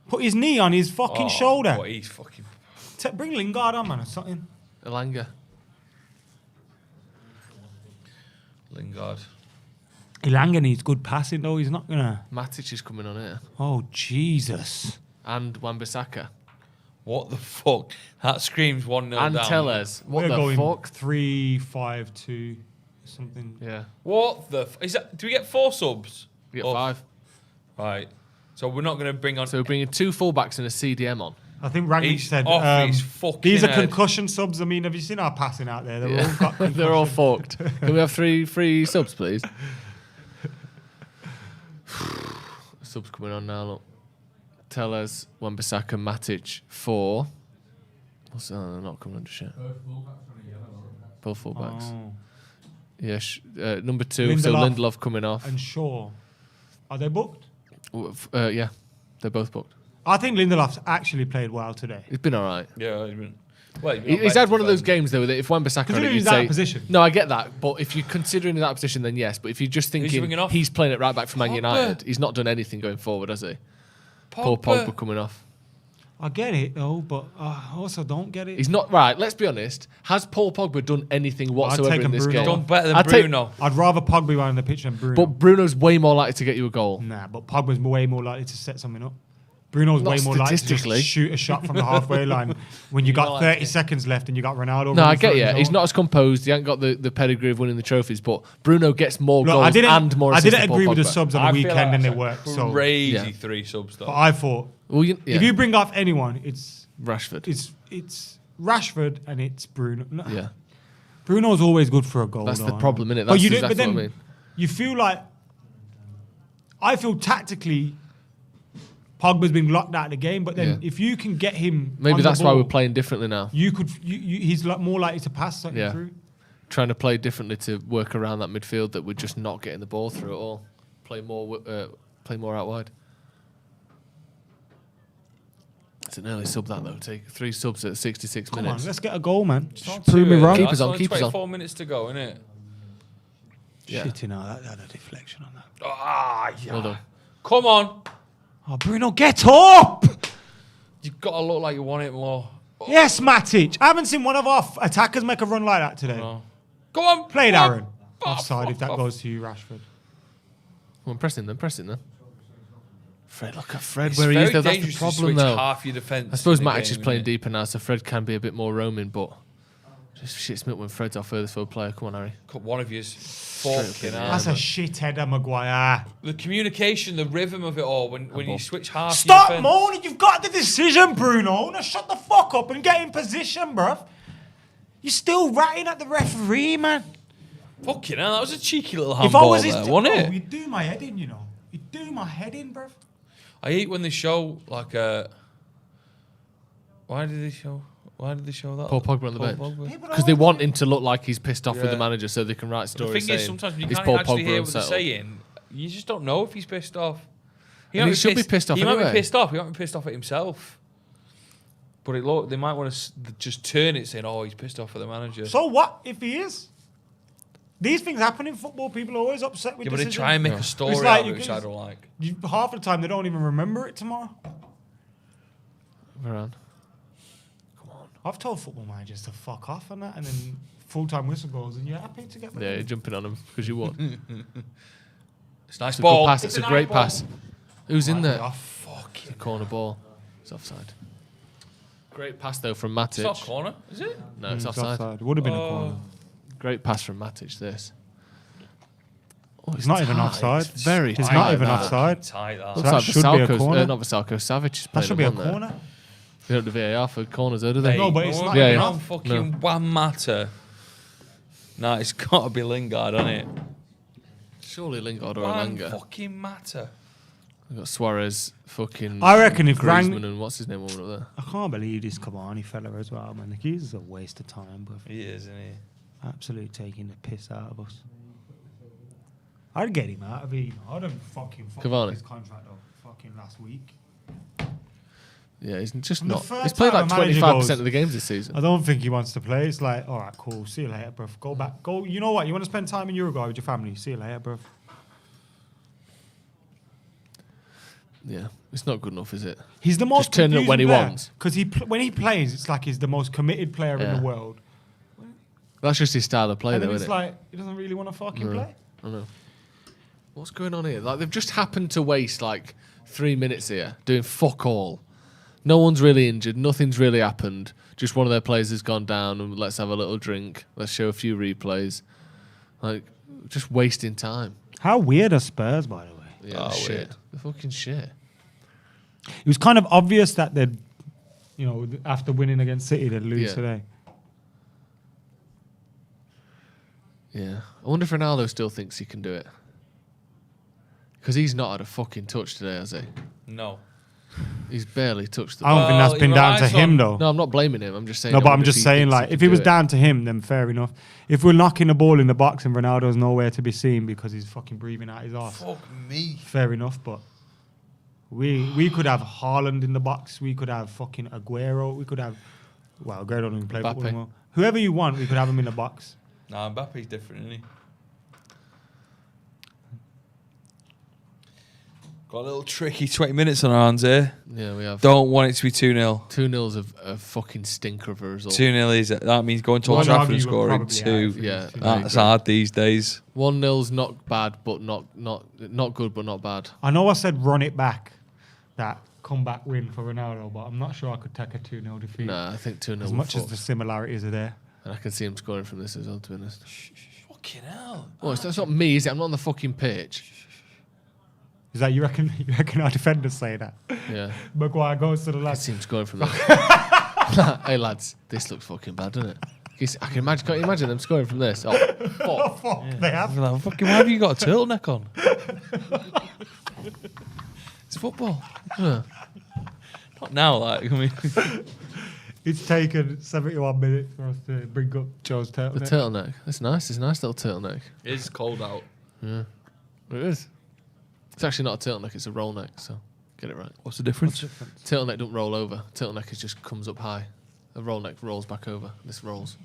Put his knee on his fucking shoulder. Boy, he's fucking. Bring Lingard on, man, or something. Elanga. Lingard. Elanga needs good passing though. He's not gonna. Matic is coming on here. Oh Jesus! And Wan-Bissaka. What the fuck? That screams 1-0 down. And Tellez. What We're the going fuck? 3-5-2 something. Yeah. What the? Is that? Do we get 4 subs? We get 5. Right. So we're not going to bring on. So we're bringing 2 fullbacks and a CDM on. I think Rangnick He's said off his fucking these are head. concussion subs. I mean, have you seen our passing out there? They're all got They're all concussion. fucked. Can we have 3 subs, please? Subs coming on now, look. Tellez, Wan-Bissaka, Matic, 4. What's that? They're not coming under shit. Both fullbacks. Oh. Yeah, number 2, so Lindelof coming off. And Shaw. Are they booked? Yeah, they're both booked. I think Lindelof's actually played well today. He's been all right. Yeah, he's been. Well, He's had one of those games though that if Wan-Bissaka on it, Considering you'd he's out say of position. No, I get that, but if you're considering that position, then yes. But if you're just Who's he thinking bringing off? he's playing it right back for Man Pogba. United, he's not done anything going forward, has he? Paul Pogba coming off. I get it though, but I also don't get it. He's not right. Let's be honest. Has Paul Pogba done anything whatsoever take in him this Bruno. game? Done better than I'd take- Bruno. I'd rather Pogba be on the pitch than Bruno. But Bruno's way more likely to get you a goal. Nah, but Pogba's way more likely to set something up. Bruno's Not way more likely to statistically. just shoot a shot from the halfway line when you got 30 seconds left and you got Ronaldo. No, I running get through you. his He's own. not as composed. He hasn't got the pedigree of winning the trophies. But Bruno gets more Look, goals and more I assists didn't than agree Paul with the Pogba. subs on the I feel weekend like and they that's a worked. So Crazy Yeah. 3 subs though. but I thought Well, if you bring off anyone, it's Rashford. it's Rashford and it's Bruno. No, Yeah. Bruno's always good for a goal. That's the though, problem, innit? But That's you do, exactly but then what I mean. you feel like I feel tactically Pogba's been locked out of the game. But then Yeah. if you can get him, Maybe on the that's why ball, we're playing differently now. You could. He's more likely to pass something Yeah. through. Trying to play differently to work around that midfield that we're just not getting the ball through at all. Play more out wide. It's an early sub that though. Take 3 subs at 66 Come minutes. on, let's get a goal, man. Not Prove me too wrong. early. Keepers That's on, only keepers on. 24 minutes to go, innit? Yeah. Shit, that had a deflection on that. Ah, yeah. Well done. Come on. Oh, Bruno, get up! You've got to look like you want it more. Yes, Matic. I haven't seen one of our attackers make a run like that today. No. Go on. Play it, go on. Aaron. Offside if that goes to you, Rashford. Come on, press in then. Fred, look at Fred It's where he very is though. That's the dangerous to problem switch though. half your defence. I suppose in the Matic is game, playing innit? deeper now, so Fred can be a bit more roaming, but just shits me up when Fred's our furthest forward player. Come on, Harry. Cut one of yours. Fucking hell. That's a shit header, Maguire. The communication, the rhythm of it all, when you switch half Stop your defence. moaning. You've got the decision, Bruno. Now shut the fuck up and get in position, bruv. You're still ratting at the referee, man. Fucking hell, that was a cheeky little If I handball was his there, wasn't oh, it? you'd do my head in, you know. You'd do my head in, bruv. I hate when they show, like, Why did they show that? Paul Pogba on the Paul bench. Pogba. Because they want him to look like he's pissed off with Yeah. the manager so they can write The stories thing is, saying sometimes when you it's can't Paul actually Pogba hear what they're unsettled. saying, you just don't know if he's pissed off. And he should be pissed off He might anyway. be pissed off. He might be pissed off at himself. But they might want to just turn it saying, "Oh, he's pissed off at the manager." So what if he is? These things happen in football. People are always upset with Yeah, but they decisions. try and make a story It's out like of it, you which can- I don't like. Half the time they don't even remember it tomorrow. Varane. I've told football managers to fuck off and that, and then full-time whistle goes, and you're happy to get. Yeah, you're jumping on him because you won. It's a nice It's a ball. good pass. It's a nice great ball. pass. Who's in there? Oh, fuck. It's a corner ball. It's offside. Great pass though from Matic. It's not corner, is it? No, it's It's offside. offside. Would have been a corner. Great pass from Matic. This. Oh, It's not even tight. offside. It's very It's tight. not even that. offside. Tight that. So Looks that like should be a Vasalko, corner. not Vasalko, Savage is That playing should be a him on there. corner. They don't do VAR for corners, though, do they? No, but it's not Yeah, even yeah. off. Fucking No. one matter. No, it's got to be Lingard, hasn't it? Surely Lingard or One Elanga. fucking matter. We've got Suarez, fucking. I reckon if Griezmann Rang- and what's his name over there. I can't believe this Cavani fella as well, man. He's a waste of time, but He is, isn't he? absolutely taking the piss out of us. I'd get him out of it. You know. I'd have fucking Cavani. his contract off fucking last week. Yeah, he's just And the not. third He's played time like a manager 25% goes, of the games this season. I don't think he wants to play. It's like, all right, cool. See you later, bruv. Go back. Go. You know what? You want to spend time in Uruguay with your family? See you later, bruv. Yeah, it's not good enough, is it? He's the most Just turning up when he wants. Because when he plays, it's like he's the most committed player in Yeah. the world. That's just his style of play, And though, then it's isn't it? like he doesn't really want to fucking play. I know. What's going on here? Like they've just happened to waste like 3 minutes here doing fuck all. No one's really injured. Nothing's really happened. Just one of their players has gone down and let's have a little drink. Let's show a few replays. Like, just wasting time. How weird are Spurs, by the way? Yeah, shit. The fucking shit. It was kind of obvious that they'd, after winning against City, they'd lose today. Yeah. I wonder if Ronaldo still thinks he can do it. Because he's not had a fucking touch today, has he? No. He's barely touched the I don't think that's been down to him, though. No, I'm not blaming him. I'm just saying. No, but I'm just saying, like, if it was down to him, then fair enough. If we're knocking the ball in the box and Ronaldo's nowhere to be seen because he's fucking breathing out his arse. Fuck me. Fair enough, but we could have Haaland in the box. We could have fucking Aguero. We could have, well, Aguero doesn't play football anymore. Whoever you want, we could have him in the box. Nah, Mbappe's different, isn't he? Got a little tricky 20 minutes on our hands here. Yeah, we have. Don't want it to be 2-0. 2-0's a fucking stinker of a result. 2-0 that means going to Old Trafford and scoring 2. Yeah, that's hard these days. 1-0's not bad, but not good, but not bad. I know I said run it back, that comeback win for Ronaldo, but I'm not sure I could take a 2-0 defeat. Nah, I think 2-0. As much as the similarities are there. And I can see him scoring from this as well, to be honest. Fucking hell. Well, it's not me, is it? I'm not on the fucking pitch. Is that you reckon our defenders say that? Yeah. Maguire goes to the I can last. see him scoring from this. Hey lads, this looks fucking bad, doesn't it? I can imagine. Can't you imagine them scoring from this? Oh, fuck. Fuck, they have. Like, fucking, why have you got a turtleneck on? It's football. Yeah. Not now, like, I mean. It's taken 71 minutes for us to bring up Joe's turtleneck. The turtleneck. That's nice. It's a nice little turtleneck. It is cold out. Yeah. It is. It's actually not a turtleneck, it's a roll neck, so get it right. What's the difference? Turtleneck don't roll over. Turtleneck just comes up high. A roll neck rolls back over. This rolls.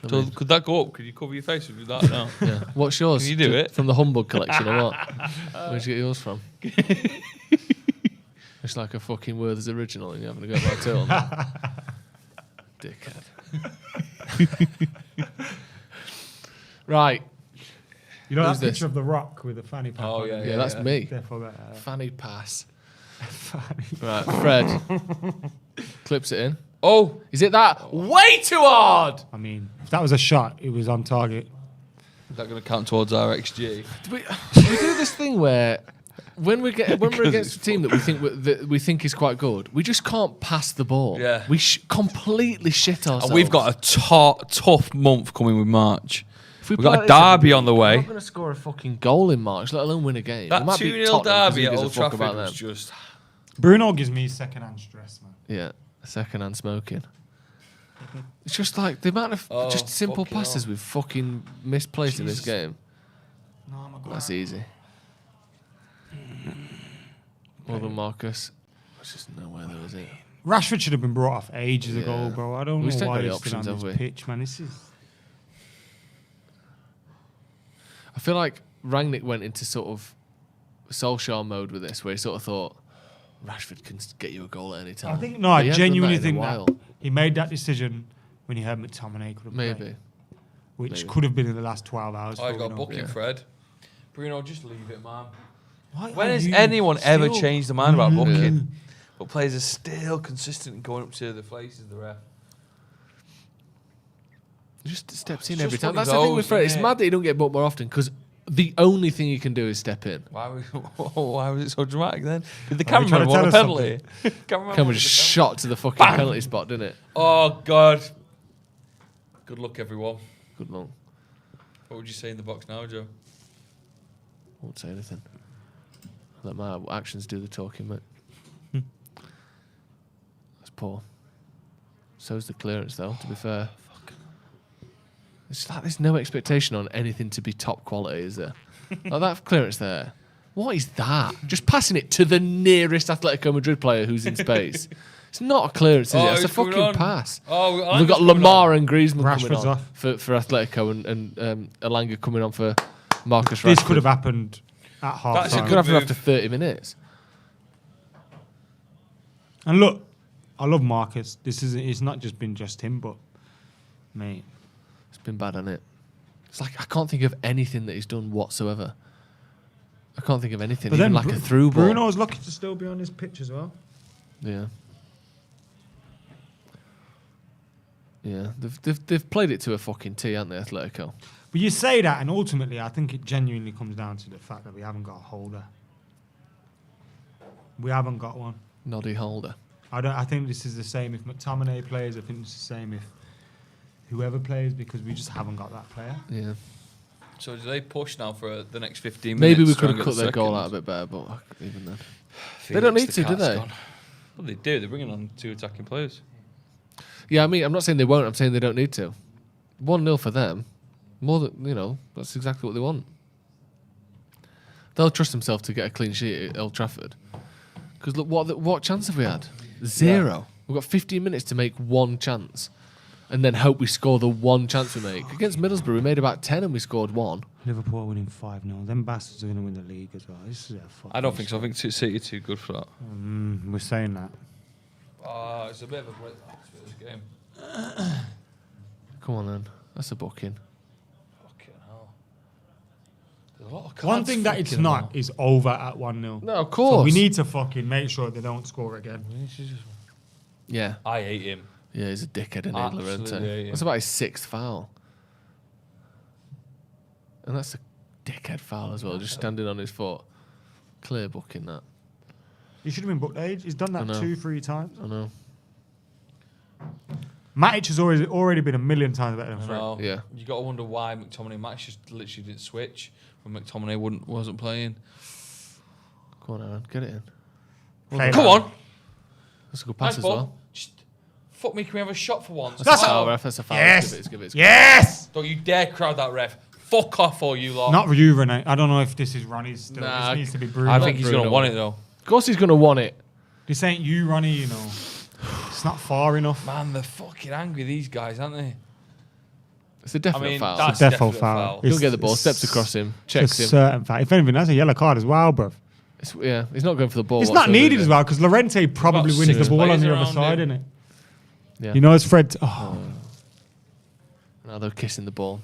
So could that go up? Could you cover your face with that now? Yeah. What's yours? Can you do it? From the Humbug collection or what? Where'd you get yours from? It's like a fucking Werther's original and you're having to go by a turtleneck. Dickhead. Right. You know Who's that this? picture of The Rock with the fanny pack? Oh, on yeah, it? Yeah, that's me. Therefore, Fanny pass. Right, Fred. Clips it in. Oh! Is it that? Way too hard! I mean, if that was a shot, it was on target. Is that going to count towards our XG? We do this thing where when we're against a team that we think is quite good, we just can't pass the ball. Yeah. We completely shit ourselves. And we've got a tough month coming with March. If We've got a derby on the way. We're not going to score a fucking goal in March, let alone win a game. That It might be 2-0 Tottenham 'cause derby who at gives a Old fuck Trafford about was them. just... Bruno gives me second-hand stress, man. Yeah, second-hand smoking. It's just like the amount of just simple fucking passes hell. we've fucking misplaced in this game. No, my God. That's easy. More than Marcus. There's just nowhere there, is it? Rashford should have been brought off ages ago, bro. I don't We've know still why got the he's still options, on have this we? pitch, man. This is... I feel like Rangnick went into sort of Solskjaer mode with this, where he sort of thought, Rashford can get you a goal at any time. I He hadn't genuinely done that in think a while. that he made that decision when he heard McTominay could have Maybe. played, which Maybe. could have been in the last 12 hours. I for got all we know. booking, Yeah. Fred. Bruno, just leave it, man. Why When are has you anyone ever still- changed their mind about booking? Yeah. But players are still consistent in going up to the faces of the ref. He just steps in It's every just time. what he That's the thing goes, with Fred. It's innit? mad that he don't get booked more often because the only thing he can do is step in. Why was it so dramatic then? Did the Are you trying cameraman to want a tell us penalty? Cameron just shot to the fucking penalty spot, didn't it? Oh, God. Good luck, everyone. Good luck. What would you say in the box now, Joe? I won't say anything. Let my actions do the talking, mate. That's poor. So's the clearance, though, to be fair. It's like there's no expectation on anything to be top quality, is there? Like that clearance there. What is that? Just passing it to the nearest Atletico Madrid player who's in space. It's not a clearance, is it? It's a who's coming fucking on? pass. Oh, We've got Lamar and Griezmann Rashford's coming on off. for Atletico and Elanga coming on for Marcus Rashford. This could have happened at half That's a It time. could happen move. after 30 minutes. And look, I love Marcus. It's not just been just him, but mate, It's been bad, hasn't it? It's like I can't think of anything that he's done whatsoever. I can't think of anything. But even then like a through ball. Bruno's lucky to still be on his pitch as well. Yeah. Yeah, they've played it to a fucking T, haven't they, Atletico? But you say that, and ultimately, I think it genuinely comes down to the fact that we haven't got a holder. We haven't got one. Noddy holder. I think this is the same if McTominay plays. I think it's the same if whoever plays, because we just haven't got that player. Yeah. So do they push now for the next 15 minutes? Maybe we could have cut their goal out a bit better, but even then. They don't need to, do they? Well, they do. They're bringing on 2 attacking players. Yeah, I mean, I'm not saying they won't. I'm saying they don't need to. 1-0 for them. More than, that's exactly what they want. They'll trust themselves to get a clean sheet at Old Trafford. Because look, what chance have we had? 0. Yeah. We've got 15 minutes to make 1 chance. And then hope we score the 1 chance we make. Against Middlesbrough, we made about 10 and we scored 1. Liverpool winning 5-0. Them bastards are going to win the league as well. This is I don't think so. I think City are too good for that. We're saying that. It's a bit of a break for this game. Come on then. That's a booking. Fucking hell. There's a lot of One thing that it's not is over at 1-0. No, of course. So we need to fucking make sure they don't score again. Yeah. I hate him. Yeah, he's a dickhead, isn't he, Llorente? Yeah. That's about his 6th foul. And that's a dickhead foul as well, just standing on his foot. Clear booking that. He should have been booked age. He's done that 2-3 times. I know. Matic has already been a million times better than Fred. Yeah. You got to wonder why McTominay and Max just literally didn't switch when McTominay wasn't playing. Come on, Aaron, get it in. Come on. That's a good pass Nice as ball. well. Just fuck me, can we have a shot for once? That's a foul, ref. That's a foul. Yes. Give it. Yes. Don't you dare crowd that ref. Fuck off, all you lot. Not you, Renee. I don't know if this is Ronnie's still. Nah, this needs to be Bruno. I think he's going to want it, though. Of course he's going to want it. This ain't you, Ronnie, It's not far enough. Man, they're fucking angry, these guys, aren't they? It's a definite foul. That's It's a definite defo foul. He'll get the ball, steps across him, checks him. Certain fact. If anything, that's a yellow card as well, bruv. Yeah, he's not going for the ball. It's not needed as well because Llorente probably wins the 6 ball on players the other around side, him. isn't it? Yeah. You know, it's Fred. Oh. Now they're kissing the ball.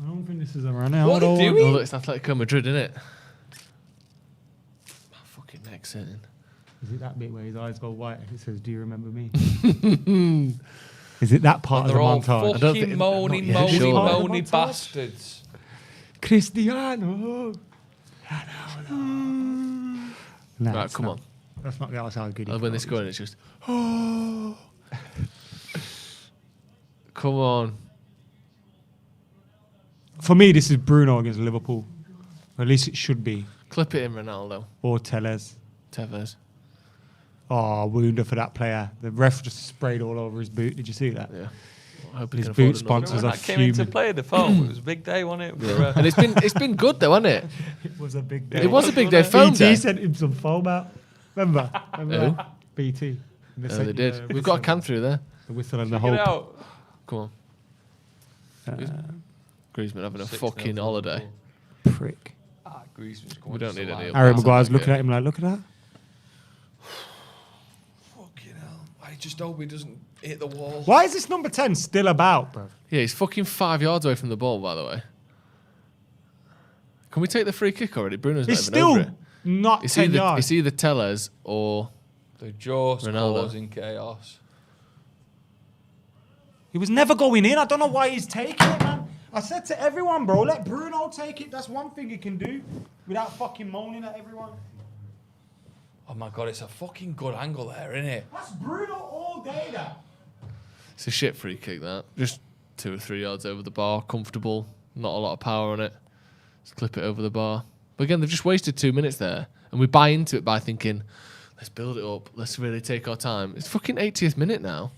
I don't think this is a run out. What are they doing? Oh, look, it's Atletico Madrid, isn't it? My fucking neck's hurting. Is it that bit where his eyes go white and it says, "Do you remember me"? Is it that part of the They're all montage? fucking moany bastards. Cristiano. No, Right, it's come not. on. That's not how good he When they score, it's just. Oh. Come on. For me, this is Bruno against Liverpool. Or at least it should be. Clip it in, Ronaldo. Or Tevez. Oh, Wounder for that player. The ref just sprayed all over his boot. Did you see that? Yeah. I hope His he can boot afford another. sponsors are That came into fuming. play the phone. It was a big day, wasn't it? Yeah. And it's been good though, hasn't it? It was a big day. It was a big day. Phone BT day. sent him some foam out. Remember? Who? BT. Oh, they did. We've got a can through there. The whistle and the Get hope. out. Come on. Griezmann having a 6-0 fucking for holiday. Liverpool. Prick. Griezmann's We don't need any. Harry Maguire's looking at him like, look at that. Fucking hell. I just hope he doesn't hit the wall. Why is this number 10 still about, bro? Yeah, he's fucking 5 yards away from the ball, by the way. Can we take the free kick already? Bruno's He's not even over still it. not 10 yards. It's either Tellez or The just Ronaldo. causing chaos. He was never going in. I don't know why he's taking it, man. I said to everyone, bro, let Bruno take it. That's one thing he can do without fucking moaning at everyone. Oh my god, it's a fucking good angle there, isn't it? That's Bruno all day, that. it's a shit free kick. That just 2 or 3 yards over the bar, comfortable, not a lot of power on it. Just clip it over the bar. But again, they've just wasted 2 minutes there, and we buy into it by thinking, let's build it up. Let's really take our time. It's fucking 80th minute now.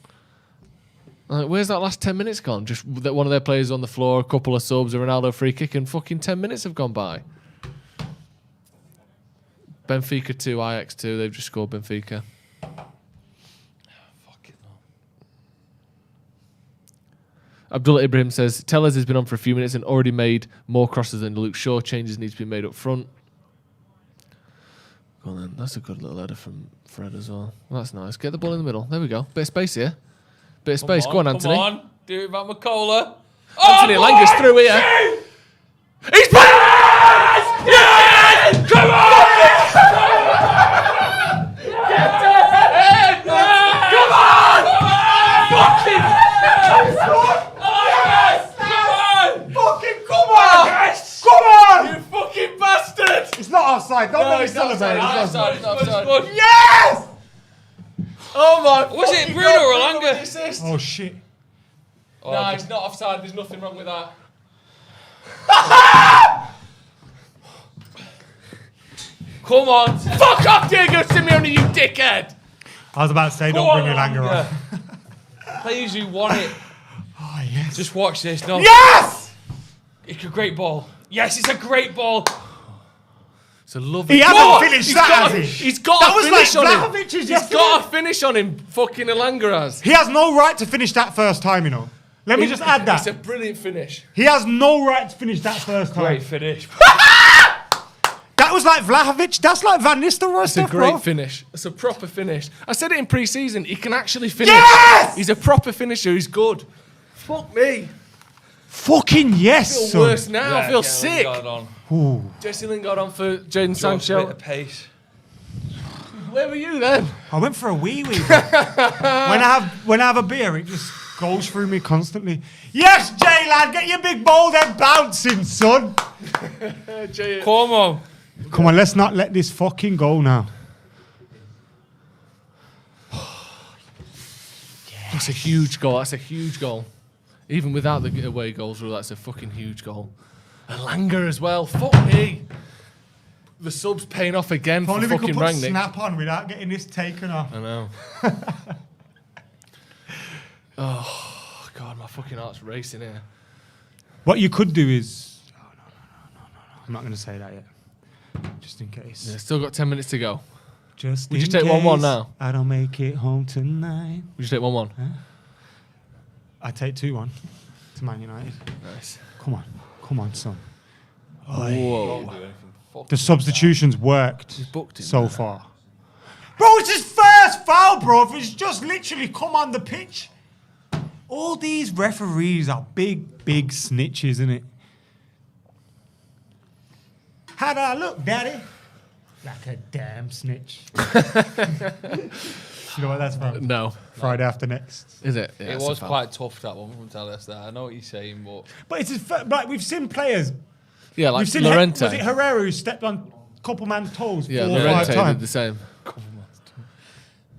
Like, where's that last 10 minutes gone? Just that one of their players on the floor, a couple of subs, a Ronaldo free kick, and fucking 10 minutes have gone by. Benfica 2, Ajax 2. They've just scored Benfica. Fucking hell. Abdullah Ibrahim says, Tellez has been on for a few minutes and already made more crosses than Luke Shaw. Changes need to be made up front. Go on then. That's a good little header from Fred as well. That's nice. Get the ball in the middle. There we go. Bit of space here. Bit of space. Go on, Anthony. Come on. Do it about McKola. Anthony Langer's through here. He's playing! Yes! offside. Yes! Oh my! Was it fucking Bruno God, or Bruno Elanga? with the assist. Oh shit. Nah, it's not offside. There's nothing wrong with that. Come on. Fuck off, Diego Simeone, you dickhead! I was about to say, don't bring Elanga on. Players who want it. Oh yes. Just watch this. No. Yes! It's a great ball. Yes, it's a great ball. It's a lovely. He hasn't finished that, has he? He's got That a was finish like on him. Vlahovic's He's yesterday. got a finish on him. Fucking Elanga has. He has no right to finish that first time, you know. Let me just add It's a that. brilliant finish. He has no right to finish that first time. Great finish. That was like Vlahovic. That's like Van Nistelrooy It's a stuff, great bro. finish. It's a proper finish. I said it in pre-season. He can actually finish. Yes! He's a proper finisher. He's good. Fuck me. Fucking I yes, feel son. worse now. I feel sick. Ooh. Jesse Lingard on for Jadon Bit Sancho. of pace. Where were you then? I went for a wee. When I have a beer, it just goes through me constantly. Yes, Jay lad, get your big ball then bouncing, son. Come on. Come on, let's not let this fucking go now. That's a huge goal. That's a huge goal. Even without the away goals rule, that's a fucking huge goal. Elanga as well. Fuck me. The sub's paying off again If for only we fucking could put Rangnick. snap on without getting this taken off. I know. Oh, God, my fucking heart's racing here. What you could do is... Oh, no. I'm not going to say that yet. Just in case. Yeah, still got 10 minutes to go. Just Would you in take 1-1 case now? I don't make it home tonight. Would you take 1-1? I take 2-1 to Man United. Nice. Come on, son. Whoa. The substitutions worked booked him so there. far. Bro, it's his first foul, bro. If it's just literally come on the pitch. All these referees are big, big snitches, isn't it? How do I look, daddy? Like a damn snitch. You know what that's from? No. Friday After Next. Is it? Yeah, It it's a was foul. quite tough, that one from Talister. I know what you're saying, but... But it's his like we've seen players. Yeah, like We've seen Llorente. was it Herrera who stepped on a couple man's toes Yeah, 4 or 5 Llorente did times? the same.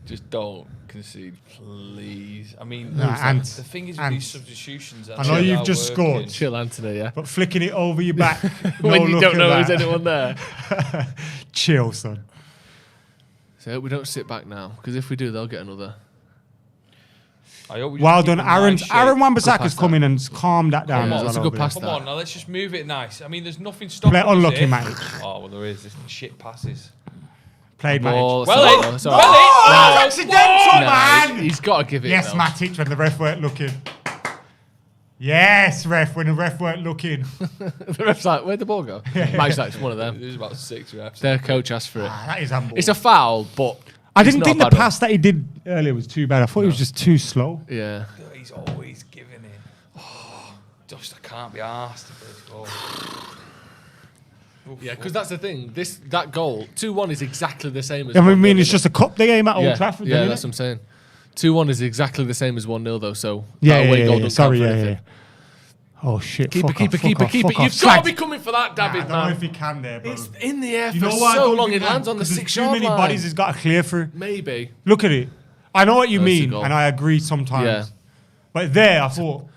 Just don't concede, please. I mean, Nah, Ant. the thing is with Ant. these substitutions... I know you've just scored. Chill, Anthony, yeah. But flicking it over your back. When no you look don't at know that. there's anyone there. Chill, son. So I hope we don't sit back now, because if we do, they'll get another. I hope we just Well keep done, in Aaron. mind shape. Aaron Good Wan-Bissaka's pass come in and calmed that down Come on, as that's well. a good over pass. there. Come that. on, now let's just move it nice. I mean, there's nothing stopping Play us unlucky, here. mate. Oh, well, there is. There's shit passes. Played Ball, Matic. Well, sorry, it- sorry. well, Oh, it- accidental, Nah, man! he's got to give it. Yes, though. Matic, when the ref weren't looking. Yes, ref, when the ref weren't looking. The ref's like, where'd the ball go? Mike's like, it's one of them. There's about 6 refs. Their coach asked for it. Ah, that is humble. It's a foul, but I it's didn't not think a the bad one. pass that he did earlier was too bad. I thought he was just too slow. Yeah. He's always giving it. Oh, just I can't be arsed if this goal. Yeah, because that's the thing. That goal, 2-1 is exactly the same as I 1-0, mean, it's isn't just a cup game at it? Old Trafford. Yeah, isn't that's it? what I'm saying. 2-1 is exactly the same as 1-0 though, so Yeah, that away yeah, goal yeah. doesn't Sorry, count for yeah, anything. yeah. Oh shit! Keep it, fuck keep off, it, keep fuck it, keep off, it. fuck You've off. got to Slag. be coming for that, Nah, I David, don't know man. if he can there, bro. It's in the air You for know why I so don't long, think it he lands can? on the 'Cause there's 6-yard too many line. bodies he's got to clear through. Maybe. Look at it. I know what you That's a mean, goal. and I agree sometimes. Yeah. But there, I thought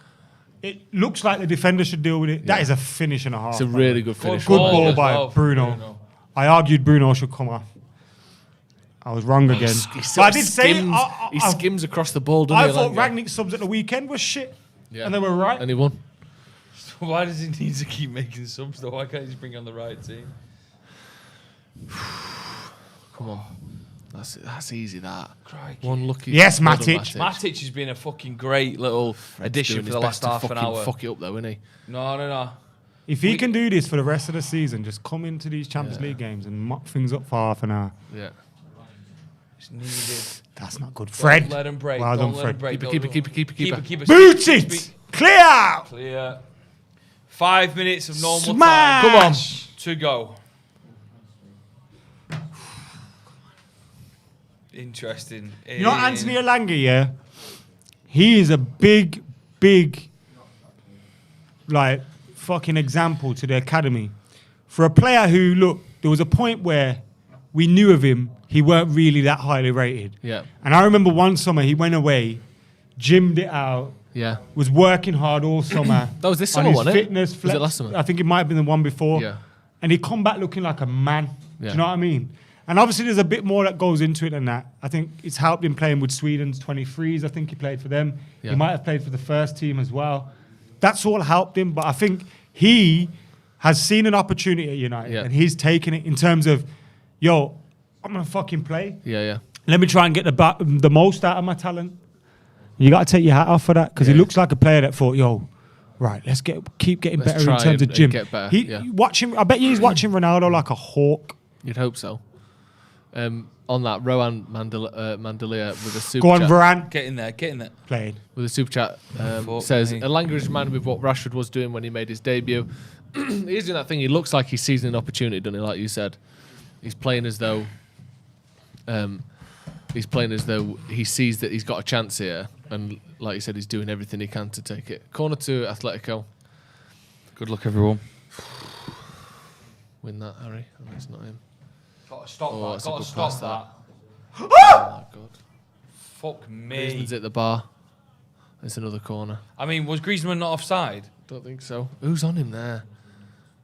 it looks like the defender should deal with it. That is a finish and a half. It's a by the really way. good finish. Good ball ball as by well, Bruno. I argued Bruno should come off. I was wrong again. He But sort I of did say skims, he skims across the ball, doesn't I he? thought Elanga? Rangnick's subs at the weekend was shit, Yeah. and they were right. And he won. Why does he need to keep making subs though? Why can't he just bring on the right team? Come on. That's easy, that. Crikey. One lucky. Yes, well done, Matic. Matic has been a fucking great little addition Doing for his the best last to half an fucking hour. fuck it up though, isn't he? No. If he can do this for the rest of the season, just come into these Champions League games and mop things up for half an hour. Yeah. It's needed. That's not good. Don't Fred. let him break. Well Don't done, let him Fred. break. Keep it. Keep it. Boot it! Clear out! Clear. 5 minutes of normal Smash! time. Come on. To go. Interesting. You know Anthony Elanga, yeah? He is a big, like, fucking example to the academy. For a player who, look, there was a point where we knew of him, he weren't really that highly rated. Yeah. And I remember one summer he went away, gymmed it out, Yeah. was working hard all summer. That was this on summer, his wasn't it? fitness, Was it last summer? I think it might have been the one before. Yeah. And he come back looking like a man. Do Yeah. you know what I mean? And obviously there's a bit more that goes into it than that. I think it's helped him playing with Sweden's 23s. I think he played for them. Yeah. He might have played for the first team as well. That's all helped him. But I think he has seen an opportunity at United Yeah. and he's taken it in terms of, yo, I'm going to fucking play. Yeah, yeah. Let me try and get the most out of my talent. You got to take your hat off for that because he looks like a player that thought, yo, right, let's keep getting Let's better in try terms of and gym. get better, He yeah. watching. I bet you he's watching Ronaldo like a hawk. You'd hope so. On that, Rowan Mandalia with a super Go on, chat. Varane. Get in there, get in there. Playing. With a super chat Fuck says me. Elanga is reminded me of what Rashford was doing when he made his debut. He's doing that thing. He looks like he's seizing an opportunity, doesn't he? Like you said, he's playing as though he sees that he's got a chance here, and like you said, he's doing everything he can to take it. Corner to Atletico. Good luck, everyone. Win that, Harry. Oh, it's not him. Gotta stop Oh, that. that's a Gotta good stop pass, that. Oh my god. Fuck me. Griezmann's at the bar. It's another corner. I mean, was Griezmann not offside? Don't think so. Who's on him there?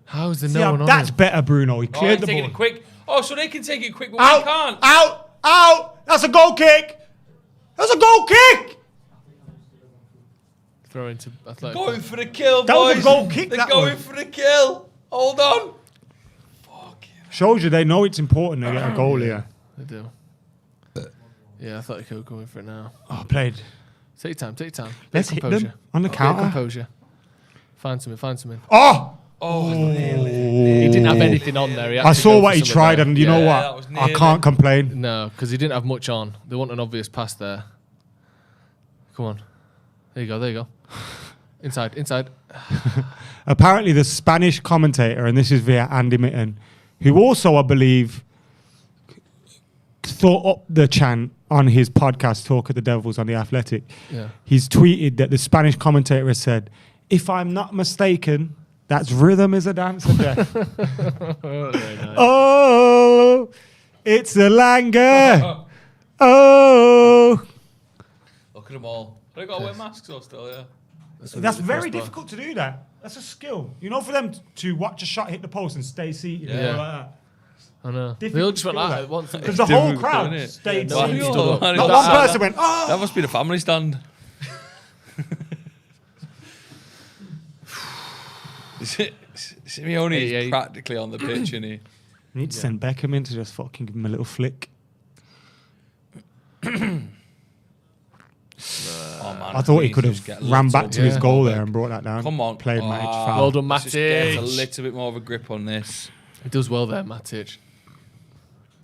How's there See, no one on that's him? better, Bruno. He Oh, cleared he's the taking ball. it quick. Oh, so they can take it quick, but Out, we can't. out. That's a goal kick. That's a goal kick. Throw into Atletico. Going for the kill, That boys. was a goal kick, They're that going was. for the kill. Hold on. Shows you they know it's important to get a goal here. They do. Yeah, Atletico going for it now. Oh, played. Take your time, take your time. Let's Bit of hit them composure. on the Bit of counter. composure. Find something. Oh! He didn't have anything on there. He had I to saw go what for he some of tried, that. and you know Yeah, that what? was I nearly. can't complain. No, because he didn't have much on. They want an obvious pass there. Come on. There you go. Inside. Apparently, the Spanish commentator, and this is via Andy Mitten, who also, I believe, thought up the chant on his podcast, Talk of the Devils on The Athletic. Yeah. He's tweeted that the Spanish commentator has said, if I'm not mistaken, that's rhythm is a dancer death. Very nice. Oh, it's a Langer. Oh. Look at them all. They got to wear masks though still, yeah. That's very difficult to do that. That's a skill. You know, for them to watch a shot hit the post and stay seated. Yeah. Like that. I know. They all Difficult just went skill, like that. that once. Because the whole Difficult, crowd isn't it? stayed Yeah, no, seated. he stood up. Not That- one that- person went, oh. That must be the family stand. Simeone is 88. practically on the pitch, isn't he? We need to send Beckham in to just fucking give him a little flick. Oh, man, I thought he please could just have get ran little back to his bit goal more there back. and brought that down. Come on. Played Matic Ah, foul. Well done, let's just get a Matic. little bit more of a grip on this. He does well there, Matic. Is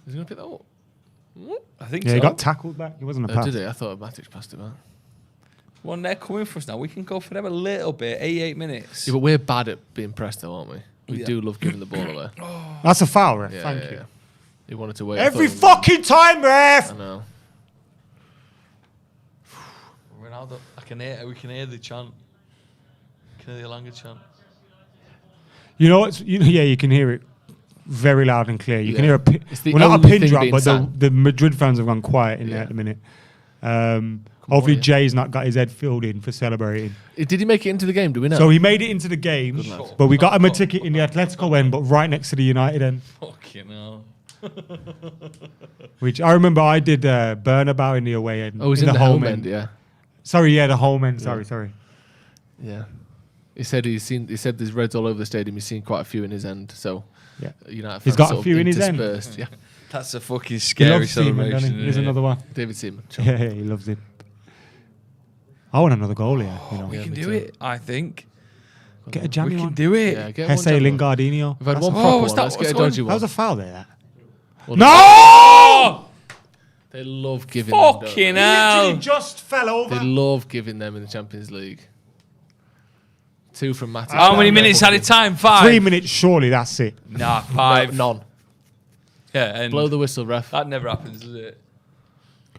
he going to pick that up? I think Yeah, so. he got tackled back. It wasn't a pass. Did he? I thought Matic passed it back. One, they're coming for us now. We can go for them a little bit. 88 minutes. Yeah, but we're bad at being pressed, though, aren't we? We Yeah. do love giving the ball away. That's a foul, ref. Yeah, Thank yeah, you. yeah. He wanted to wait. Every I thought fucking time, ref! I know. Ronaldo, I can hear. We can hear the chant. Can hear the Elanga chant. You know what's, yeah, you can hear it very loud and clear. You can Yeah. hear a pin, It's the well, not a only pin thing drop, being but sang. the Madrid fans have gone quiet in there Yeah. at the minute. Hopefully on, yeah. Jay's not got his head filled in for celebrating. Did he make it into the game? Do we know? So he made it into the game, lad. but we got him a ticket in the Atletico end, but right next to the United end. Fucking hell. Which I remember I did Burnabout in the away end. Oh, he's in the home end, yeah. Sorry, yeah, the home end. Sorry. Yeah. He said there's reds all over the stadium. He's seen quite a few in his end. So Yeah. United He's fans got a sort of few in his end. interspersed, Yeah. That's a fucking He scary loves Seaman, doesn't celebration. he? Here's isn't it? another one. David Seaman. Yeah, he loves it. I want another goal here. You know. We Yeah, can me do too. it, I think. Get a We jammy can one. do it. Yeah, get one Hesse jammer. Lingardinho. We've had That's one a- proper what's one. that? Let's get a What's dodgy That one. was a foul there. Well, No! They love giving them. don't Fucking they? hell. Literally just fell over. They love giving them in the Champions League. 2 from Matic. How many minutes at a time? 5? 3 minutes, surely that's it. Nah, 5. None. Yeah, and Blow the whistle, ref. that never happens, does it?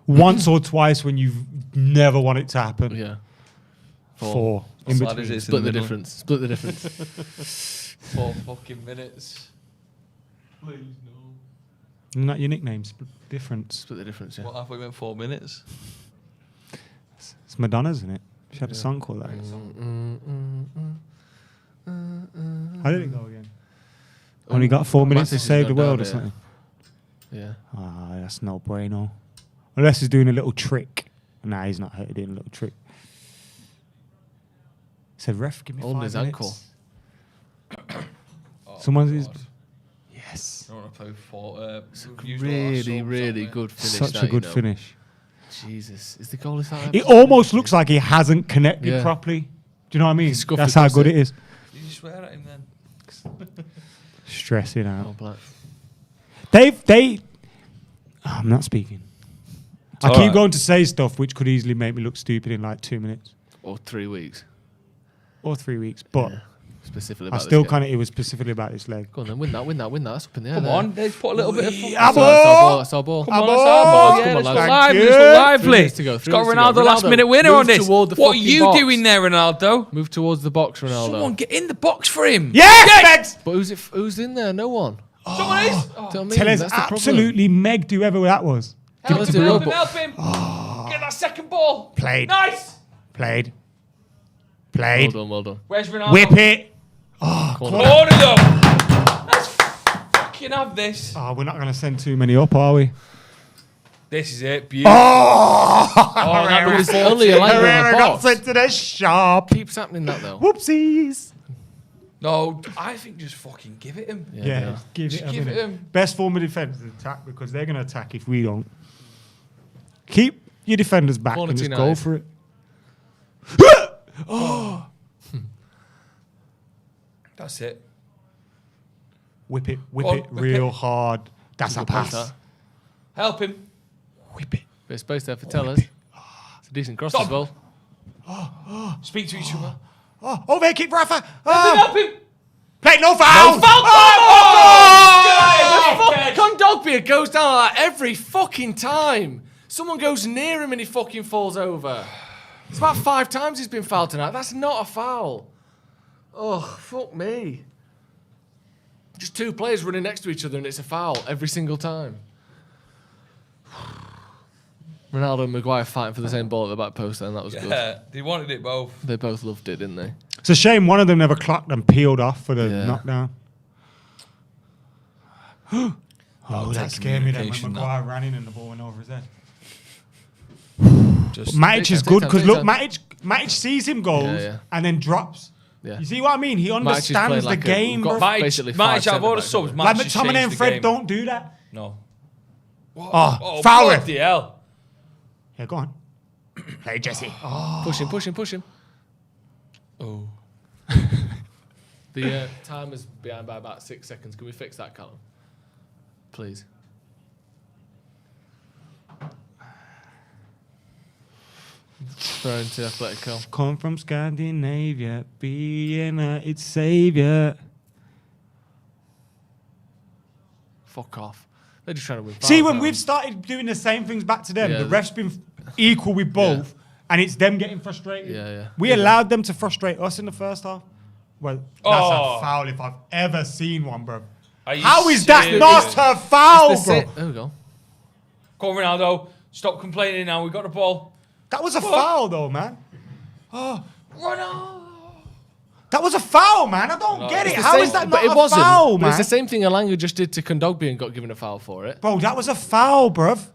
Once or twice when you've never want it to happen. Yeah. 4 in What's that, between. is it? Split the middle. difference. Split the difference. 4 fucking minutes. Please, no. Isn't that your nickname? Difference. Split the difference, yeah. What, halfway went 4 minutes? It's Madonna's, isn't it? She had a song called that. How did it go again? Only got 4 minutes to save the world or something? Yeah. Ah, that's no bueno. Unless he's doing a little trick. Nah, he's not doing a little trick. He said, ref, give me 5 minutes. Ankle. Someone's... Yes. I want to play for... really good finish. Such a good finish. Jesus. Is the goal is that? It almost looks like he hasn't connected properly. Do you know what I mean? That's how good it is. Did you swear at him then? Stressing out. Oh, black. I'm not speaking. I keep going to say stuff which could easily make me look stupid in like 2 minutes. Or 3 weeks. Or 3 weeks. But specifically I about still kind of, it was specifically about this leg. Go on then, win that. That's up in the air. Come on, let's put a little bit of... That's our ball. Come on, that's our ball. Yeah, let's go lively. Let's go lively. It's got Ronaldo last minute winner on this. What are you doing there, Ronaldo? Move towards the box, Ronaldo. Someone get in the box for him. Yes! But who's in there? No one. Someone is. Tell us absolutely megged whoever that was. Help him. Get that second ball. Played. Nice. Played. Well done. Where's Ronaldo? Whip it. Corner though. Let's fucking have this. Oh, we're not going to send too many up, are we? This is it. Beautiful. That was only a line in the got box. sent to the shop. Keeps happening that though. Whoopsies. No, I think just fucking give it him. Yeah, give it him. Best form of defence is attack because they're going to attack if we don't. Keep your defenders back and just go for it. That's it. Whip it real hard. That's a pass. Help him. Whip it. Bit of space there for Tellers. It's a decent cross as well. Speak to each other. Over here, keep Rafa. Help him. Play no foul. No foul. Kondogbia goes down like that every fucking time. Someone goes near him and he fucking falls over. It's about 5 times he's been fouled tonight. That's not a foul. Oh, fuck me. Just 2 players running next to each other and it's a foul every single time. Ronaldo and Maguire fighting for the same ball at the back post, and that was good. Yeah, they wanted it both. They both loved it, didn't they? It's a shame one of them never clocked and peeled off for the knockdown. That scared me then when Maguire ran in and the ball went over his head. Matic is good because look, Matic sees him goals and then drops. Yeah. You see what I mean? He understands the game, bro. Matic out of all the subs, like McTominay and Fred don't do that. No. Oh, foul it. DL. Yeah, go on. Hey, Jesse. Push him. Oh. The timer's behind by about 6 seconds. Can we fix that, Callum? Please. Thrown to Atletico. Come from Scandinavia, be United saviour. Fuck off. They're just trying to win. See, when we've started doing the same things back to them, the ref's been equal with both, and it's them getting frustrated. Yeah. We allowed them to frustrate us in the first half. Well, that's a foul if I've ever seen one, bro. How is that not a foul, bro? There we go. Come on, Ronaldo. Stop complaining now. We got the ball. That was a foul, though, man. Ronaldo. That was a foul, man. I don't get it. How is that not a foul, man? It's the same thing Elanga just did to Kondogbia and got given a foul for it. Bro, that was a foul, bruv.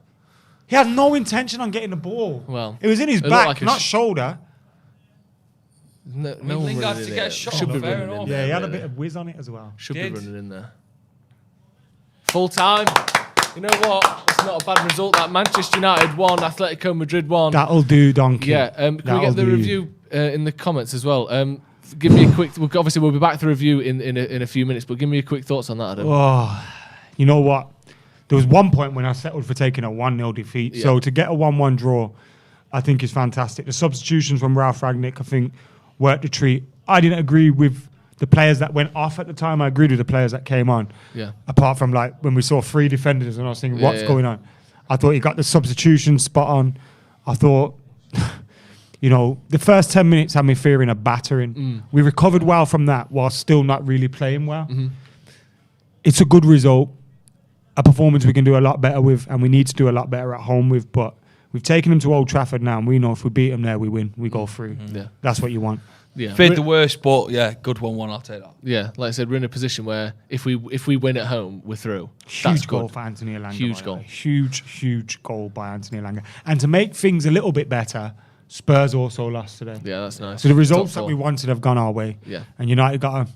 He had no intention on getting the ball. Well, it was in his back, not shoulder. No one running in there. Should be running in there. Yeah, he had a bit of whiz on it as well. Should be running in there. Full time. You know what? It's not a bad result. That Manchester United won, Atletico Madrid won. That'll do, donkey. Yeah. Can we get the review in the comments as well? Give me a quick. Obviously, we'll be back to review in a few minutes. But give me a quick thoughts on that, Adam. Oh, you know what? There was one point when I settled for taking a 1-0 defeat. Yeah. So to get a 1-1 draw, I think is fantastic. The substitutions from Ralph Rangnick, I think, worked a treat. I didn't agree with the players that went off at the time. I agreed with the players that came on. Yeah. Apart from like when we saw 3 defenders and I was thinking, what's going on? I thought he got the substitution spot on. I thought, you know, the first 10 minutes had me fearing a battering. We recovered well from that while still not really playing well. It's a good result. a performance we can do a lot better with, and we need to do a lot better at home with. But we've taken them to Old Trafford now, and we know if we beat them there, we win. We go through. Yeah. That's what you want. Yeah. Feared the worst, but yeah, good 1-1. I'll take that. Yeah, like I said, we're in a position where if we win at home, we're through. Huge That's goal good. for Anthony Elanga. Huge goal. Huge goal by Anthony Elanga. And to make things a little bit better, Spurs also lost today. Yeah, that's nice. So the results Top that we four. wanted have gone our way. Yeah. And United got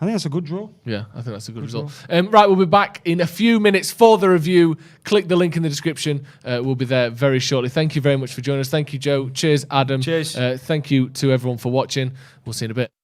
I think that's a good draw. Yeah, I think that's a good result. Right, we'll be back in a few minutes for the review. Click the link in the description. We'll be there very shortly. Thank you very much for joining us. Thank you, Joe. Cheers, Adam. Cheers. Thank you to everyone for watching. We'll see you in a bit.